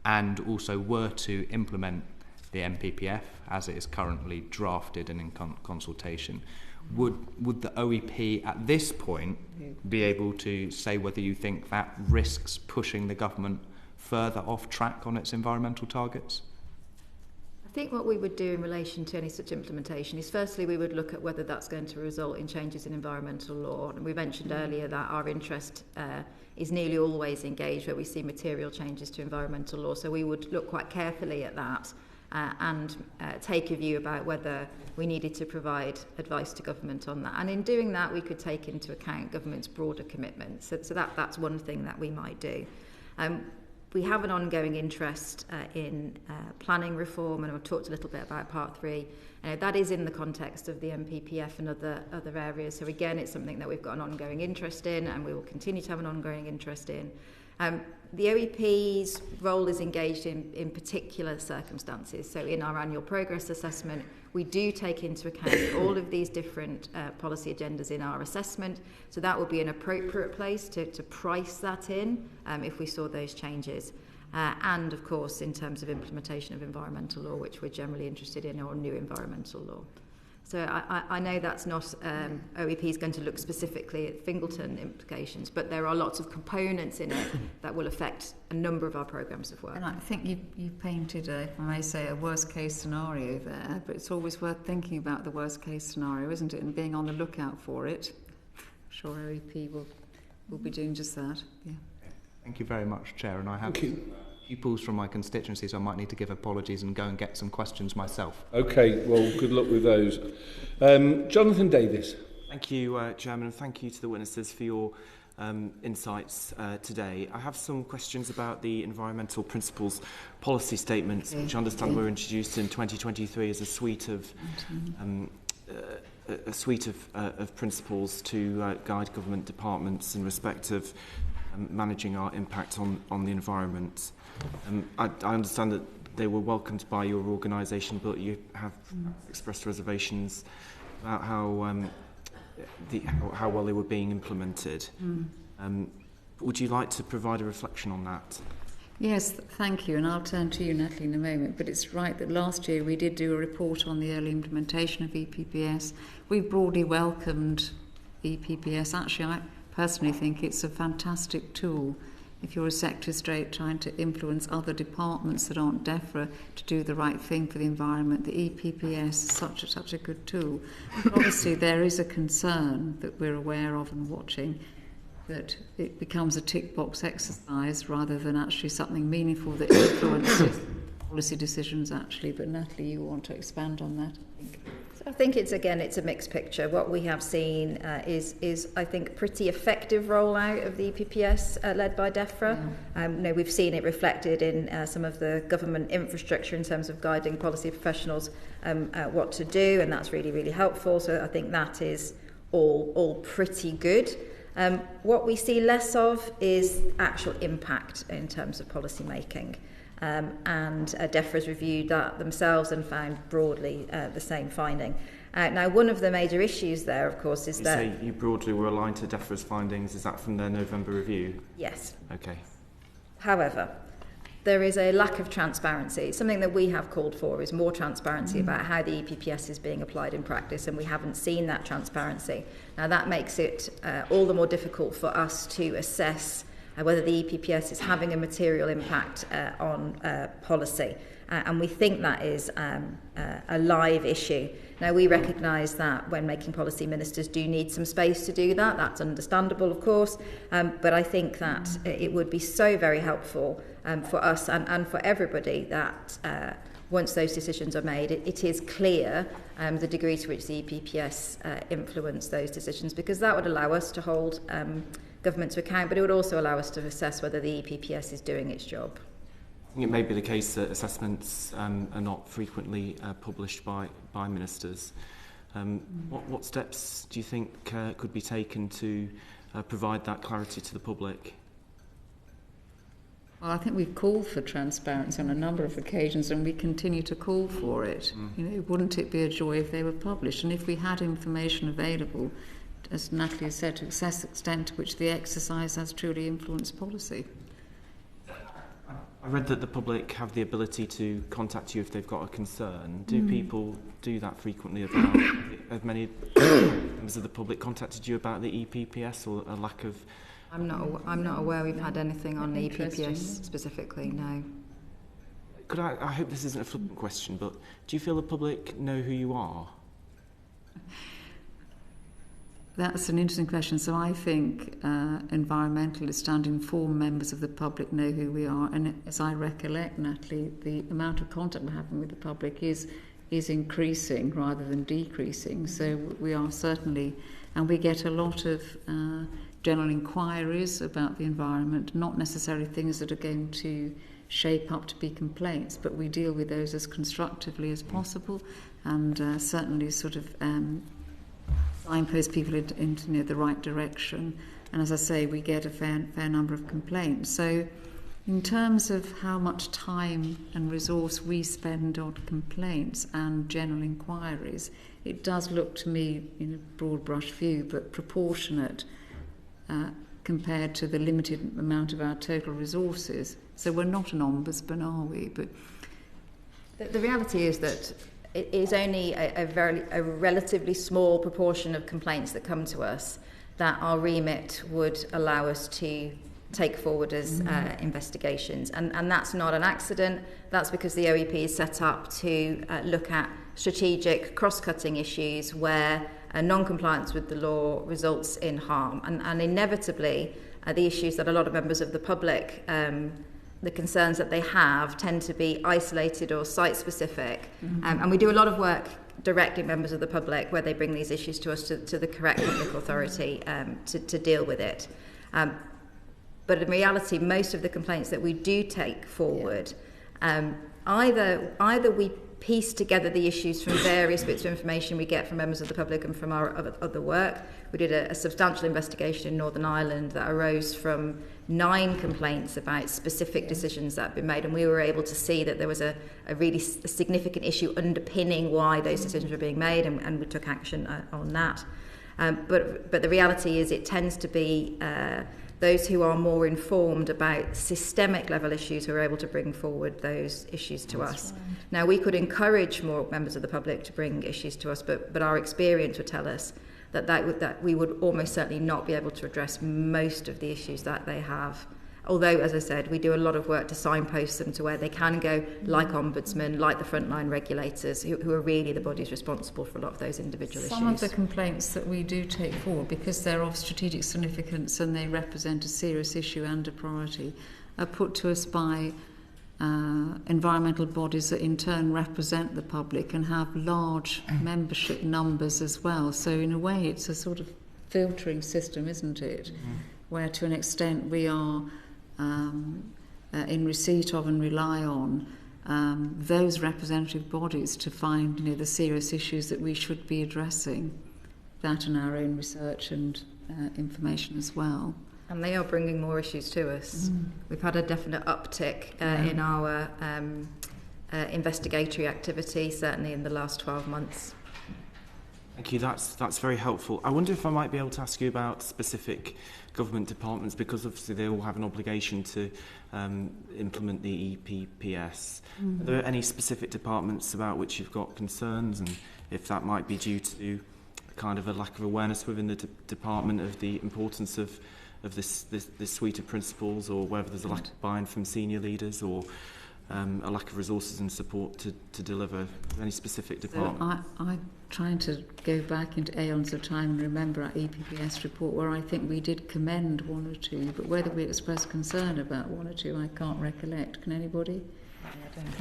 [SPEAKER 14] and also were to implement the MPPF as it is currently drafted and in consultation, would the OEP at this point be able to say whether you think that risks pushing the government further off track on its environmental targets?
[SPEAKER 3] I think what we would do in relation to any such implementation is firstly we would look at whether that's going to result in changes in environmental law. And we mentioned earlier that our interest is nearly always engaged where we see material changes to environmental law. So we would look quite carefully at that and take a view about whether we needed to provide advice to government on that. And in doing that, we could take into account government's broader commitments. So that's one thing that we might do. We have an ongoing interest in planning reform, and I've talked a little bit about Part 3. That is in the context of the MPPF and other areas. So again, it's something that we've got an ongoing interest in, and we will continue to have an ongoing interest in. The OEP's role is engaged in particular circumstances. So in our annual progress assessment, we do take into account all of these different policy agendas in our assessment. So that would be an appropriate place to price that in if we saw those changes. And of course, in terms of implementation of environmental law, which we're generally interested in, or new environmental law. So I know that's not OEP is going to look specifically at Fingleton implications, but there are lots of components in it that will affect a number of our programmes of work.
[SPEAKER 2] And I think you painted, if I may say, a worst case scenario there, but it's always worth thinking about the worst case scenario, isn't it? And being on the lookout for it. I'm sure OEP will be doing just that. Yeah.
[SPEAKER 14] Thank you very much, Chair. And I have pupils from my constituency, so I might need to give apologies and go and get some questions myself.
[SPEAKER 1] OK, well, good luck with those. Jonathan Davis.
[SPEAKER 15] Thank you, Chairman, and thank you to the witnesses for your insights today. I have some questions about the environmental principles policy statements, which I understand were introduced in 2023 as a suite of principles to guide government departments in respect of managing our impact on the environment. I understand that they were welcomed by your organisation, but you have expressed reservations about how well they were being implemented. Would you like to provide a reflection on that?
[SPEAKER 2] Yes, thank you, and I'll turn to you, Natalie, in a moment. But it's right that last year we did do a report on the early implementation of EPPS. We broadly welcomed EPPS. Actually, I personally think it's a fantastic tool if you're a secretary trying to influence other departments that aren't DEFRA to do the right thing for the environment. The EPPS is such a good tool. But obviously, there is a concern that we're aware of and watching, that it becomes a tick box exercise rather than actually something meaningful that influences policy decisions actually. But Natalie, you want to expand on that, I think.
[SPEAKER 3] I think it's a mixed picture. What we have seen is I think pretty effective rollout of the EPPS led by DEFRA. We've seen it reflected in some of the government infrastructure in terms of guiding policy professionals what to do, and that's really, really helpful. So I think that is all pretty good. What we see less of is actual impact in terms of policy making. And DEFRA's reviewed that themselves and found broadly the same finding. Now, one of the major issues there, of course, is that...
[SPEAKER 15] You say you broadly were aligned to DEFRA's findings. Is that from their November review?
[SPEAKER 3] Yes.
[SPEAKER 15] OK.
[SPEAKER 3] However, there is a lack of transparency. Something that we have called for is more transparency about how the EPPS is being applied in practice, and we haven't seen that transparency. Now, that makes it all the more difficult for us to assess whether the EPPS is having a material impact on policy. And we think that is a live issue. Now, we recognise that when making policy, ministers do need some space to do that. That's understandable, of course. But I think that it would be so very helpful for us and for everybody that once those decisions are made, it is clear the degree to which the EPPS influence those decisions, because that would allow us to hold government to account, but it would also allow us to assess whether the EPPS is doing its job.
[SPEAKER 15] I think it may be the case that assessments are not frequently published by ministers. What steps do you think could be taken to provide that clarity to the public?
[SPEAKER 2] Well, I think we've called for transparency on a number of occasions, and we continue to call for it. Wouldn't it be a joy if they were published? And if we had information available, as Natalie has said, to the extent to which the exercise has truly influenced policy.
[SPEAKER 15] I read that the public have the ability to contact you if they've got a concern. Do people do that frequently? Have many members of the public contacted you about the EPPS or a lack of...
[SPEAKER 3] I'm not aware we've had anything on the EPPS specifically, no.
[SPEAKER 15] I hope this isn't a flippant question, but do you feel the public know who you are?
[SPEAKER 2] That's an interesting question. So I think environmentalists and informed members of the public know who we are. And as I recollect, Natalie, the amount of contact we're having with the public is increasing rather than decreasing. So we are certainly, and we get a lot of general inquiries about the environment, not necessarily things that are going to shape up to be complaints, but we deal with those as constructively as possible, and certainly sort of signpost people into the right direction. And as I say, we get a fair number of complaints. So in terms of how much time and resource we spend on complaints and general inquiries, it does look to me, in a broad brush view, but proportionate compared to the limited amount of our total resources. So we're not an ombudsman, are we? But
[SPEAKER 3] the reality is that it is only a relatively small proportion of complaints that come to us that our remit would allow us to take forward as investigations. And that's not an accident. That's because the OEP is set up to look at strategic cross-cutting issues where non-compliance with the law results in harm. And inevitably, the issues that a lot of members of the public, the concerns that they have, tend to be isolated or site-specific. And we do a lot of work directing members of the public where they bring these issues to us, to the correct public authority to deal with it. But in reality, most of the complaints that we do take forward, either we piece together the issues from various bits of information we get from members of the public and from our other work. We did a substantial investigation in Northern Ireland that arose from 9 complaints about specific decisions that had been made, and we were able to see that there was a really significant issue underpinning why those decisions were being made, and we took action on that. But the reality is it tends to be those who are more informed about systemic level issues who are able to bring forward those issues to us. Right. Now, we could encourage more members of the public to bring issues to us, but our experience would tell us that we would almost certainly not be able to address most of the issues that they have. Although, as I said, we do a lot of work to signpost them to where they can go, like ombudsmen, like the frontline regulators, who are really the bodies responsible for a lot of those individual issues.
[SPEAKER 2] Some of the complaints that we do take forward, because they're of strategic significance and they represent a serious issue and a priority, are put to us by environmental bodies that in turn represent the public and have large membership numbers as well. So in a way, it's a sort of filtering system, isn't it? Where to an extent we are in receipt of and rely on those representative bodies to find the serious issues that we should be addressing, that and our own research and information as well.
[SPEAKER 3] And they are bringing more issues to us. We've had a definite uptick in our investigatory activity, certainly in the last 12 months.
[SPEAKER 15] Thank you, that's very helpful. I wonder if I might be able to ask you about specific government departments, because obviously they all have an obligation to implement the EPPS. Are there any specific departments about which you've got concerns, and if that might be due to kind of a lack of awareness within the department of the importance of this suite of principles, or whether there's a lack of buy-in from senior leaders, or a lack of resources and support to deliver any specific department?
[SPEAKER 2] So I'm trying to go back into aeons of time and remember our EPPS report, where I think we did commend one or two, but whether we expressed concern about one or two, I can't recollect. Can anybody?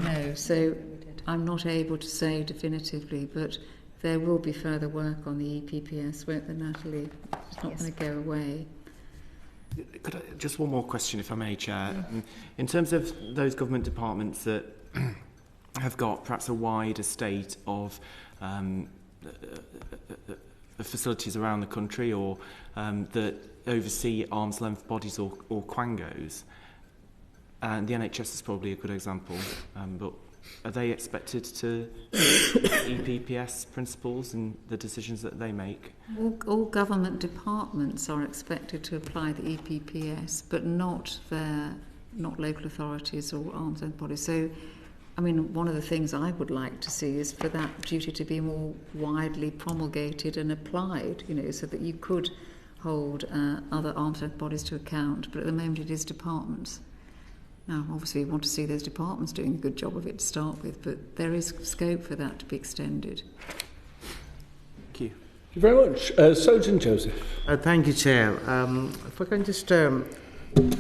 [SPEAKER 2] No. So I'm not able to say definitively, but there will be further work on the EPPS, won't there, Natalie? It's not going to go away.
[SPEAKER 15] Just one more question, if I may, Chair. In terms of those government departments that have got perhaps a wide estate of facilities around the country, or that oversee arm's length bodies or quangos, And the NHS is probably a good example, but are they expected to EPPS principles in the decisions that they make?
[SPEAKER 2] All government departments are expected to apply the EPPS, but not local authorities or arms length bodies. So, I mean, one of the things I would like to see is for that duty to be more widely promulgated and applied, so that you could hold other arms length bodies to account, but at the moment it is departments. Now, obviously, we want to see those departments doing a good job of it to start with, but there is scope for that to be extended.
[SPEAKER 15] Thank you.
[SPEAKER 1] Thank you very much. Surgeon Joseph.
[SPEAKER 16] Thank you, Chair. If I can just ask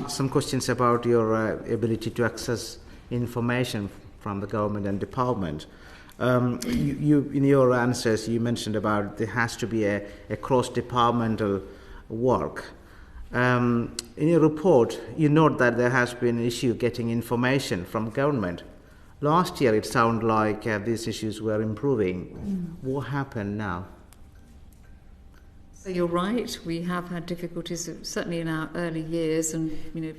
[SPEAKER 16] some questions about your ability to access information from the government and department. You in your answers, you mentioned about there has to be a cross-departmental work. In your report, you note that there has been an issue getting information from government. Last year, it sounded like these issues were improving. What happened now?
[SPEAKER 2] So you're right, we have had difficulties, certainly in our early years, and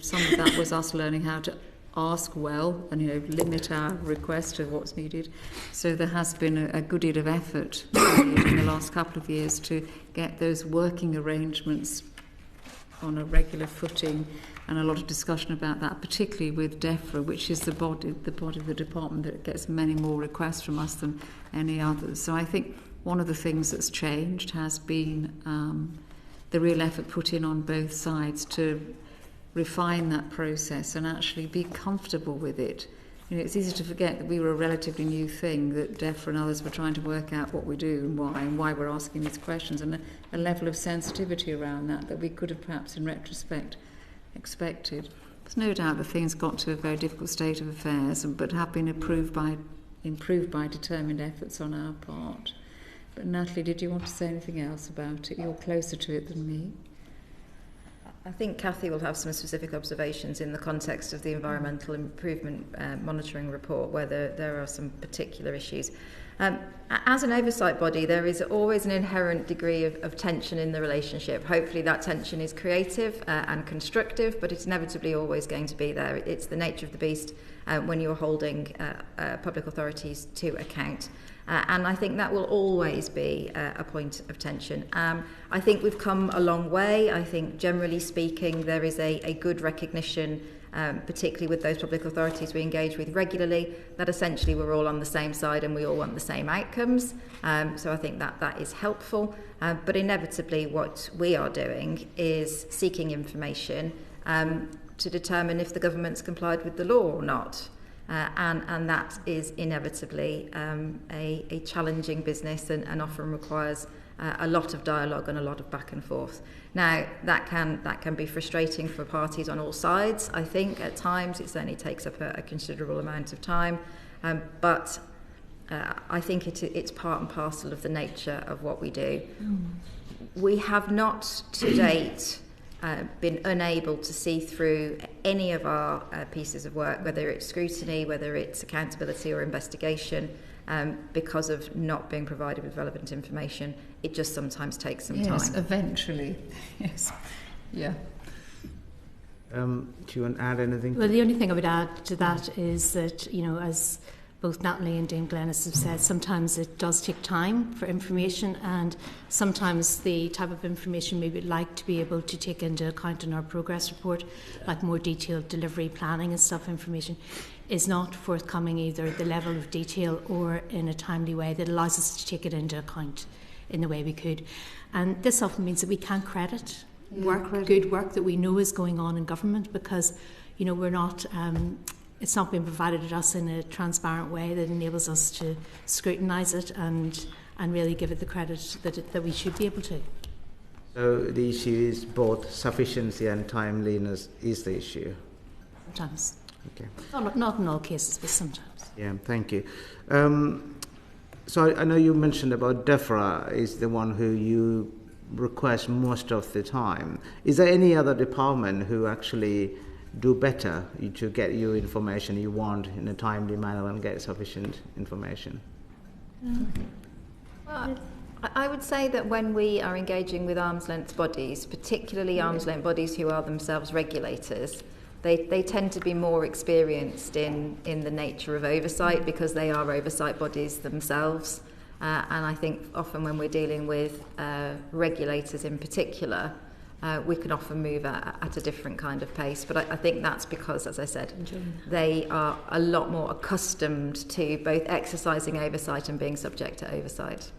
[SPEAKER 2] some of that was us learning how to ask well and limit our request to what's needed. So there has been a good deal of effort in the last couple of years to get those working arrangements on a regular footing, and a lot of discussion about that, particularly with DEFRA, which is the body of the department that gets many more requests from us than any others. So I think one of the things that's changed has been the real effort put in on both sides to refine that process and actually be comfortable with it. It's easy to forget that we were a relatively new thing, that DEFRA and others were trying to work out what we do and why we're asking these questions, and a level of sensitivity around that we could have perhaps in retrospect expected. There's no doubt that things got to a very difficult state of affairs, but have been improved by determined efforts on our part. But Natalie, did you want to say anything else about it? You're closer to it than me.
[SPEAKER 3] I think Cathy will have some specific observations in the context of the environmental improvement monitoring report, where there are some particular issues. As an oversight body, there is always an inherent degree of tension in the relationship. Hopefully that tension is creative and constructive, but it's inevitably always going to be there. It's the nature of the beast when you're holding public authorities to account. And I think that will always be a point of tension. I think we've come a long way. I think, generally speaking, there is a good recognition, particularly with those public authorities we engage with regularly, that essentially we're all on the same side and we all want the same outcomes. So I think that is helpful. But inevitably, what we are doing is seeking information to determine if the government's complied with the law or not. And that is inevitably a challenging business and often requires a lot of dialogue and a lot of back and forth. Now, that can be frustrating for parties on all sides. I think at times it certainly takes up a considerable amount of time, but I think it's part and parcel of the nature of what we do. We have not to date been unable to see through any of our pieces of work, whether it's scrutiny, whether it's accountability or investigation, because of not being provided with relevant information. It just sometimes takes some time.
[SPEAKER 2] Yes, eventually. Yes. Yeah.
[SPEAKER 16] Do you want to add anything?
[SPEAKER 4] Well, the only thing I would add to that is that, as both Natalie and Dame Glenys have said, sometimes it does take time for information, and sometimes the type of information we would like to be able to take into account in our progress report, like more detailed delivery planning and stuff information, is not forthcoming either at the level of detail or in a timely way that allows us to take it into account in the way we could. And this often means that we can't credit good work that we know is going on in government, because we're not it's not being provided to us in a transparent way that enables us to scrutinise it and really give it the credit that we should be able to.
[SPEAKER 16] So the issue is both sufficiency and timeliness is the issue?
[SPEAKER 4] Sometimes.
[SPEAKER 16] Okay.
[SPEAKER 4] Not in all cases, but sometimes.
[SPEAKER 16] Yeah, thank you. So I know you mentioned about DEFRA is the one who you request most of the time. Is there any other department who actually do better to get you information you want in a timely manner and get sufficient information?
[SPEAKER 3] Well, I would say that when we are engaging with arm's length bodies, particularly arm's length bodies who are themselves regulators, they tend to be more experienced in the nature of oversight because they are oversight bodies themselves. And I think often when we're dealing with regulators in particular, we can often move at a different kind of pace. But I think that's because, as I said, they are a lot more accustomed to both exercising oversight and being subject to oversight.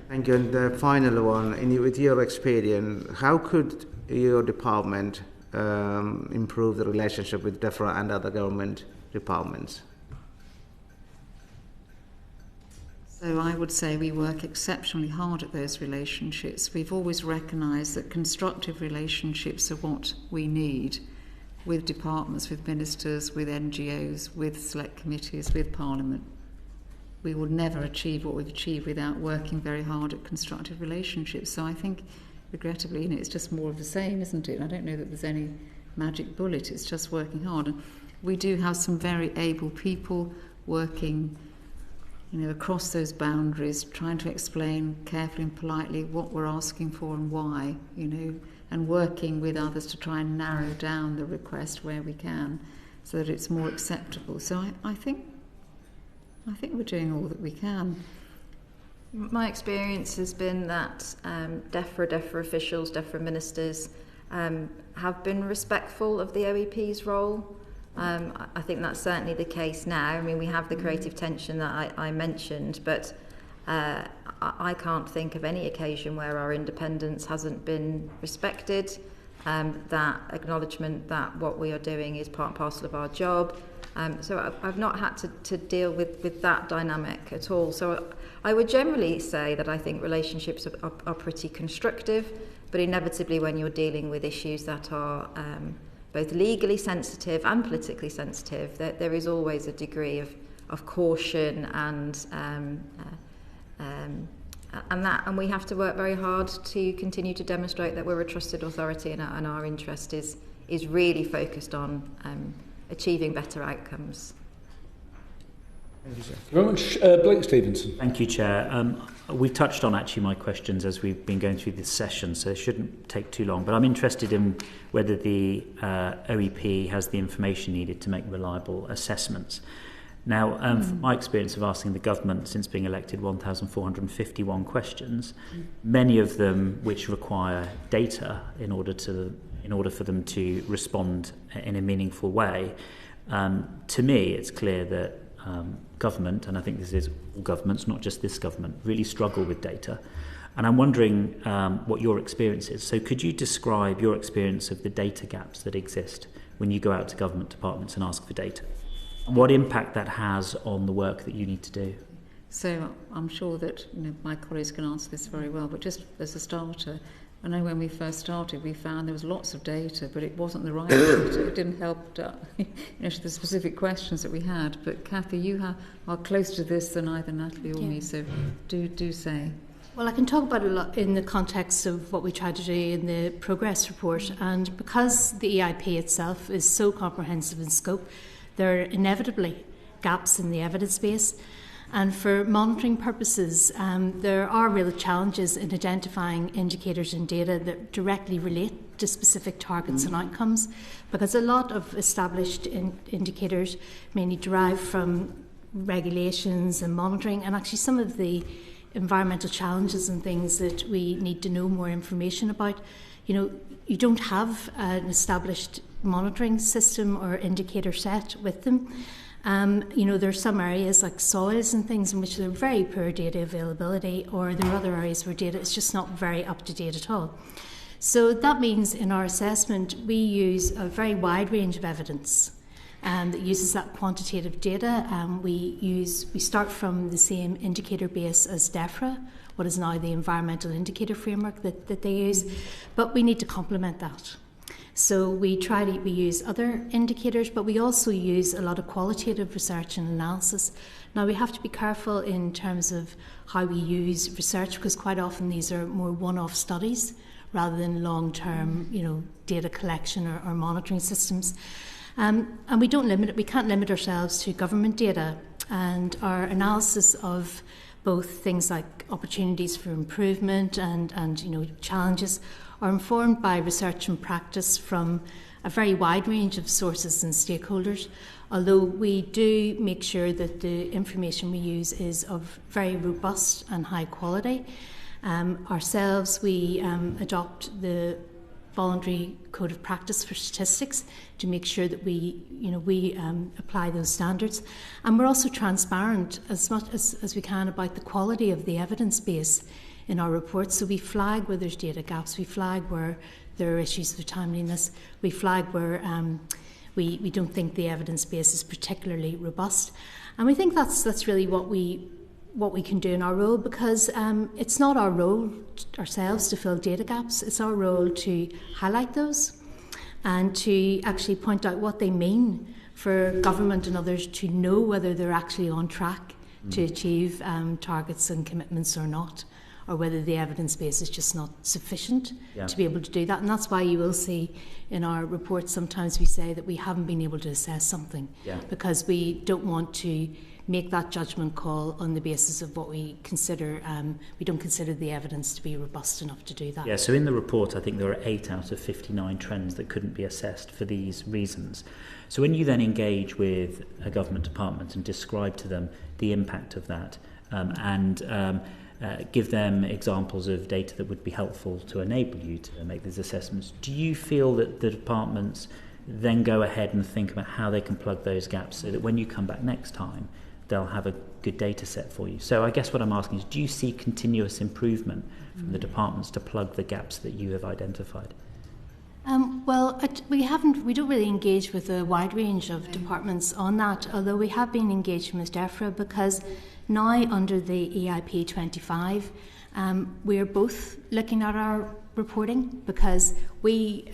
[SPEAKER 16] Thank you. And the final one, with your experience, how could your department improve the relationship with DEFRA and other government departments?
[SPEAKER 2] So I would say we work exceptionally hard at those relationships. We've always recognised that constructive relationships are what we need with departments, with ministers, with NGOs, with select committees, with Parliament. We will never achieve what we've achieved without working very hard at constructive relationships. So I think, regrettably, it's just more of the same, isn't it? I don't know that there's any magic bullet. It's just working hard. And we do have some very able people working across those boundaries, trying to explain carefully and politely what we're asking for and why, and working with others to try and narrow down the request where we can so that it's more acceptable. So I think we're doing all that we can.
[SPEAKER 3] My experience has been that DEFRA officials, DEFRA ministers have been respectful of the OEP's role. I think that's certainly the case now. I mean, we have the creative tension that I mentioned, but I can't think of any occasion where our independence hasn't been respected, that acknowledgement that what we are doing is part and parcel of our job. So I've not had to deal with that dynamic at all. So I would generally say that I think relationships are pretty constructive, but inevitably when you're dealing with issues that are both legally sensitive and politically sensitive, there is always a degree of caution and we have to work very hard to continue to demonstrate that we're a trusted authority and our interest is really focused on achieving better outcomes.
[SPEAKER 1] Thank you, sir. Very much, Blake Stevenson.
[SPEAKER 17] Thank you, Chair. We've touched on actually my questions as we've been going through this session, so it shouldn't take too long. But I'm interested in whether the OEP has the information needed to make reliable assessments. Now, from my experience of asking the government since being elected 1,451 questions, many of them which require data in order for them to respond in a meaningful way, to me it's clear that government, and I think this is all governments, not just this government, really struggle with data. And I'm wondering what your experience is. So could you describe your experience of the data gaps that exist when you go out to government departments and ask for data? What impact that has on the work that you need to do?
[SPEAKER 2] So I'm sure that my colleagues can answer this very well, but just as a starter, I know when we first started, we found there was lots of data, but it wasn't the right data. It didn't help the specific questions that we had. But Cathy, you are closer to this than either Natalie or me, so do say.
[SPEAKER 4] Well, I can talk about it a lot in the context of what we tried to do in the progress report. And because the EIP itself is so comprehensive in scope, there are inevitably gaps in the evidence base. And for monitoring purposes, there are real challenges in identifying indicators and data that directly relate to specific targets and outcomes, because a lot of established indicators mainly derive from regulations and monitoring, and actually some of the environmental challenges and things that we need to know more information about. You don't have an established monitoring system or indicator set with them. There are some areas like soils and things in which there are very poor data availability, or there are other areas where data is just not very up to date at all. So that means in our assessment we use a very wide range of evidence that uses that quantitative data. We start from the same indicator base as DEFRA, what is now the environmental indicator framework that they use, but we need to complement that. So we use other indicators, but we also use a lot of qualitative research and analysis. Now we have to be careful in terms of how we use research, because quite often these are more one-off studies rather than long-term, data collection or monitoring systems. And we can't limit ourselves to government data, and our analysis of both things like opportunities for improvement and challenges are informed by research and practice from a very wide range of sources and stakeholders, although we do make sure that the information we use is of very robust and high quality. Ourselves, we adopt the voluntary code of practice for statistics to make sure that we apply those standards, and we're also transparent as much as we can about the quality of the evidence base in our reports. So we flag where there's data gaps, we flag where there are issues with timeliness, we flag where we don't think the evidence base is particularly robust, and we think that's really what we can do in our role, because it's not our role ourselves to fill data gaps. It's our role to highlight those and to actually point out what they mean for government and others to know whether they're actually on track to achieve targets and commitments or not, or whether the evidence base is just not sufficient to be able to do that. And that's why you will see in our reports sometimes we say that we haven't been able to assess something because we don't want to make that judgment call on the basis of what we consider. We don't consider the evidence to be robust enough to do that.
[SPEAKER 17] Yeah, so in the report I think there are 8 out of 59 trends that couldn't be assessed for these reasons. So when you then engage with a government department and describe to them the impact of that give them examples of data that would be helpful to enable you to make these assessments, do you feel that the departments then go ahead and think about how they can plug those gaps so that when you come back next time they'll have a good data set for you? So I guess what I'm asking is, do you see continuous improvement from the departments to plug the gaps that you have identified?
[SPEAKER 4] We don't really engage with a wide range of departments on that, although we have been engaging with DEFRA, because now under the EIP 25 we're both looking at our reporting, because we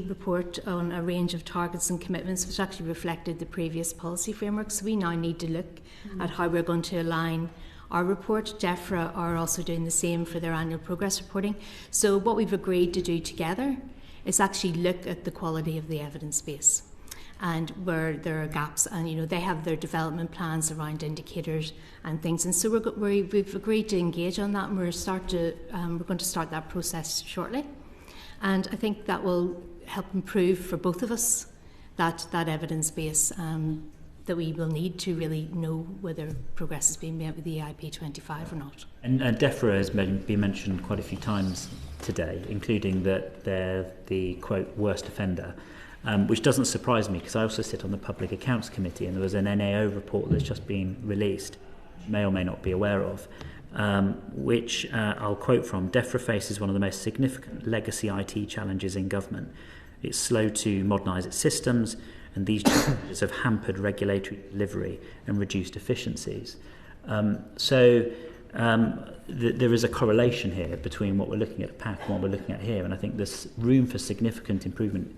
[SPEAKER 4] report on a range of targets and commitments which actually reflected the previous policy framework. So we now need to look at how we're going to align our report. DEFRA are also doing the same for their annual progress reporting. So what we've agreed to do together is actually look at the quality of the evidence base and where there are gaps, and they have their development plans around indicators and things, and so we've agreed to engage on that, and we're going to start that process shortly, and I think that will help improve for both of us that evidence base that we will need to really know whether progress is being made with the EIP 25 or not.
[SPEAKER 17] And DEFRA has been mentioned quite a few times today, including that they're the, quote, worst offender, which doesn't surprise me because I also sit on the Public Accounts Committee, and there was an NAO report that's just been released, may or may not be aware of, which I'll quote from: DEFRA faces one of the most significant legacy IT challenges in government. It's slow to modernise its systems, and these challenges have hampered regulatory delivery and reduced efficiencies. There is a correlation here between what we're looking at PAC and what we're looking at here, and I think there's room for significant improvement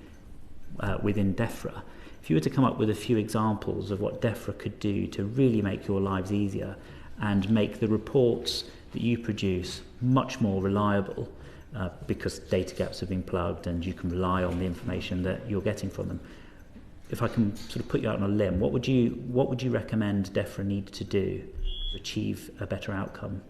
[SPEAKER 17] within DEFRA. If you were to come up with a few examples of what DEFRA could do to really make your lives easier and make the reports that you produce much more reliable, because data gaps have been plugged and you can rely on the information that you're getting from them. If I can sort of put you out on a limb, what would you recommend DEFRA need to do to achieve a better outcome?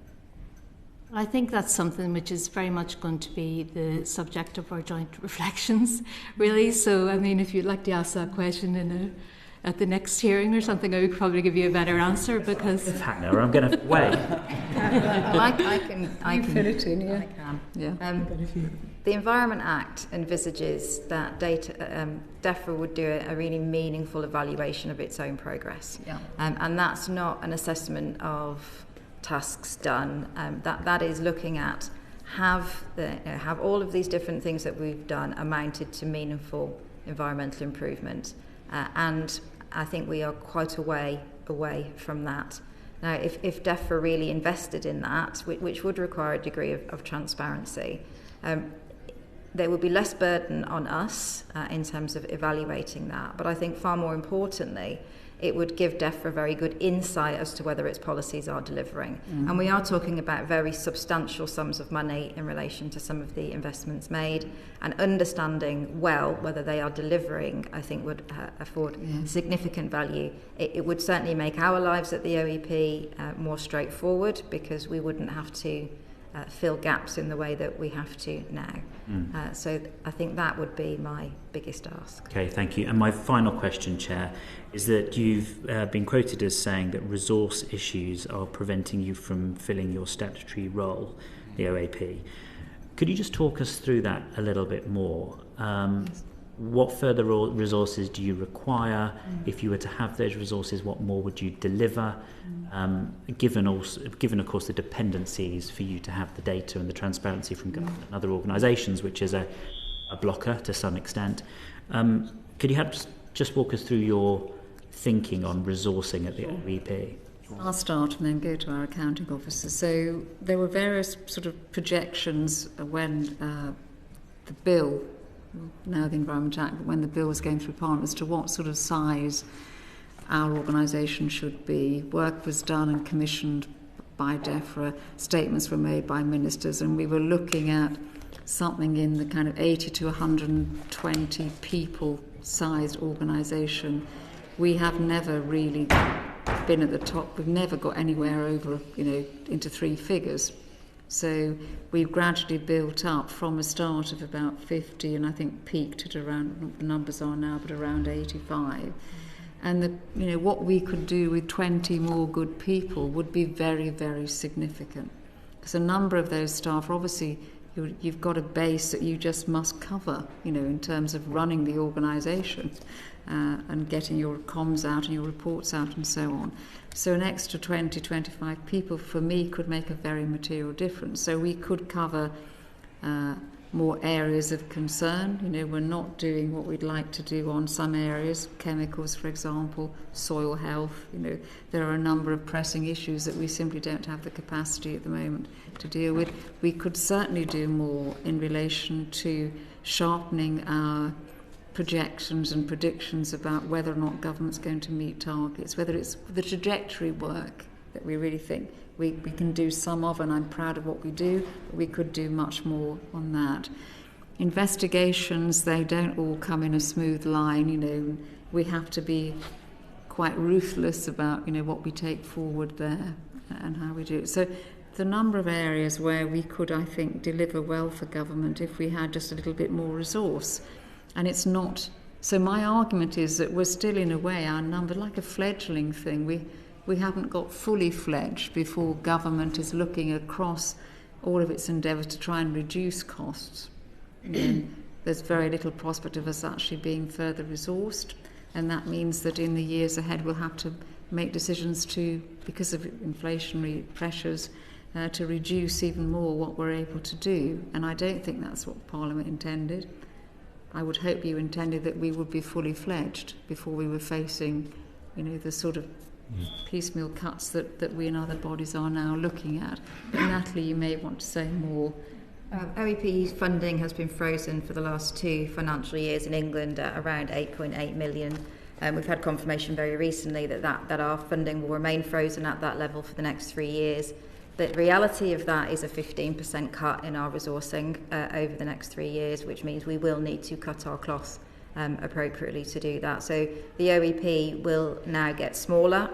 [SPEAKER 4] I think that's something which is very much going to be the subject of our joint reflections, really. So, I mean, if you'd like to ask that question at the next hearing or something, I would probably give you a better answer, because...
[SPEAKER 17] Hannah, I'm going to wait.
[SPEAKER 3] I can fill it in, yeah. I can. Yeah. The Environment Act envisages that DEFRA would do a really meaningful evaluation of its own progress. Yeah. And that's not an assessment of tasks done. That is looking at have all of these different things that we've done amounted to meaningful environmental improvement, and I think we are quite a way away from that. Now, if DEFRA really invested in that, which would require a degree of transparency, there would be less burden on us in terms of evaluating that. But I think far more importantly, it would give DEFRA very good insight as to whether its policies are delivering. Mm-hmm. And we are talking about very substantial sums of money in relation to some of the investments made, and understanding well whether they are delivering, I think, would afford significant value. It would certainly make our lives at the OEP more straightforward, because we wouldn't have to fill gaps in the way that we have to now. So I think that would be my biggest ask.
[SPEAKER 17] Okay, thank you. And my final question, Chair, is that you've been quoted as saying that resource issues are preventing you from filling your statutory role, the OAP. Could you just talk us through that a little bit more? What further resources do you require? If you were to have those resources, what more would you deliver? Given, of course, the dependencies for you to have the data and the transparency from government and other organisations, which is a blocker to some extent. Could you just walk us through your thinking on resourcing at the OEP?
[SPEAKER 2] I'll start and then go to our accounting officer. So there were various sort of projections when the bill, now the Environment Act, but when the bill was going through Parliament, as to what sort of size our organisation should be. Work was done and commissioned by DEFRA, statements were made by ministers, and we were looking at something in the kind of 80 to 120 people sized organisation. We have never really been at the top. We've never got anywhere over, into three figures. So we've gradually built up from a start of about 50, and I think peaked at around, the numbers are now, but around 85. And what we could do with 20 more good people would be very, very significant. Because a number of those staff, obviously, you've got a base that you just must cover, in terms of running the organisation and getting your comms out and your reports out and so on. So an extra 20, 25 people, for me, could make a very material difference. So we could cover more areas of concern. We're not doing what we'd like to do on some areas, chemicals, for example, soil health. There are a number of pressing issues that we simply don't have the capacity at the moment to deal with. We could certainly do more in relation to sharpening our projections and predictions about whether or not government's going to meet targets, whether it's the trajectory work that we really think we can do some of, and I'm proud of what we do, but we could do much more on that. Investigations, they don't all come in a smooth line. We have to be quite ruthless about what we take forward there and how we do it. So the number of areas where we could, I think, deliver well for government if we had just a little bit more resource. And it's not. So my argument is that we're still, in a way, our number, like a fledgling thing. We haven't got fully fledged before government is looking across all of its endeavours to try and reduce costs. There's very little prospect of us actually being further resourced, and that means that in the years ahead we'll have to make decisions to, because of inflationary pressures, to reduce even more what we're able to do. And I don't think that's what Parliament intended. I would hope you intended that we would be fully fledged before we were facing, the sort of piecemeal cuts that we and other bodies are now looking at. But Natalie, you may want to say more.
[SPEAKER 3] OEP funding has been frozen for the last 2 financial years in England at around 8.8 million. We've had confirmation very recently that our funding will remain frozen at that level for the next 3 years. The reality of that is a 15% cut in our resourcing over the next 3 years, which means we will need to cut our cloth appropriately to do that. So the OEP will now get smaller.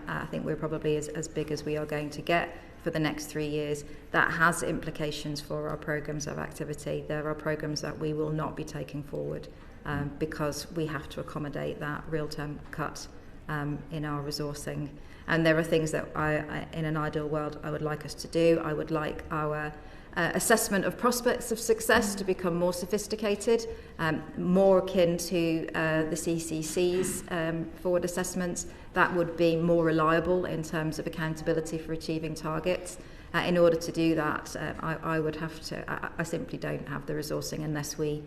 [SPEAKER 3] I think we're probably as big as we are going to get for the next 3 years. That has implications for our programmes of activity. There are programmes that we will not be taking forward because we have to accommodate that real-term cut in our resourcing. And there are things that in an ideal world, I would like us to do. I would like our assessment of prospects of success to become more sophisticated, more akin to the CCC's forward assessments. That would be more reliable in terms of accountability for achieving targets. In order to do that, I would have to. I simply don't have the resourcing unless we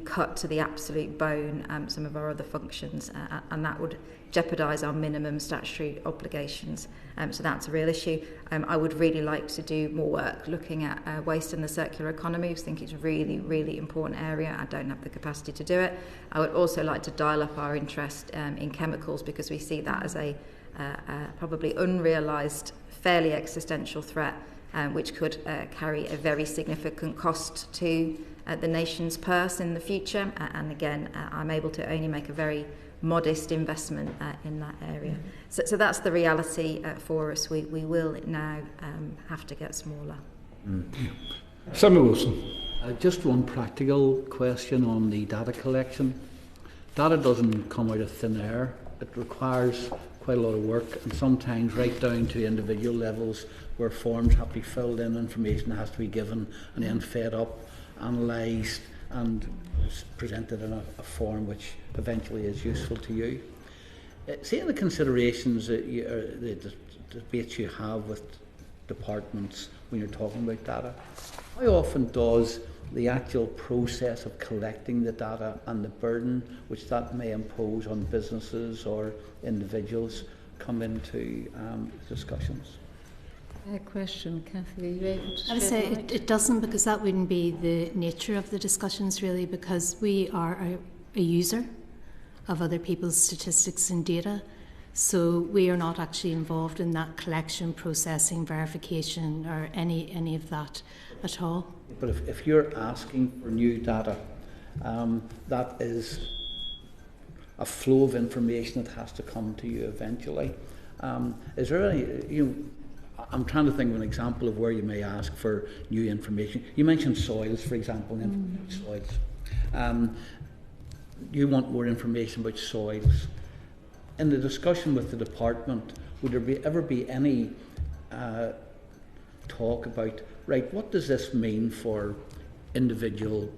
[SPEAKER 3] cut to the absolute bone some of our other functions, and that would jeopardise our minimum statutory obligations. So that's a real issue. I would really like to do more work looking at waste and the circular economy. I think it's a really, really important area. I don't have the capacity to do it. I would also like to dial up our interest in chemicals, because we see that as a probably unrealised, fairly existential threat, which could carry a very significant cost to the nation's purse in the future. And again, I'm able to only make a very modest investment in that area. So that's the reality for us. We will now have to get smaller.
[SPEAKER 1] Samuel Wilson.
[SPEAKER 13] Just one practical question on the data collection. Data doesn't come out of thin air. It requires quite a lot of work, and sometimes right down to individual levels where forms have to be filled in, information has to be given and then fed up, analysed and presented in a form which eventually is useful to you. Seeing the considerations that the debates you have with departments when you're talking about data, how often does the actual process of collecting the data and the burden which that may impose on businesses or individuals come into discussions?
[SPEAKER 2] Fair question, Cathy. Are you able to
[SPEAKER 4] I would say it doesn't, because that wouldn't be the nature of the discussions really, because we are a user of other people's statistics and data. So we are not actually involved in that collection, processing, verification or any of that at all.
[SPEAKER 13] But if you're asking for new data, that is a flow of information that has to come to you eventually. Is there any, I'm trying to think of an example of where you may ask for new information. You mentioned soils, for example, soils. You want more information about soils. In the discussion with the department, would there ever be any talk about, right, what does this mean for individual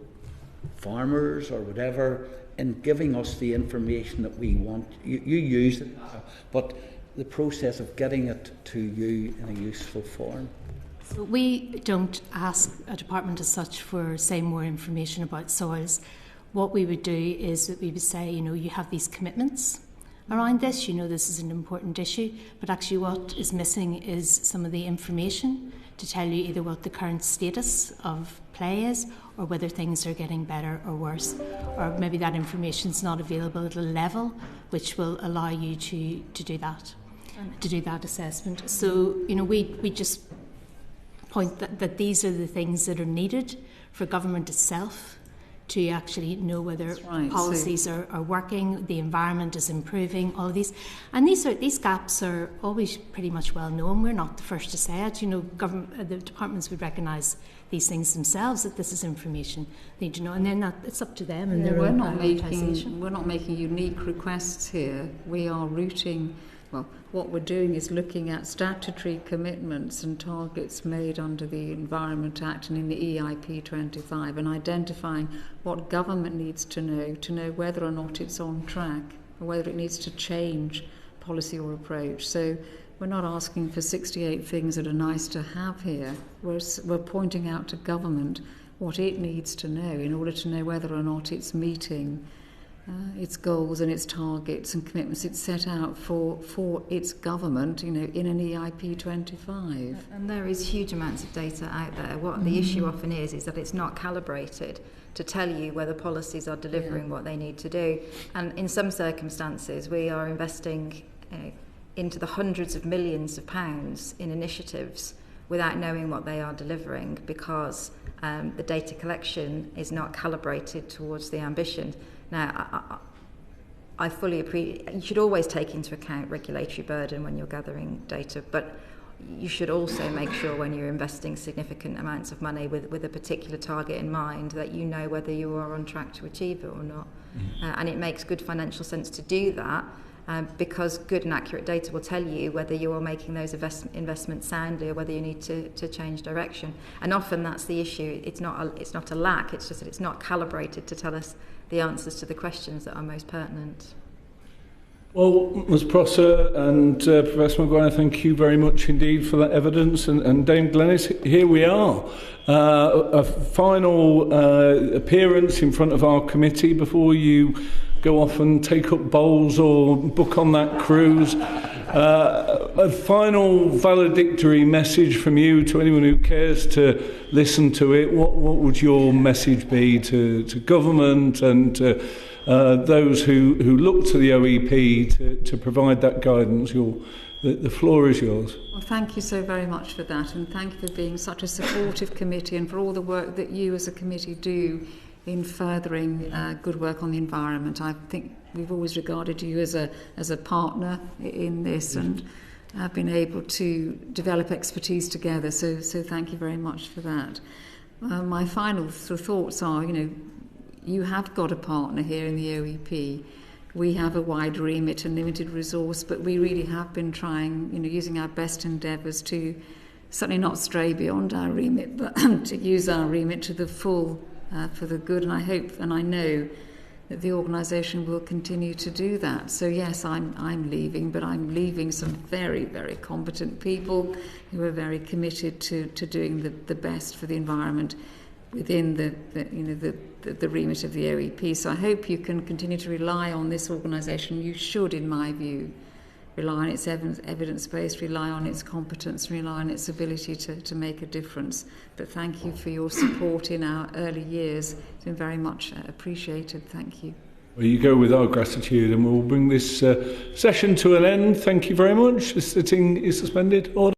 [SPEAKER 13] farmers or whatever in giving us the information that we want? You use it now, but the process of getting it to you in a useful form.
[SPEAKER 4] So we don't ask a department as such for, say, more information about soils. What we would do is that we would say, you have these commitments around this, this is an important issue, but actually what is missing is some of the information to tell you either what the current status of play is or whether things are getting better or worse, or maybe that information is not available at a level which will allow you to do that, assessment. So, we just point that these are the things that are needed for government itself to actually know whether policies are working, the environment is improving, all of these. And these gaps are always pretty much well known. We're not the first to say it. The departments would recognise these things themselves, that this is information they need to know, and then it's up to them and their own prioritisation.
[SPEAKER 2] We're not making unique requests here. We are routing. Well, what we're doing is looking at statutory commitments and targets made under the Environment Act and in the EIP 25 and identifying what government needs to know whether or not it's on track or whether it needs to change policy or approach. So we're not asking for 68 things that are nice to have here. We're pointing out to government what it needs to know in order to know whether or not it's meeting its goals and its targets and commitments it's set out for its government, in an EIP 25.
[SPEAKER 3] And there is huge amounts of data out there. What the issue often is that it's not calibrated to tell you whether policies are delivering what they need to do. And in some circumstances, we are investing into the hundreds of millions of pounds in initiatives without knowing what they are delivering because the data collection is not calibrated towards the ambition. Now, I fully appreciate you should always take into account regulatory burden when you're gathering data, but you should also make sure when you're investing significant amounts of money with a particular target in mind that you know whether you are on track to achieve it or not. And it makes good financial sense to do that because good and accurate data will tell you whether you are making those investments soundly or whether you need to change direction. And often that's the issue. It's not a lack, it's just that it's not calibrated to tell us the answers to the questions that are most pertinent.
[SPEAKER 1] Well, Ms Prosser and Professor Maguire, thank you very much indeed for that evidence. And Dame Glenys, here we are. A final appearance in front of our committee before you go off and take up bowls or book on that cruise. A final valedictory message from you to anyone who cares to listen to it. What would your message be to government and to those who look to the OEP to provide that guidance? The floor is yours.
[SPEAKER 2] Well, thank you so very much for that, and thank you for being such a supportive committee and for all the work that you as a committee do in furthering good work on the environment. I think we've always regarded you as a partner in this, and have been able to develop expertise together. So thank you very much for that. My final sort of thoughts are, you have got a partner here in the OEP. We have a wide remit and limited resource, but we really have been trying, using our best endeavours to certainly not stray beyond our remit, but to use our remit to the full for the good. And I hope and I know that the organisation will continue to do that. So yes, I'm leaving, but I'm leaving some very, very competent people who are very committed to doing the best for the environment within the remit of the OEP. So I hope you can continue to rely on this organisation. You should, in my view, rely on its evidence-based, rely on its competence, rely on its ability to make a difference. But thank you for your support in our early years. It's been very much appreciated. Thank you.
[SPEAKER 1] Well, you go with our gratitude, and we'll bring this session to an end. Thank you very much. The sitting is suspended. Order.